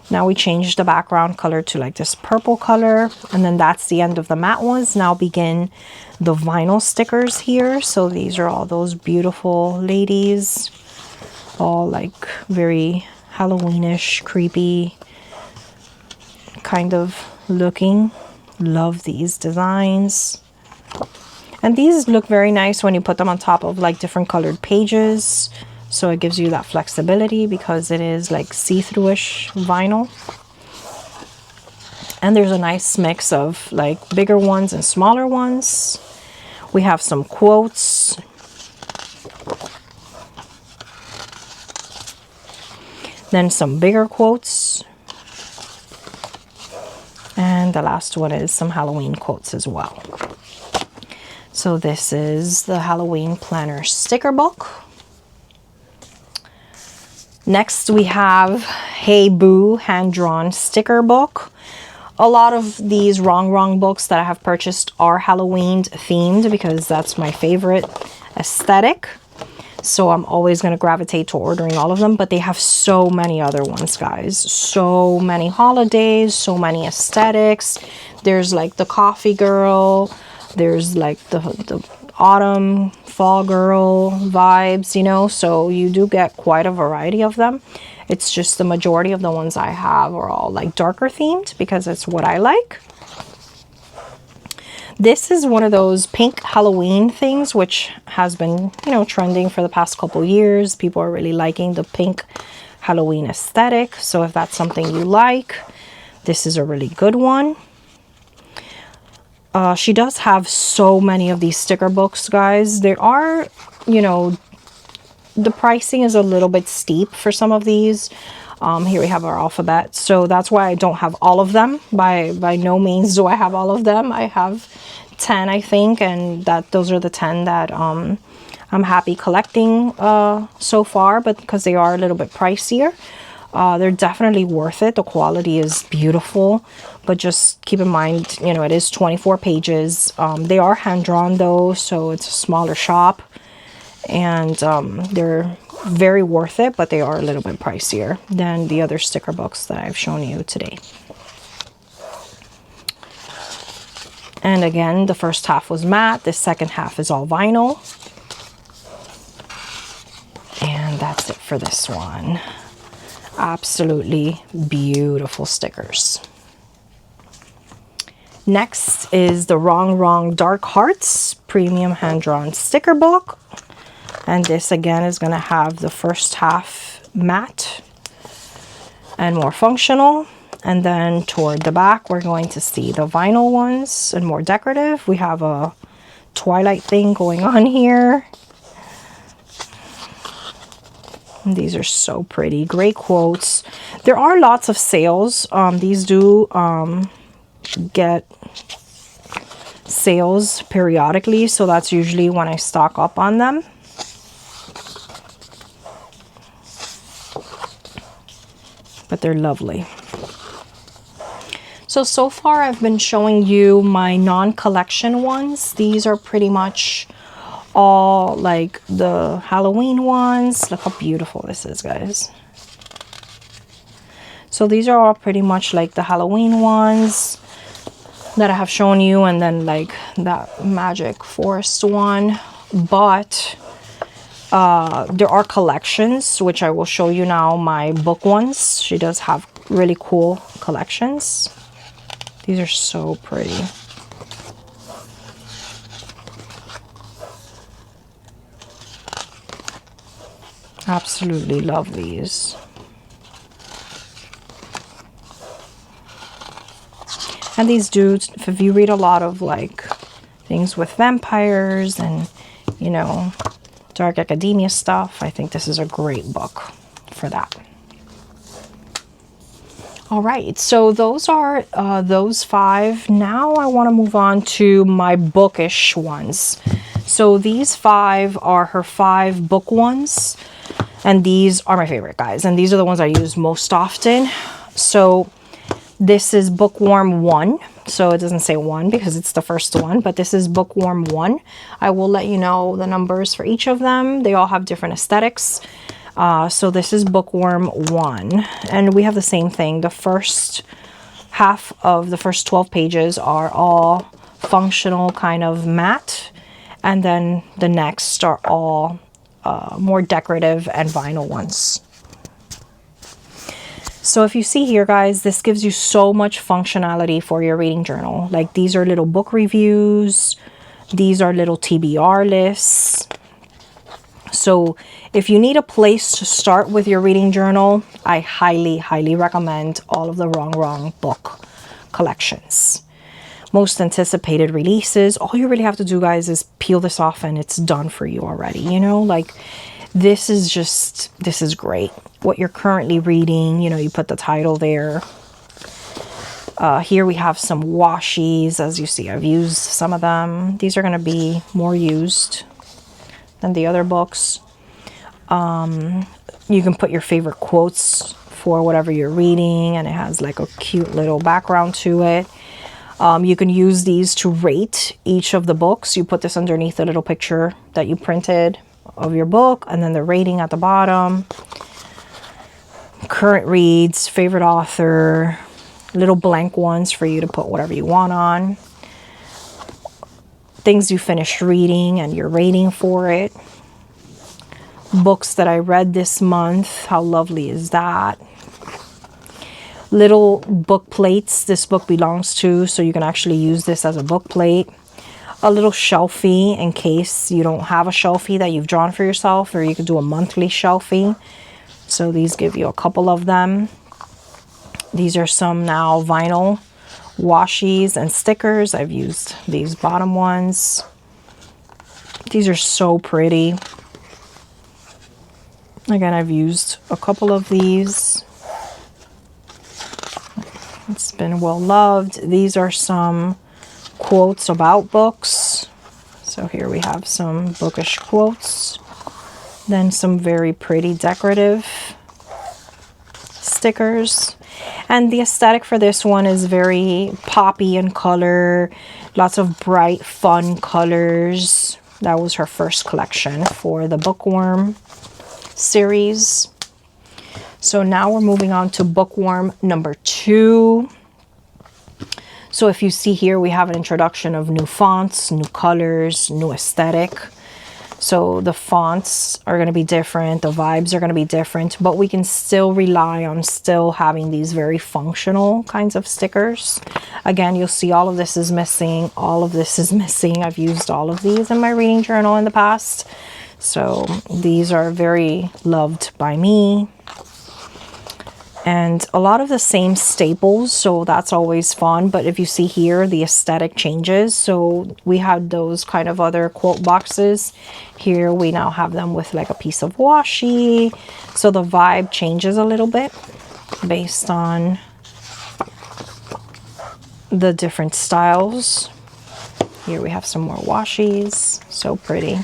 Now we changed the background color to like this purple color, and then that's the end of the matte ones. Now begin the vinyl stickers here. So these are all those beautiful ladies, all like very Halloweenish, creepy kind of looking. Love these designs. And these look very nice when you put them on top of like different colored pages. So it gives you that flexibility because it is like see-through-ish vinyl. And there's a nice mix of like bigger ones and smaller ones. We have some quotes. Then some bigger quotes. And the last one is some Halloween quotes as well. So this is the Halloween planner sticker book. Next we have Hey Boo hand-drawn sticker book. A lot of these wrong books that I have purchased are Halloween themed because that's my favorite aesthetic. So I'm always going to gravitate to ordering all of them, but they have so many other ones, guys. So many holidays, so many aesthetics. There's like the coffee girl. There's like the autumn, fall girl vibes, you know. So you do get quite a variety of them. It's just the majority of the ones I have are all like darker themed because it's what I like. This is one of those pink Halloween things, which has been, you know, trending for the past couple years. People are really liking the pink Halloween aesthetic. So if that's something you like, this is a really good one. She does have so many of these sticker books, guys. There are, you know, the pricing is a little bit steep for some of these. Here we have our alphabet. So that's why I don't have all of them. By no means do I have all of them. I have 10, I think, and those are the 10 that I'm happy collecting so far, but because they are a little bit pricier. They're definitely worth it. The quality is beautiful, but just keep in mind, you know, it is 24 pages. They are hand-drawn though, so it's a smaller shop, and they're very worth it, but they are a little bit pricier than the other sticker books that I've shown you today. And again, the first half was matte, the second half is all vinyl. And that's it for this one. Absolutely beautiful stickers. Next is the Wrong Dark Hearts premium hand-drawn sticker book. And this again is going to have the first half matte and more functional. And then toward the back, we're going to see the vinyl ones and more decorative. We have a twilight thing going on here. And these are so pretty. Great quotes. There are lots of sales. These do get sales periodically. So that's usually when I stock up on them. But they're lovely. So far I've been showing you my non-collection ones. These are pretty much all like the Halloween ones. Look how beautiful this is, guys. So these are all pretty much like the Halloween ones that I have shown you, and then like that Magic Forest one. But there are collections, which I will show you now, my book ones. She does have really cool collections. These are so pretty. Absolutely love these. And these dudes, if you read a lot of like things with vampires and, you know, dark academia stuff, I think this is a great book for that. All right, so those are those 5. Now I want to move on to my bookish ones. So these 5 are her 5 book ones, and these are my favorite, guys, and these are the ones I use most often. So this is Bookworm 1. So it doesn't say 1 because it's the first one, but this is Bookworm 1. I will let you know the numbers for each of them. They all have different aesthetics. So this is Bookworm 1, and we have the same thing. The first half of the first 12 pages are all functional, kind of matte, and then the next are all more decorative and vinyl ones. So if you see here, guys, this gives you so much functionality for your reading journal. Like, these are little book reviews. These are little TBR lists. So if you need a place to start with your reading journal, I highly, highly recommend all of the Wrong book collections. Most anticipated releases. All you really have to do, guys, is peel this off and it's done for you already. You know, like, this is great. What you're currently reading, you know, you put the title there. Here we have some Washis. As you see, I've used some of them. These are going to be more used than the other books. You can put your favorite quotes for whatever you're reading, and it has like a cute little background to it. You can use these to rate each of the books. You put this underneath a little picture that you printed of your book, and then the rating at the bottom. Current reads, favorite author, little blank ones for you to put whatever you want on. Things you finished reading and your rating for it. Books that I read this month. How lovely is that? Little book plates this book belongs to, so you can actually use this as a book plate. A little shelfie in case you don't have a shelfie that you've drawn for yourself, or you could do a monthly shelfie. So these give you a couple of them. These are some now vinyl washis and stickers. I've used these bottom ones. These are so pretty. Again, I've used a couple of these. It's been well loved. These are some quotes about books. So here we have some bookish quotes. Then some very pretty decorative stickers. And the aesthetic for this one is very poppy in color. Lots of bright, fun colors. That was her first collection for the Bookworm series. So now we're moving on to Bookworm number 2. So if you see here, we have an introduction of new fonts, new colors, new aesthetic. So the fonts are going to be different, the vibes are going to be different, but we can still rely on still having these very functional kinds of stickers. Again, you'll see all of this is missing, all of this is missing. I've used all of these in my reading journal in the past. So these are very loved by me. And a lot of the same staples, so that's always fun. But if you see here, the aesthetic changes. So we had those kind of other quote boxes. Here we now have them with like a piece of washi. So the vibe changes a little bit based on the different styles. Here we have some more washis. So pretty.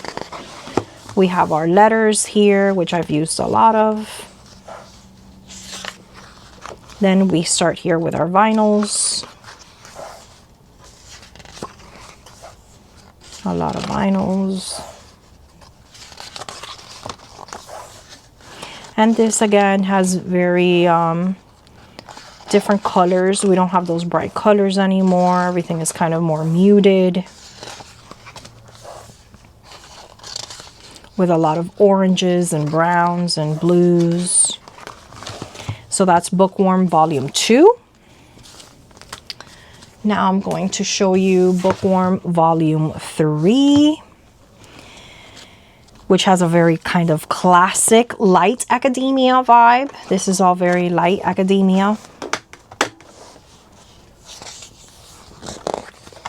We have our letters here, which I've used a lot of. Then we start here with our vinyls. A lot of vinyls. And this again has very different colors. We don't have those bright colors anymore. Everything is kind of more muted, with a lot of oranges and browns and blues. So that's Bookworm Volume 2. Now I'm going to show you Bookworm Volume 3. which has a very kind of classic light academia vibe. This is all very light academia,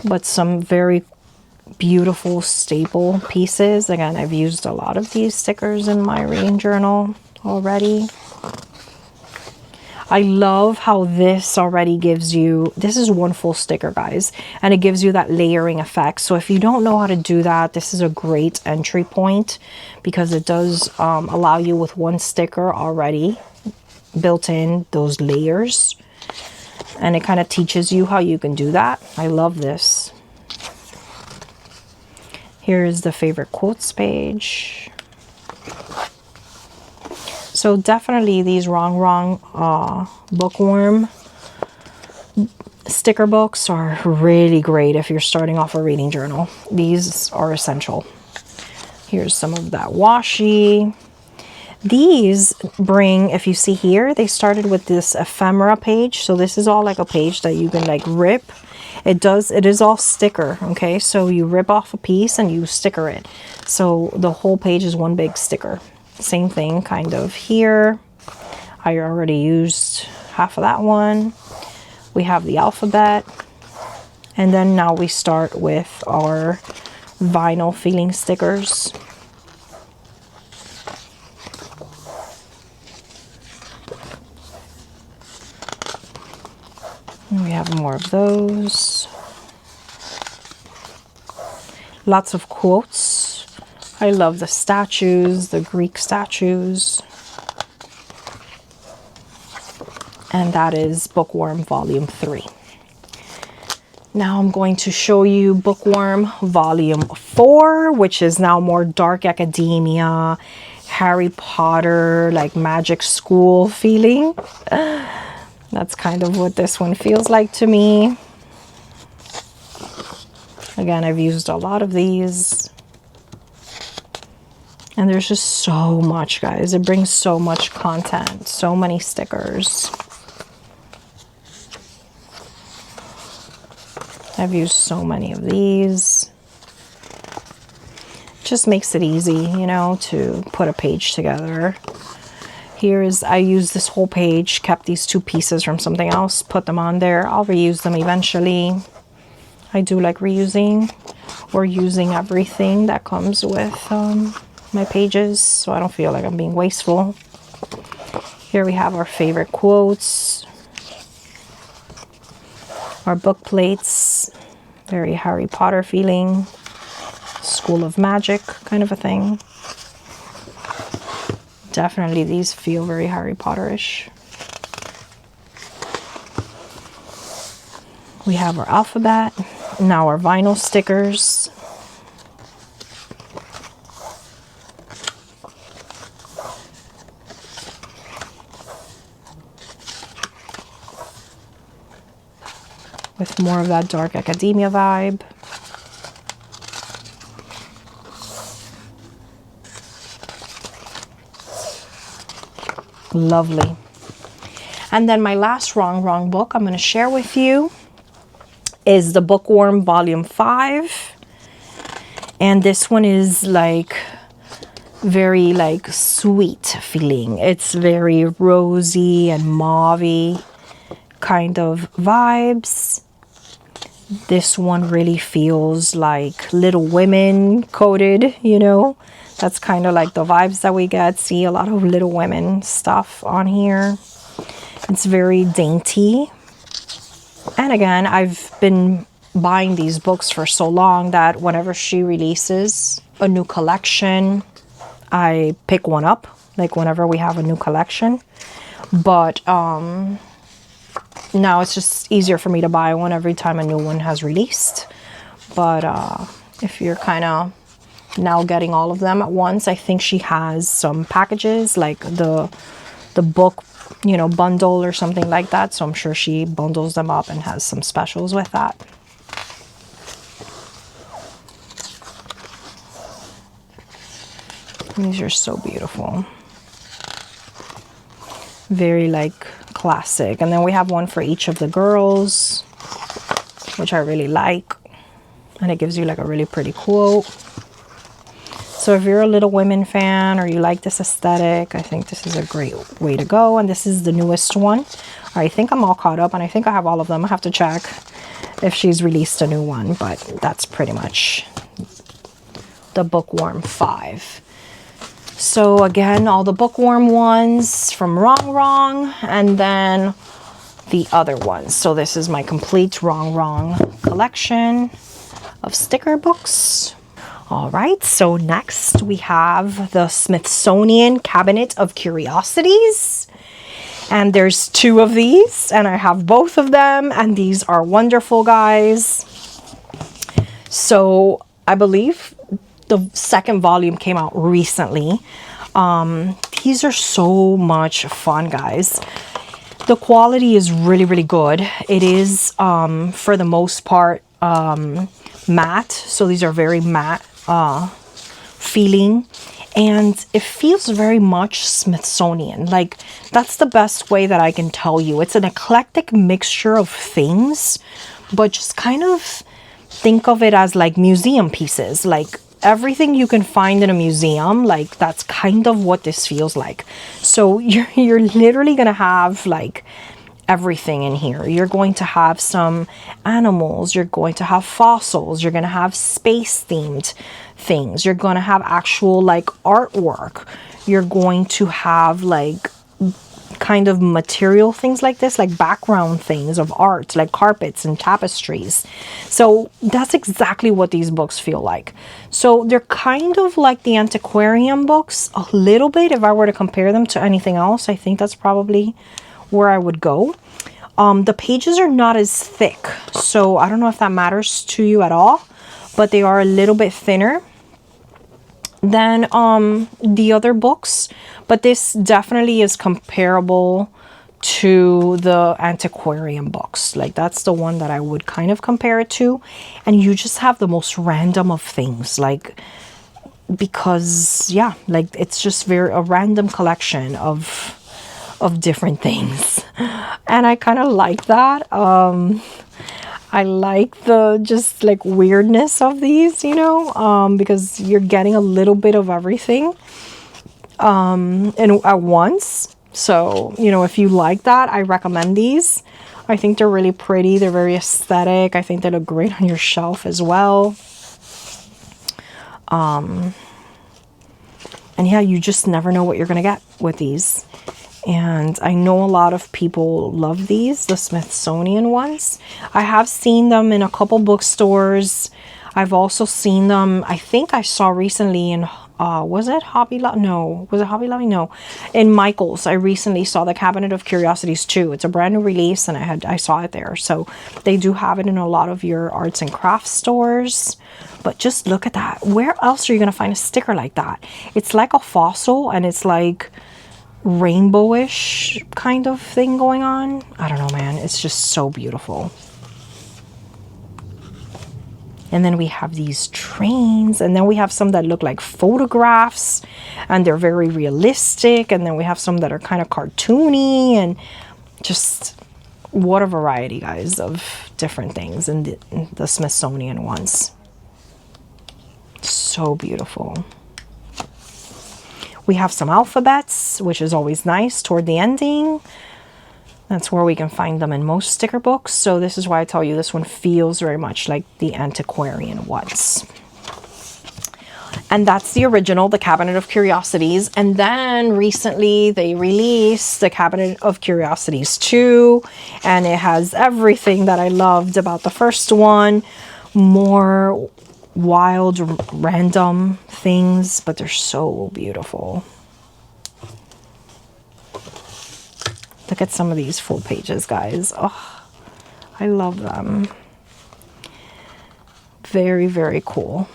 but some very beautiful staple pieces. Again, I've used a lot of these stickers in my reading journal already. I love how this already gives you, this is one full sticker, guys, and it gives you that layering effect. So if you don't know how to do that, this is a great entry point, because it does allow you with one sticker already built in those layers, and it kind of teaches you how you can do that. I love this. Here is the favorite quotes page. So definitely these wrong Bookworm sticker books are really great if you're starting off a reading journal. These are essential. Here's some of that washi. These bring, if you see here, they started with this ephemera page. So this is all like a page that you can like rip. It is all sticker, okay? So you rip off a piece and you sticker it. So the whole page is one big sticker. Same thing kind of here. I already used half of that one. We have the alphabet. And then now we start with our vinyl feeling stickers. And we have more of those. Lots of quotes. I love the statues, the Greek statues. And that is Bookworm Volume 3. Now I'm going to show you Bookworm Volume 4, which is now more dark academia, Harry Potter, like magic school feeling. That's kind of what this one feels like to me. Again, I've used a lot of these. And there's just so much, guys. It brings so much content, so many stickers. I've used so many of these. Just makes it easy, you know, to put a page together. I used this whole page, kept these two pieces from something else, put them on there. I'll reuse them eventually. I do like reusing or using everything that comes with my pages, so I don't feel like I'm being wasteful. Here we have our favorite quotes, our book plates, very Harry Potter feeling, School of Magic kind of a thing. Definitely these feel very Harry Potter-ish. We have our alphabet, now our vinyl stickers. With more of that dark academia vibe. Lovely. And then my last wrong book I'm going to share with you is the Bookworm Volume 5. And this one is like very like sweet feeling. It's very rosy and mauve-y kind of vibes. This one really feels like Little Women coded, you know. That's kind of like the vibes that we get. See a lot of Little Women stuff on here. It's very dainty. And again, I've been buying these books for so long that whenever she releases a new collection, I pick one up, like whenever we have a new collection. But now it's just easier for me to buy one every time a new one has released. But if you're kind of now getting all of them at once, I think she has some packages like the book, you know, bundle or something like that. So I'm sure she bundles them up and has some specials with that. These are so beautiful. Very like classic. And then we have one for each of the girls, which I really like. And it gives you like a really pretty quote. So if you're a Little Women fan or you like this aesthetic, I think this is a great way to go. And this is the newest one. I think I'm all caught up, and I think I have all of them. I have to check if she's released a new one, but that's pretty much the Bookworm 5. So again, all the Bookworm ones from Wrong, and then the other ones. So this is my complete Wrong collection of sticker books. All right, so next we have the Smithsonian Cabinet of Curiosities. And there's 2 of these, and I have both of them, and these are wonderful, guys. So I believe the 2nd volume came out recently. These are so much fun, guys. The quality is really, really good. It is, for the most part, matte. So these are very matte feeling. And it feels very much Smithsonian. Like, that's the best way that I can tell you. It's an eclectic mixture of things, but just kind of think of it as like museum pieces. Like, everything you can find in a museum, like, that's kind of what this feels like. So you're literally gonna have like everything in here. You're going to have some animals, you're going to have fossils, you're going to have space themed things, you're going to have actual like artwork, you're going to have like kind of material things like this, like background things of art, like carpets and tapestries. So that's exactly what these books feel like. So they're kind of like the antiquarian books a little bit. If I were to compare them to anything else, I think that's probably where I would go. The pages are not as thick, so I don't know if that matters to you at all, but they are a little bit thinner than the other books. But this definitely is comparable to the antiquarian books. Like, that's the one that I would kind of compare it to. And you just have the most random of things, like, because yeah, like, it's just a random collection of different things, and I kind of like that. I like the just like weirdness of these, you know, because you're getting a little bit of everything and at once. So, you know, if you like that, I recommend these. I think they're really pretty. They're very aesthetic. I think they look great on your shelf as well. And yeah, you just never know what you're gonna get with these. And I know a lot of people love these, the Smithsonian ones. I have seen them in a couple bookstores. I've also seen them, I think I saw recently in, was it Hobby Lobby? No. Was it Hobby Lobby? No. In Michael's, I recently saw the Cabinet of Curiosities 2. It's a brand new release, and I saw it there. So they do have it in a lot of your arts and crafts stores. But just look at that. Where else are you going to find a sticker like that? It's like a fossil, and it's like rainbowish kind of thing going on. I don't know, man. It's just so beautiful. And then we have these trains, and then we have some that look like photographs, and they're very realistic, and then we have some that are kind of cartoony, and just what a variety, guys, of different things in the Smithsonian ones. So beautiful. We have some alphabets, which is always nice toward the ending. That's where we can find them in most sticker books. So this is why I tell you this one feels very much like the antiquarian ones. And that's the original, the Cabinet of Curiosities. And then recently they released the Cabinet of Curiosities 2. And it has everything that I loved about the first one. More wild, random things, but they're so beautiful. Look at some of these full pages, guys. Oh, I love them. Very, very cool.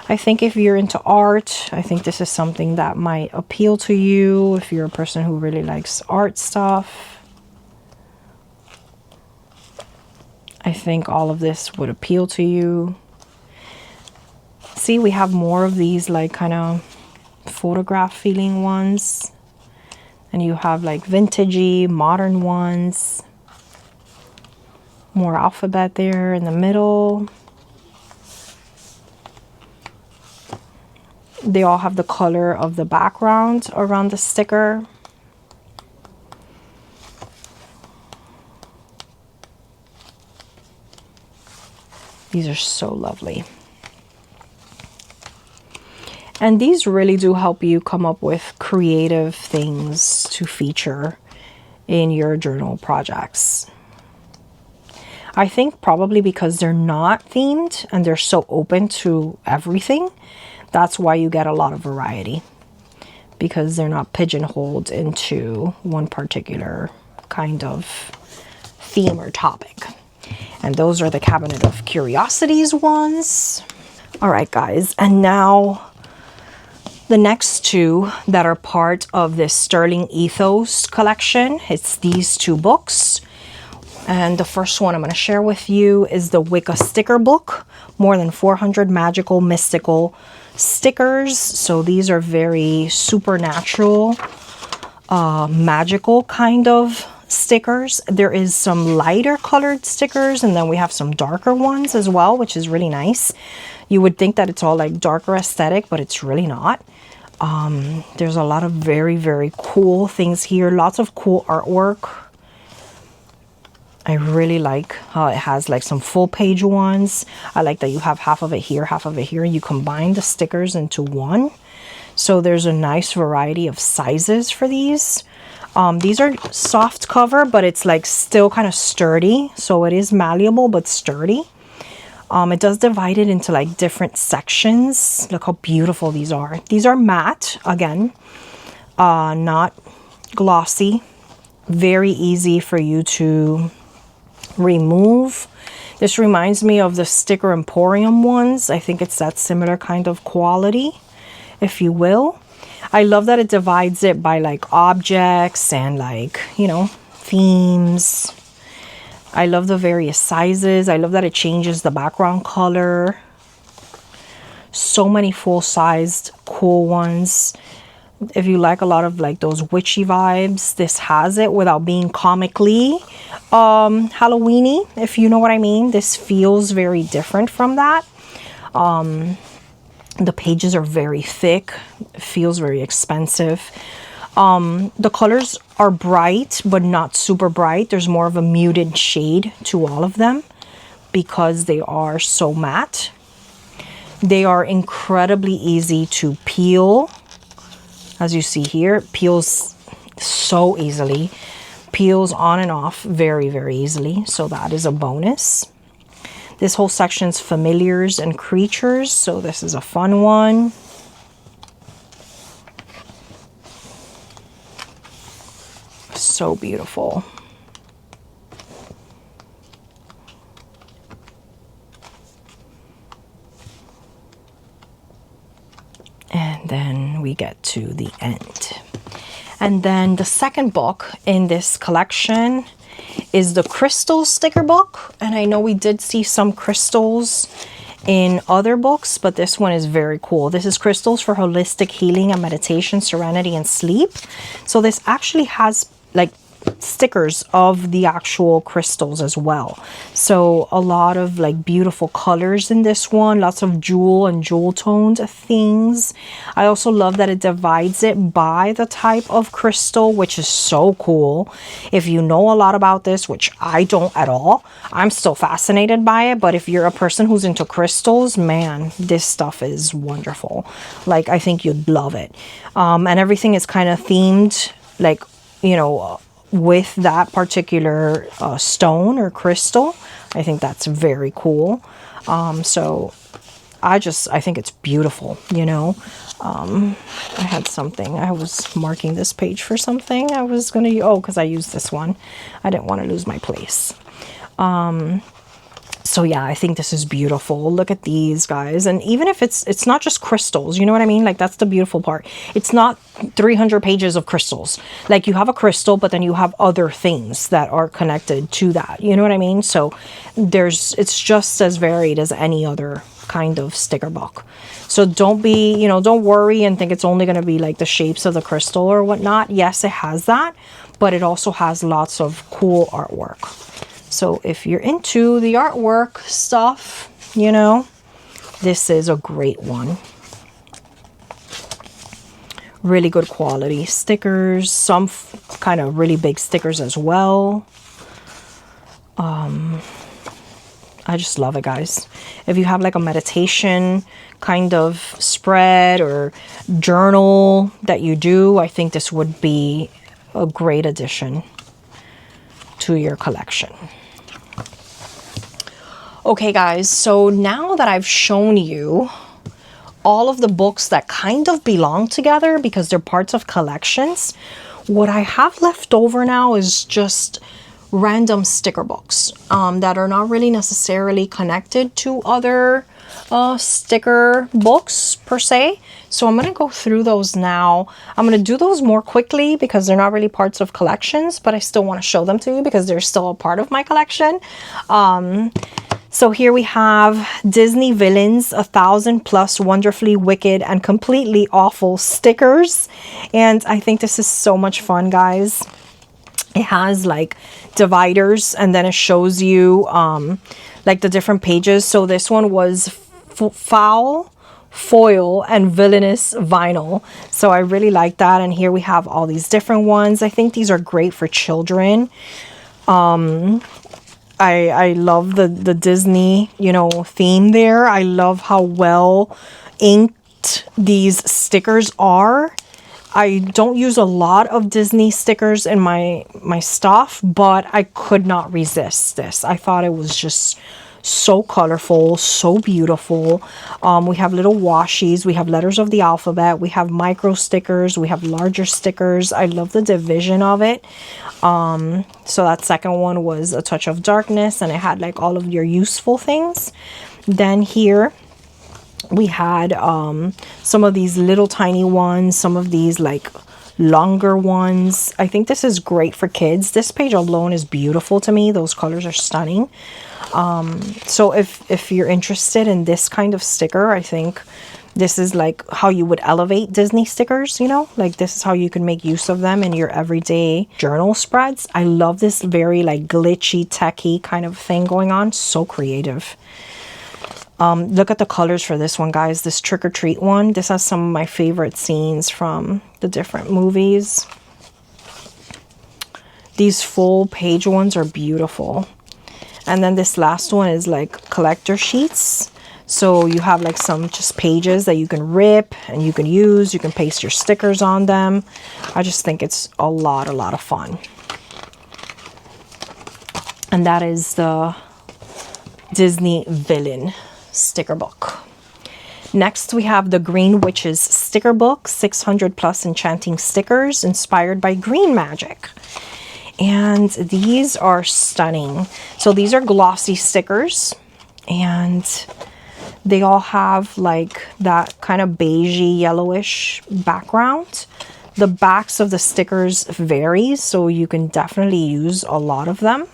I think if you're into art, I think this is something that might appeal to you if you're a person who really likes art stuff. I think all of this would appeal to you. See, we have more of these like kind of photograph feeling ones. And you have like vintagey, modern ones. More alphabet there in the middle. They all have the color of the background around the sticker. These are so lovely. And these really do help you come up with creative things to feature in your journal projects. I think probably because they're not themed and they're so open to everything, that's why you get a lot of variety, because they're not pigeonholed into one particular kind of theme or topic. And those are the Cabinet of Curiosities ones. All right, guys, and now the next two that are part of this Sterling Ethos collection, it's these two books. And the first one I'm going to share with you is the Wicca sticker book, more than 400 magical, mystical stickers. So these are very supernatural, magical kind of stickers. There is some lighter colored stickers, and then we have some darker ones as well, which is really nice. You would think that it's all like darker aesthetic, but it's really not. There's a lot of very, very cool things here. Lots of cool artwork. I really like how it has like some full page ones. I like that you have half of it here, half of it here. You combine the stickers into one. So there's a nice variety of sizes for these. These are soft cover, but it's like still kind of sturdy. So it is malleable, but sturdy. It does divide it into like different sections. Look how beautiful these are. These are matte, again, not glossy. Very easy for you to remove. This reminds me of the sticker Emporium ones. I think it's that similar kind of quality, if you will. I love that it divides it by like objects and like, you know, themes. I love the various sizes. I love that it changes the background color. So many full-sized cool ones. If you like a lot of like those witchy vibes, this has it without being comically Halloweeny, if you know what I mean. This feels very different from that. The pages are very thick. It feels very expensive. The colors are bright, but not super bright. There's more of a muted shade to all of them because they are so matte. They are incredibly easy to peel. As you see here, it peels so easily. Peels on and off very, very easily. So that is a bonus. This whole section's familiars and creatures. So this is a fun one. So beautiful. And then we get to the end. And then the second book in this collection is the crystal sticker book. And I know we did see some crystals in other books, but this one is very cool. This is Crystals for Holistic Healing and Meditation, Serenity and Sleep. So this actually has like stickers of the actual crystals as well. So a lot of like beautiful colors in this one, lots of jewel and jewel toned things. I also love that it divides it by the type of crystal, which is so cool. If you know a lot about this, which I don't at all, I'm still fascinated by it. But if you're a person who's into crystals, man, this stuff is wonderful. Like, I think you'd love it. And everything is kind of themed, like, you know, with that particular stone or crystal. I think that's very cool. So I think it's beautiful, you know. I had something, I was marking this page for something I was gonna, because I used this one. I didn't want to lose my place. So yeah, I think this is beautiful. Look at these guys. And even if it's not just crystals, you know what I mean? Like, that's the beautiful part. It's not 300 pages of crystals. Like, you have a crystal, but then you have other things that are connected to that. You know what I mean? So it's just as varied as any other kind of sticker book. So don't worry and think it's only going to be like the shapes of the crystal or whatnot. Yes, it has that, but it also has lots of cool artwork. So if you're into the artwork stuff, you know, this is a great one. Really good quality stickers, some kind of really big stickers as well. I just love it, guys. If you have like a meditation kind of spread or journal that you do, I think this would be a great addition to your collection. Okay, guys, so now that I've shown you all of the books that kind of belong together because they're parts of collections, what I have left over now is just random sticker books that are not really necessarily connected to other sticker books per se. So I'm going to go through those now. I'm going to do those more quickly because they're not really parts of collections, but I still want to show them to you because they're still a part of my collection. So here we have Disney Villains, 1,000+ wonderfully wicked and completely awful stickers. And I think this is so much fun, guys. It has like dividers and then it shows you like the different pages. So this one was foul, foil, and villainous vinyl. So I really like that. And here we have all these different ones. I think these are great for children. I love the Disney, you know, theme there. I love how well inked these stickers are. I don't use a lot of Disney stickers in my stuff, but I could not resist this. I thought it was just so colorful, so beautiful. We have little washies, we have letters of the alphabet, we have micro stickers, we have larger stickers. I love the division of it. So that second one was A Touch of Darkness, and it had like all of your useful things. Then here we had some of these little tiny ones, some of these like longer ones. I think this is great for kids. This page alone is beautiful to me. Those colors are stunning. So if you're interested in this kind of sticker, I think this is like how you would elevate Disney stickers, you know, like this is how you can make use of them in your everyday journal spreads. I love this very like glitchy, techy kind of thing going on. So creative. Look at the colors for this one, guys. This Trick or Treat one. This has some of my favorite scenes from the different movies. These full page ones are beautiful. And then this last one is like collector sheets. So you have like some just pages that you can rip and you can use. You can paste your stickers on them. I just think it's a lot of fun. And that is the Disney Villain sticker book. Next we have the Green Witches sticker book, 600+ enchanting stickers inspired by green magic. And these are stunning. So these are glossy stickers and they all have like that kind of beigey yellowish background. The backs of the stickers vary, so you can definitely use a lot of them.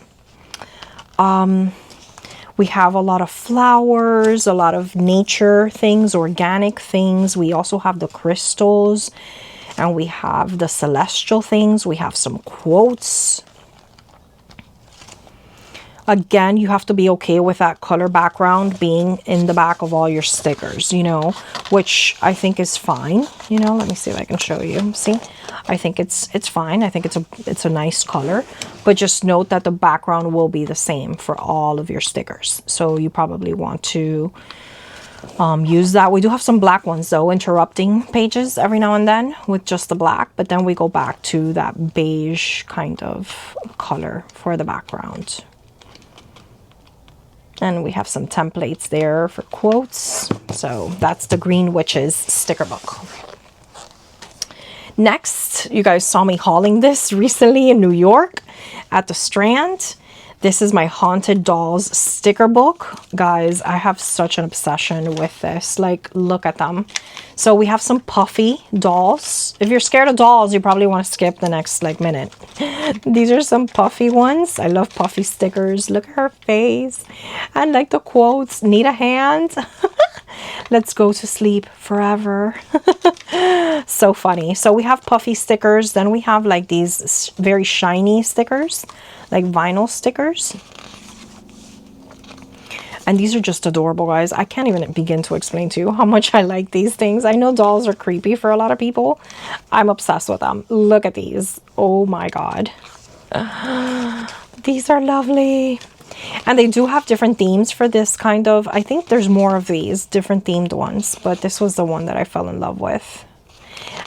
We have a lot of flowers, a lot of nature things, organic things. We also have the crystals and we have the celestial things. We have some quotes. Again, you have to be okay with that color background being in the back of all your stickers, you know, which I think is fine. You know, let me see if I can show you. See, I think it's fine. I think it's a nice color, but just note that the background will be the same for all of your stickers. So you probably want to use that. We do have some black ones though, interrupting pages every now and then with just the black, but then we go back to that beige kind of color for the background. And we have some templates there for quotes. So that's the Green Witches sticker book. Next, you guys saw me hauling this recently in New York at the Strand. This is my Haunted Dolls sticker book. Guys, I have such an obsession with this. Like, look at them. So we have some puffy dolls. If you're scared of dolls, you probably want to skip the next like minute. These are some puffy ones. I love puffy stickers. Look at her face. And like the quotes, need a hand. Let's go to sleep forever. So funny. So we have puffy stickers. Then we have like these very shiny stickers, like vinyl stickers. And these are just adorable, guys. I can't even begin to explain to you how much I like these things. I know dolls are creepy for a lot of people. I'm obsessed with them. Look at these. Oh my God. These are lovely. And they do have different themes for this kind of, I think there's more of these different themed ones, but this was the one that I fell in love with.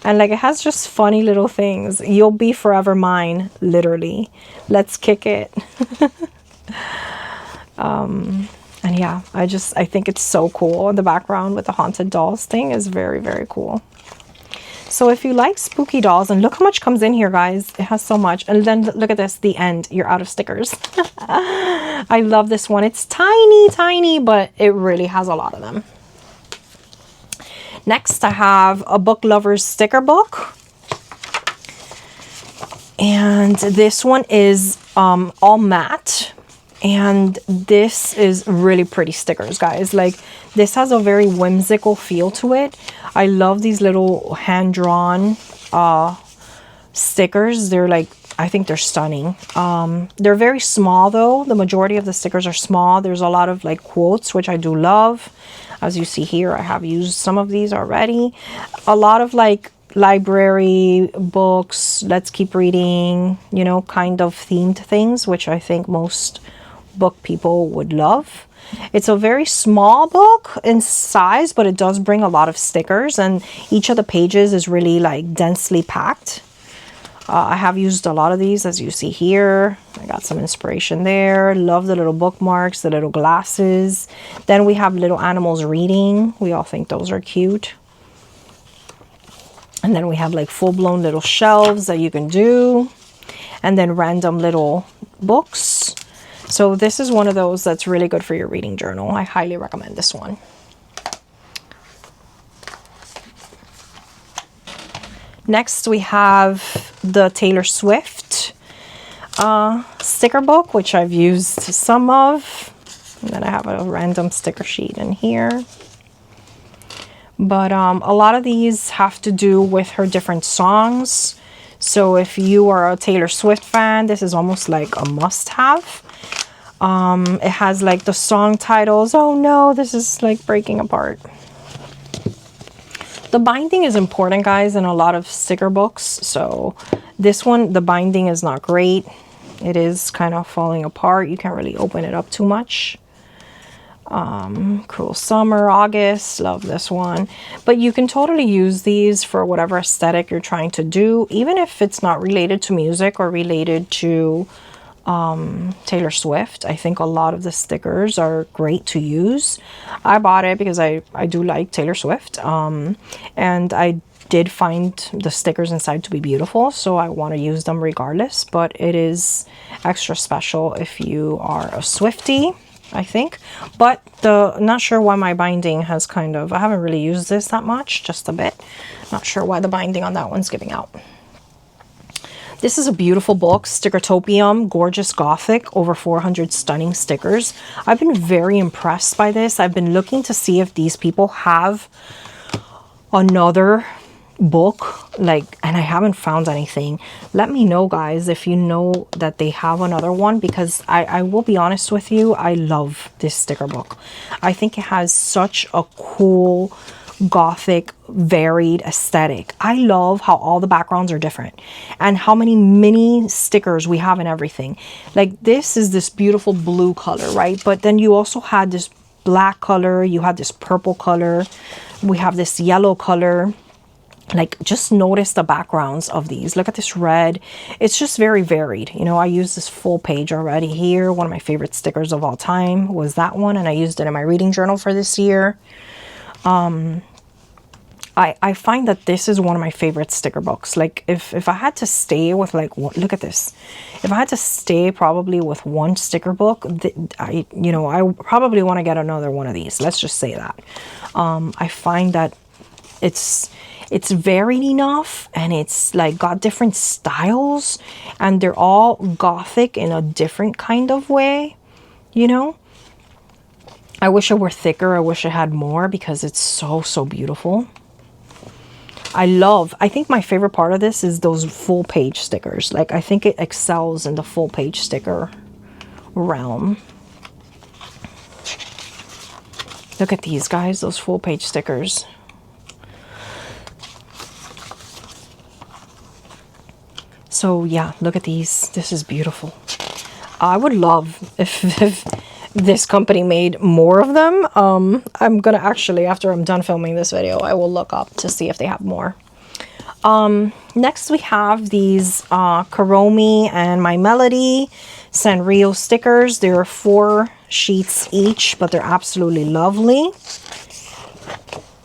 And like, it has just funny little things. You'll be forever mine, literally. Let's kick it. And yeah, I think it's so cool. The background with the haunted dolls thing is very, very cool. So if you like spooky dolls, and look how much comes in here, guys. It has so much. And then look at this, the end. You're out of stickers. I love this one. It's tiny, tiny, but it really has a lot of them. Next, I have a Book Lovers sticker book. And this one is all matte. And this is really pretty stickers, guys. Like, this has a very whimsical feel to it. I love these little hand-drawn stickers. They're like, I think they're stunning. They're very small though. The majority of the stickers are small. There's a lot of like quotes, which I do love. As you see here, I have used some of these already. A lot of like library books, let's keep reading, you know, kind of themed things, which I think most book people would love. It's a very small book in size, but it does bring a lot of stickers, and each of the pages is really like densely packed. I have used a lot of these, as you see here. I got some inspiration there. Love the little bookmarks, the little glasses. Then we have little animals reading. We all think those are cute. And then we have like full-blown little shelves that you can do. And then random little books. So this is one of those that's really good for your reading journal. I highly recommend this one. Next, we have the Taylor Swift sticker book, which I've used some of. And then I have a random sticker sheet in here. But a lot of these have to do with her different songs. So if you are a Taylor Swift fan, this is almost like a must-have. It has like the song titles. Oh no, this is like breaking apart. The binding is important, guys, in a lot of sticker books. So this one, the binding is not great. It is kind of falling apart. You can't really open it up too much. Cruel Summer, August, love this one. But you can totally use these for whatever aesthetic you're trying to do, even if it's not related to music or related to Taylor Swift. I think a lot of the stickers are great to use. I bought it because I do like Taylor Swift, and I did find the stickers inside to be beautiful, so I want to use them regardless. But it is extra special if you are a Swiftie, I think. But not sure why my binding has kind of, I haven't really used this that much, just a bit. Not sure why the binding on that one's giving out. This is a beautiful book, Stickertopium, gorgeous gothic, over 400 stunning stickers. I've been very impressed by this. I've been looking to see if these people have another book, like, and I haven't found anything. Let me know, guys, if you know that they have another one, because I will be honest with you, I love this sticker book. I think it has such a cool gothic varied aesthetic. I love how all the backgrounds are different and how many mini stickers we have and everything. Like, this is this beautiful blue color, right? But then you also had this black color, you had this purple color, we have this yellow color. Like, just notice the backgrounds of these. Look at this red. It's just very varied. You know, I used this full page already here. One of my favorite stickers of all time was that one, and I used it in my reading journal for this year. I find that this is one of my favorite sticker books. Like, if I had to stay with, like, look at this. If I had to stay probably with one sticker book, I probably want to get another one of these. Let's just say that. I find that it's varied enough, and it's like got different styles, and they're all gothic in a different kind of way, you know. I wish it were thicker. I wish it had more, because it's so beautiful. I think my favorite part of this is those full page stickers. Like, I think it excels in the full page sticker realm. Look at these guys, those full page stickers. So yeah, look at these. This is beautiful. I would love if this company made more of them. I'm gonna actually, after I'm done filming this video, I will look up to see if they have more. Next we have these Kuromi and My Melody Sanrio stickers. There are 4 sheets each, but they're absolutely lovely.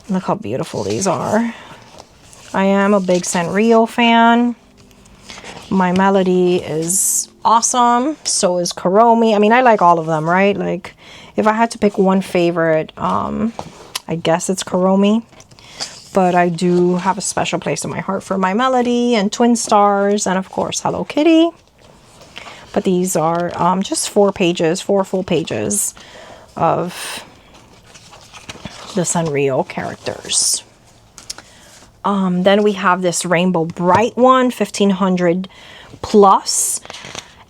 Look how beautiful these are. I am a big Sanrio fan. My Melody is awesome. So is Kuromi. I mean, I like all of them, right? Like, if I had to pick one favorite, I guess it's Kuromi. But I do have a special place in my heart for My Melody and Twin Stars and, of course, Hello Kitty. But these are just 4 pages, 4 full pages of the Sanrio characters. Then we have this Rainbow Bright one, 1500 plus.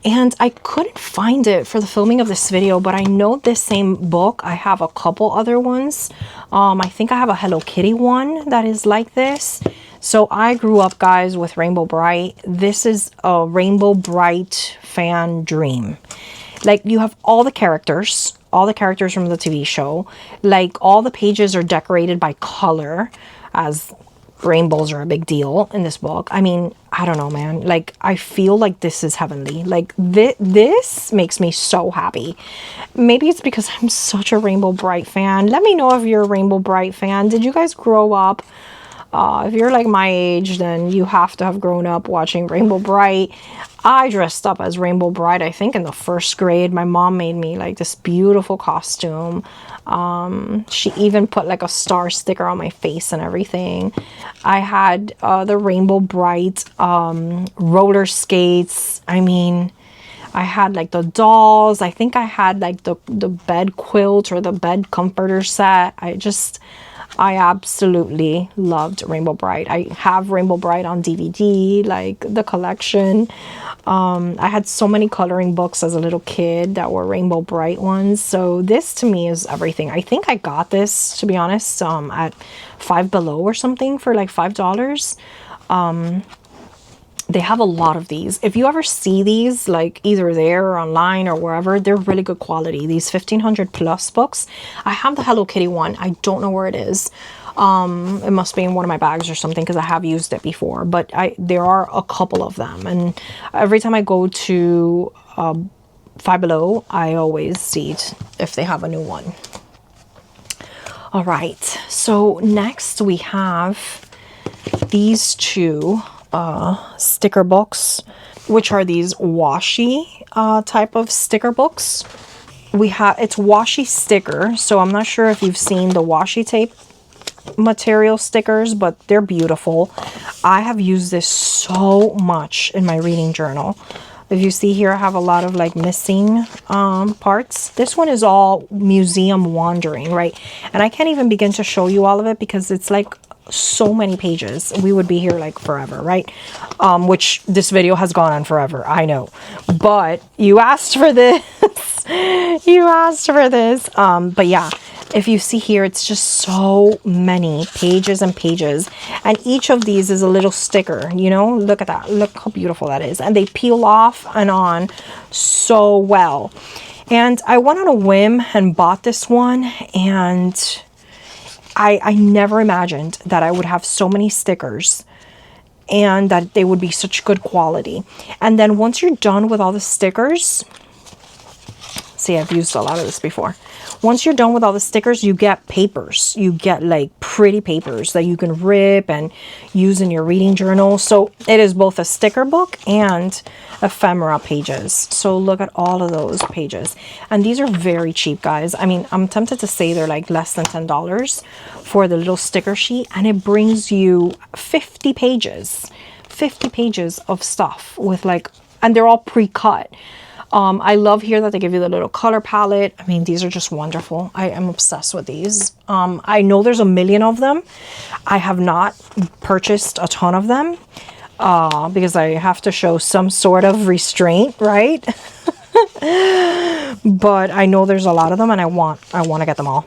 And I couldn't find it for the filming of this video, but I know this same book, I have a couple other ones. I think I have a Hello Kitty one that is like this. So I grew up, guys, with Rainbow Bright. This is a Rainbow Bright fan dream. Like, you have all the characters from the TV show. Like, all the pages are decorated by color, as rainbows are a big deal in this book. I mean, I don't know, man. Like, I feel like this is heavenly. Like, this makes me so happy. Maybe it's because I'm such a Rainbow Bright fan. Let me know if you're a Rainbow Bright fan. Did you guys grow up? If you're like my age, then you have to have grown up watching Rainbow Bright. I dressed up as Rainbow Bright, I think, in the 1st grade. My mom made me like this beautiful costume. She even put like a star sticker on my face and everything. I had the Rainbow Bright roller skates. I mean, I had like the dolls. I think I had like the bed quilt or the bed comforter set. I absolutely loved Rainbow Bright. I have Rainbow Bright on DVD, like the collection. I had so many coloring books as a little kid that were Rainbow Bright ones. So this to me is everything. I think I got this, to be honest, at Five Below or something for like $5. They have a lot of these. If you ever see these, like either there or online or wherever, they're really good quality. These 1500 plus books. I have the Hello Kitty one. I don't know where it is. It must be in one of my bags or something because I have used it before. But there are a couple of them. And every time I go to Five Below, I always see if they have a new one. All right. So next we have these 2 sticker books, which are these washi type of sticker books. It's washi sticker, so I'm not sure if you've seen the washi tape material stickers, but they're beautiful. I have used this so much in my reading journal. If you see here, I have a lot of like missing parts. This one is all museum wandering, right? And I can't even begin to show you all of it because it's like so many pages. We would be here like forever, right? Which this video has gone on forever, I know, but you asked for this. You asked for this. But yeah, if you see here, it's just so many pages and pages, and each of these is a little sticker, you know. Look at that. Look how beautiful that is. And they peel off and on so well. And I went on a whim and bought this one, and I never imagined that I would have so many stickers and that they would be such good quality. And then once you're done with all the stickers, see, I've used a lot of this before. Once you're done with all the stickers, you get papers. You get like pretty papers that you can rip and use in your reading journal. So it is both a sticker book and ephemera pages. So look at all of those pages. And these are very cheap, guys. I mean, I'm tempted to say they're like less than $10 for the little sticker sheet. And it brings you 50 pages. 50 pages of stuff with like, and they're all pre-cut. I love here that they give you the little color palette. I mean, these are just wonderful. I am obsessed with these. I know there's a million of them. I have not purchased a ton of them because I have to show some sort of restraint, right? But I know there's a lot of them and I want to get them all.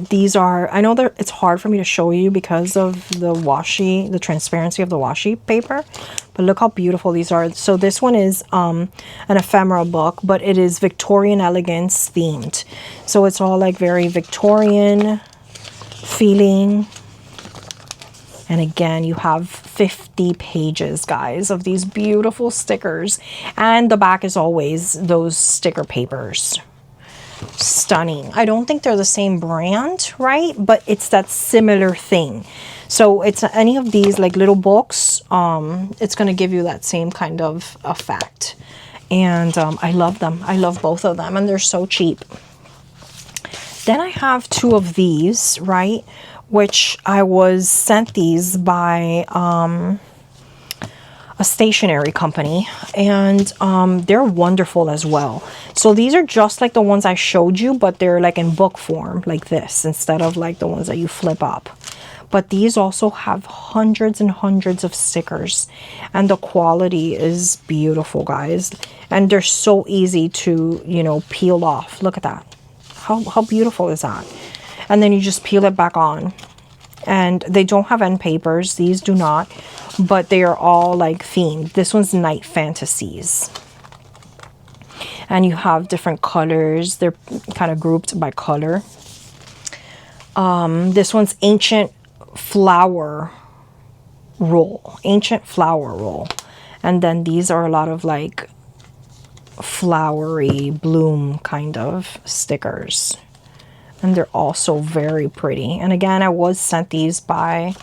These are, I know that it's hard for me to show you because of the washi, the transparency of the washi paper, but look how beautiful these are. So this one is an ephemera book, but it is Victorian elegance themed. So it's all like very Victorian feeling. And again, you have 50 pages, guys, of these beautiful stickers. And the back is always those sticker papers. Stunning. I don't think they're the same brand, right? But it's that similar thing. So it's any of these like little books, it's going to give you that same kind of effect. And I love them. I love both of them. And they're so cheap. Then I have two of these, right? Which I was sent these by a stationery company, and they're wonderful as well. So these are just like the ones I showed you, but they're like in book form like this instead of like the ones that you flip up. But these also have hundreds and hundreds of stickers, and the quality is beautiful, guys. And they're so easy to, you know, peel off. Look at that. How beautiful is that? And then you just peel it back on. And they don't have end papers. These do not. But they are all like themed. This one's Night Fantasies. And you have different colors. They're kind of grouped by color. This one's Ancient Flower Roll. Ancient Flower Roll. And then these are a lot of like flowery bloom kind of stickers. And they're also very pretty. And again, I was sent these by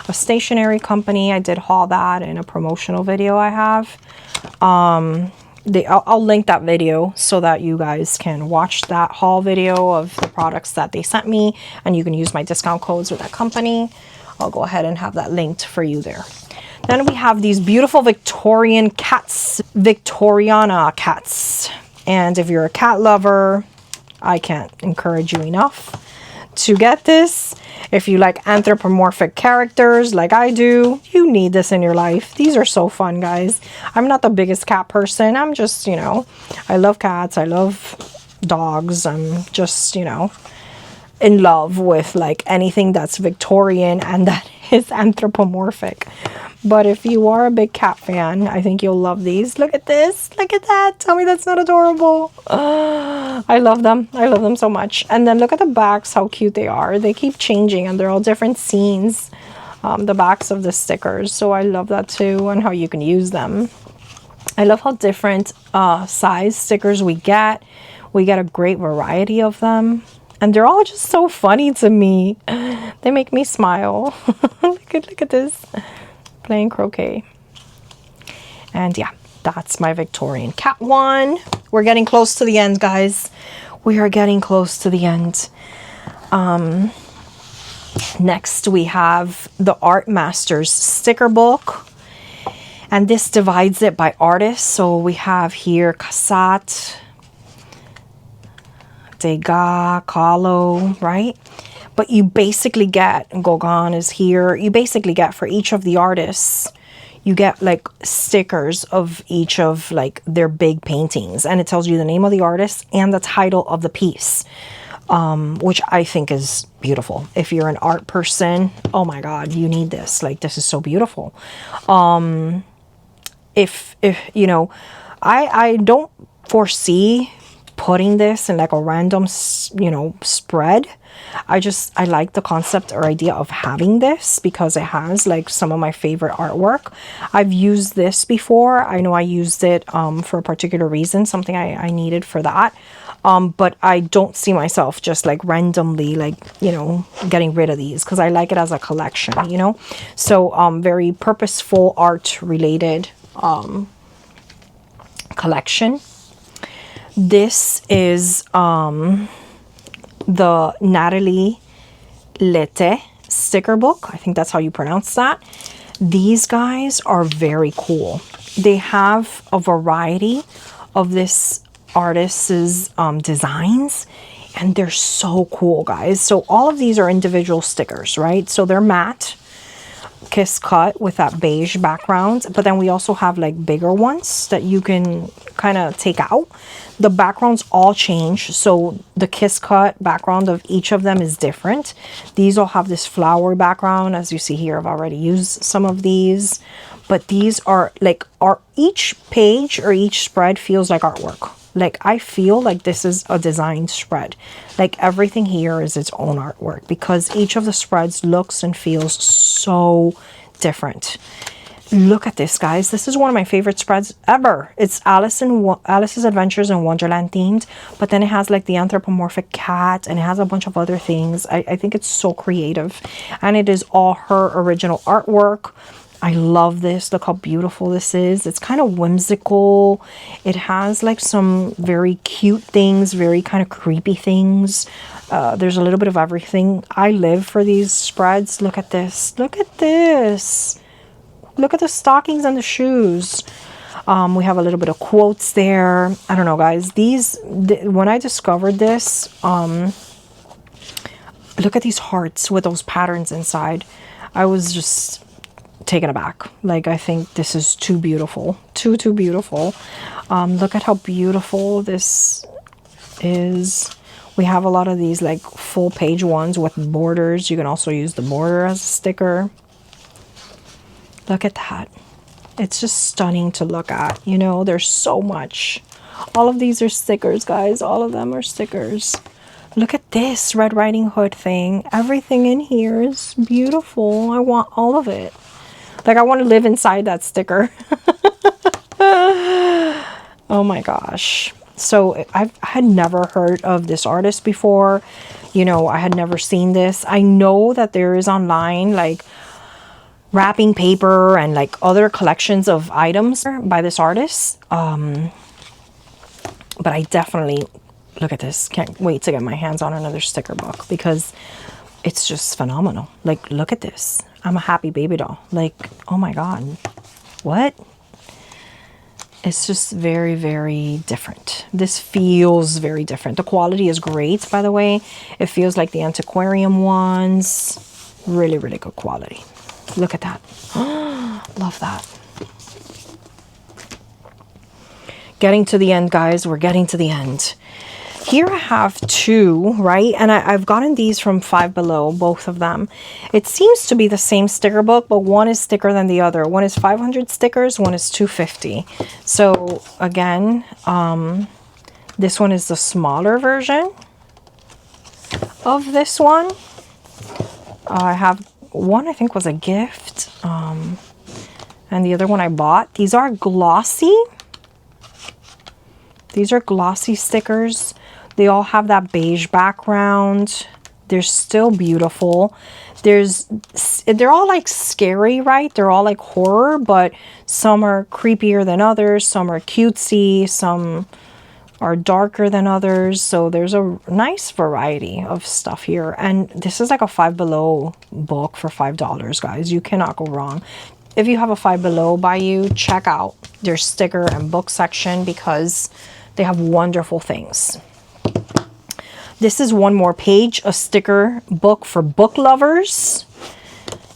a stationery company. I did haul that in a promotional video I have. I'll link that video so that you guys can watch that haul video of the products that they sent me. And you can use my discount codes with that company. I'll go ahead and have that linked for you there. Then we have these beautiful Victorian cats. Victoriana cats. And if you're a cat lover, I can't encourage you enough to get this. If you like anthropomorphic characters like I do, you need this in your life. These are so fun, guys. I'm not the biggest cat person. I'm just, you know, I love cats. I love dogs. I'm just, you know, in love with like anything that's Victorian and that is anthropomorphic. But if you are a big cat fan, I think you'll love these. Look at this. Look at that. Tell me that's not adorable. I love them. I love them so much. And then look at the backs, how cute they are. They keep changing and they're all different scenes. The backs of the stickers. So I love that too, and how you can use them. I love how different size stickers we get. We get a great variety of them. And they're all just so funny to me. They make me smile. look at this. Playing croquet. And yeah, that's my Victorian cat one. We're getting close to the end, guys. We are getting close to the end. Next we have the Art Masters sticker book, and this divides it by artists. So we have here Cassatt, Degas, Kahlo, right? But you basically get, Gauguin is here, you basically get for each of the artists, you get like stickers of each of like their big paintings. And it tells you the name of the artist and the title of the piece, which I think is beautiful. If you're an art person, oh my God, you need this. Like, this is so beautiful. If you know, I don't foresee putting this in like a random, you know, spread. I like the concept or idea of having this because it has like some of my favorite artwork. I've used this before. I know I used it for a particular reason, something I needed for that. But I don't see myself just like randomly like, you know, getting rid of these because I like it as a collection, you know. So very purposeful art related collection. This is the Natalie Lette sticker book. I think that's how you pronounce that. These guys are very cool. They have a variety of this artist's designs, and they're so cool, guys. So all of these are individual stickers, right? So they're matte. kiss cut with that beige background, but then we also have like bigger ones that you can kind of take out. The backgrounds all change, so the kiss cut background of each of them is different. These all have this flower background. As you see here, I've already used some of these, but these are like each page or each spread feels like artwork. Like I feel like this is a design spread. Like everything here is its own artwork because each of the spreads looks and feels so different. Look at this, guys. This is one of my favorite spreads ever. It's Alice's Adventures in Wonderland themed, but then it has like the anthropomorphic cat and it has a bunch of other things. I think it's so creative, and it is all her original artwork. I love this. Look how beautiful this is. It's kind of whimsical. It has like some very cute things, very kind of creepy things. There's a little bit of everything. I live for these spreads. Look at this. Look at this. Look at the stockings and the shoes. We have a little bit of quotes there. I don't know, guys. When I discovered this, look at these hearts with those patterns inside. I was just taken aback. Like, I think this is too beautiful. Too beautiful. Look at how beautiful this is. We have a lot of these like full page ones with borders. You can also use the border as a sticker. Look at that. It's just stunning to look at. You know, there's so much. All of these are stickers, guys. All of them are stickers. Look at this Red Riding Hood thing. Everything in here is beautiful. I want all of it. Like, I want to live inside that sticker. Oh my gosh. So I had never heard of this artist before. You know, I had never seen this. I know that there is online like wrapping paper and like other collections of items by this artist. But I definitely, look at this. Can't wait to get my hands on another sticker book because it's just phenomenal. Like, look at this. I'm a happy baby doll. Like, oh my God. What? It's just very, very different. This feels very different. The quality is great, by the way. It feels like the Antiquarian ones. Really, really good quality. Look at that. Love that. Getting to the end, guys. We're getting to the end. Here I have two, right? And I've gotten these from Five Below, both of them. It seems to be the same sticker book, but one is thicker than the other. One is 500 stickers, one is 250. So again, this one is the smaller version of this one. I have one, I think, was a gift, and the other one I bought. These are glossy. These are glossy stickers. They all have that beige background. They're still beautiful. They're all like scary, right? They're all like horror, but some are creepier than others. Some are cutesy. Some are darker than others. So there's a nice variety of stuff here. And this is like a Five Below book for $5, guys. You cannot go wrong. If you have a Five Below by you, check out their sticker and book section because they have wonderful things. This is one more page, a sticker book for book lovers.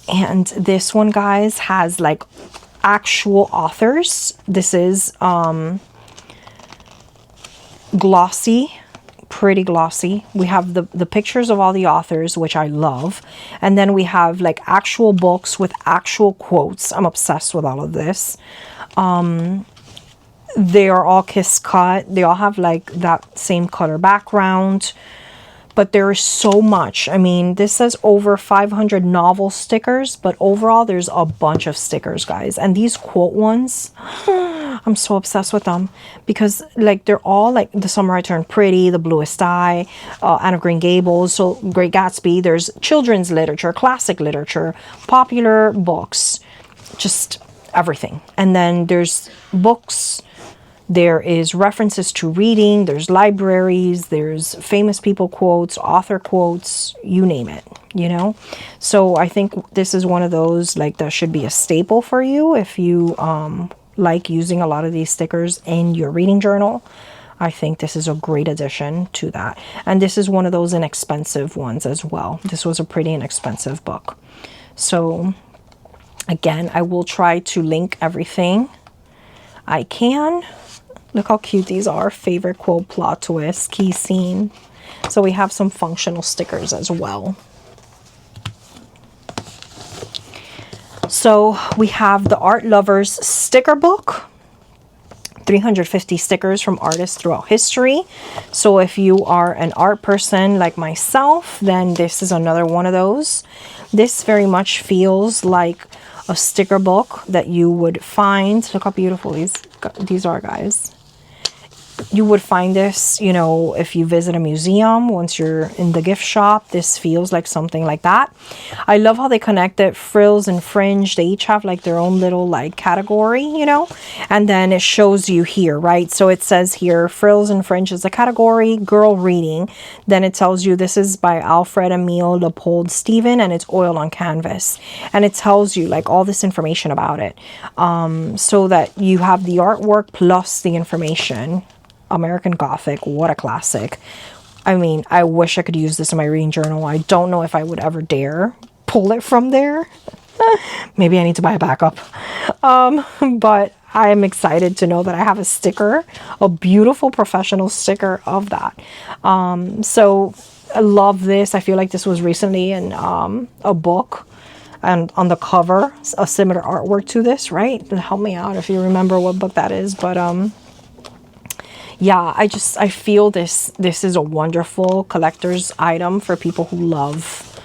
And this one, guys, has like actual authors. This is glossy, pretty glossy. We have the pictures of all the authors, which I love. And then we have like actual books with actual quotes. I'm obsessed with all of this. They are all kiss cut. They all have like that same color background. But there is so much. I mean, this says over 500 novel stickers, but overall there's a bunch of stickers, guys. And these quote ones, I'm so obsessed with them because like they're all like The Summer I Turned Pretty, The Bluest Eye, Anne of Green Gables, so Great Gatsby. There's children's literature, classic literature, popular books, just everything. And then there's books. There is references to reading, there's libraries, there's famous people quotes, author quotes, you name it, you know? So I think this is one of those, like, that should be a staple for you if you like using a lot of these stickers in your reading journal. I think this is a great addition to that. And this is one of those inexpensive ones as well. This was a pretty inexpensive book. So Again, I will try to link everything I can. Look how cute these are. Favorite quote, plot twist, key scene. So we have some functional stickers as well. So we have the Art Lovers sticker book. 350 stickers from artists throughout history. So if you are an art person like myself, then this is another one of those. This very much feels like a sticker book that you would find. Look how beautiful these are, guys. You would find this, you know, if you visit a museum, once you're in the gift shop, this feels like something like that. I love how they connect it, frills and fringe. They each have like their own little like category, you know, and then it shows you here, right? So it says here, frills and fringe is a category, girl reading. Then it tells you this is by Alfred Emile Leopold Stephen, and it's oil on canvas. And it tells you like all this information about it, so that you have the artwork plus the information. American Gothic, what a classic. I mean, I wish I could use this in my reading journal. I don't know if I would ever dare pull it from there. Maybe I need to buy a backup. But I am excited to know that I have a sticker, a beautiful professional sticker of that. So I love this. I feel like this was recently in a book, and on the cover, a similar artwork to this, right? Help me out if you remember what book that is. But yeah, I feel this is a wonderful collector's item for people who love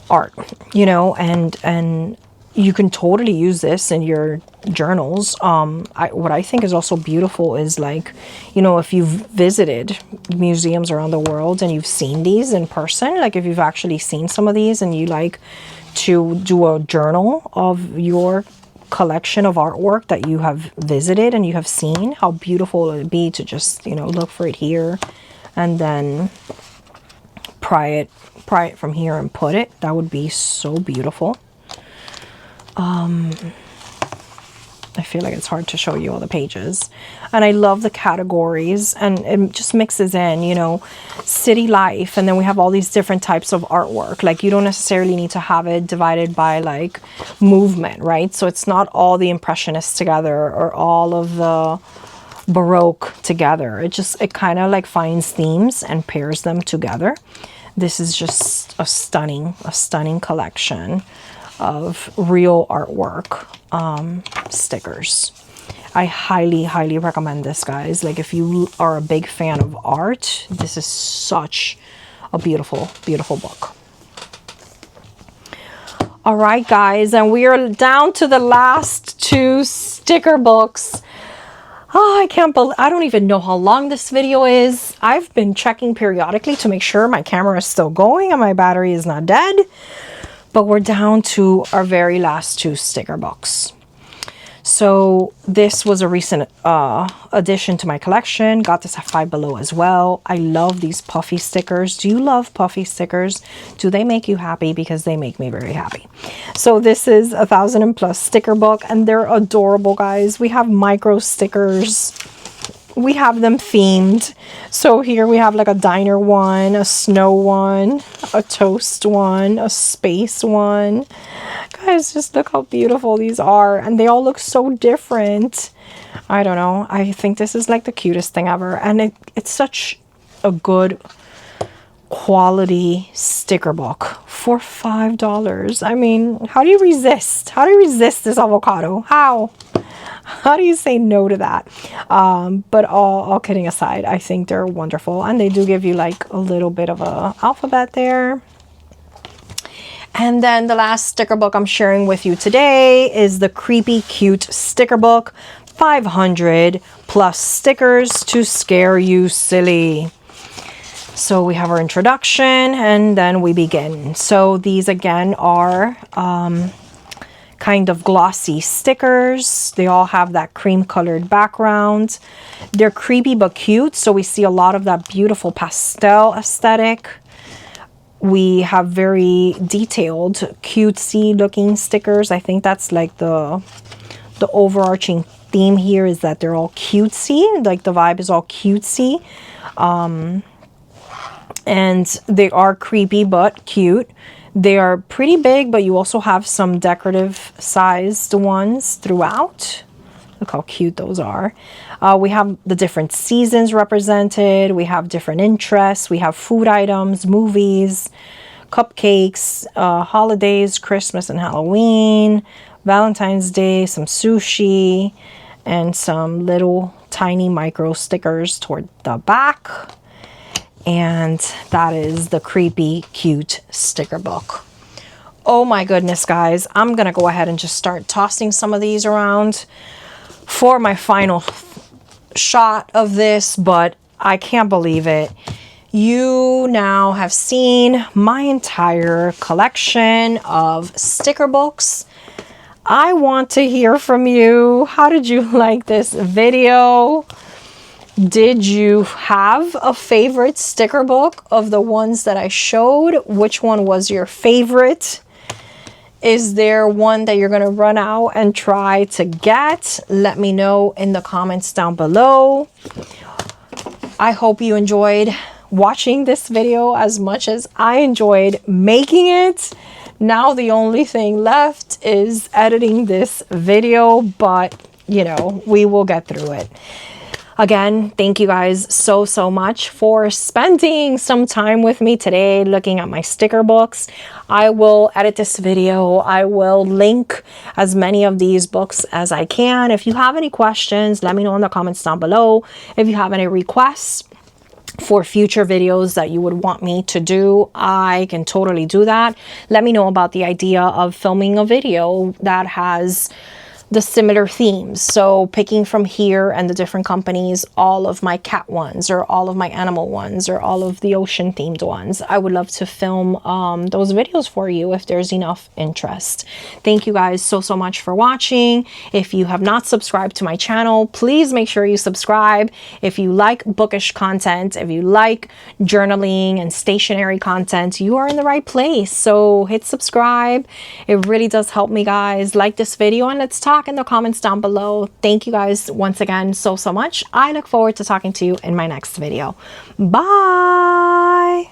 art, you know, and you can totally use this in your journals. What I think is also beautiful is, like, you know, if you've visited museums around the world and you've seen these in person, like if you've actually seen some of these and you like to do a journal of your collection of artwork that you have visited and you have seen, how beautiful it would be to just, you know, look for it here and then pry it from here and put it. That would be so beautiful. I feel like it's hard to show you all the pages. And I love the categories, and it just mixes in, you know, city life, and then we have all these different types of artwork. Like, you don't necessarily need to have it divided by like movement, right? So it's not all the Impressionists together or all of the Baroque together. It kind of like finds themes and pairs them together. This is just a stunning collection of real artwork stickers. I highly recommend this, guys. Like, if you are a big fan of art, this is such a beautiful book. All right, guys, and we are down to the last two sticker books. Oh, I don't even know how long this video is. I've been checking periodically to make sure my camera is still going and my battery is not dead. But we're down to our very last two sticker books. So this was a recent addition to my collection. Got this at Five Below as well. I love these puffy stickers. Do you love puffy stickers? Do they make you happy? Because they make me very happy. So this is 1,000+ sticker book, and they're adorable, guys. We have micro stickers. We have them themed. So here we have like a diner one, a snow one, a toast one, a space one. Guys, just look how beautiful these are. And they all look so different. I don't know. I think this is like the cutest thing ever. And it's such a good quality sticker book for $5. I mean, how do you resist? How do you resist this avocado? How do you say no to that? But all kidding aside, I think they're wonderful. And they do give you like a little bit of a alphabet there. And then the last sticker book I'm sharing with you today is the Creepy Cute sticker book. 500+ stickers to scare you silly. So we have our introduction and then we begin. So these again are kind of glossy stickers. They all have that cream colored background. They're creepy but cute, so we see a lot of that beautiful pastel aesthetic. We have very detailed, cutesy looking stickers. I think that's like the overarching theme here, is that they're all cutesy. Like, the vibe is all cutesy. And they are creepy but cute. They are pretty big, but you also have some decorative sized ones throughout. Look how cute those are. We have the different seasons represented. We have different interests. We have food items, movies, cupcakes, holidays, Christmas and Halloween, Valentine's Day, some sushi, and some little tiny micro stickers toward the back. And that is the creepy, cute sticker book. Oh my goodness, guys. I'm going to go ahead and just start tossing some of these around for my final shot of this, but I can't believe it. You now have seen my entire collection of sticker books. I want to hear from you. How did you like this video? Did you have a favorite sticker book of the ones that I showed? Which one was your favorite? Is there one that you're going to run out and try to get? Let me know in the comments down below. I hope you enjoyed watching this video as much as I enjoyed making it. Now the only thing left is editing this video, but you know, we will get through it. Again, thank you guys so much for spending some time with me today looking at my sticker books. I will edit this video. I will link as many of these books as I can. If you have any questions, let me know in the comments down below. If you have any requests for future videos that you would want me to do, I can totally do that. Let me know about the idea of filming a video that has the similar themes. So picking from here and the different companies, all of my cat ones or all of my animal ones or all of the ocean themed ones. I would love to film those videos for you if there's enough interest. Thank you guys so much for watching. If you have not subscribed to my channel, please make sure you subscribe. If you like bookish content, if you like journaling and stationery content, you are in the right place. So hit subscribe. It really does help me, guys. Like this video and let's talk in the comments down below. Thank you guys once again so much. I look forward to talking to you in my next video. Bye.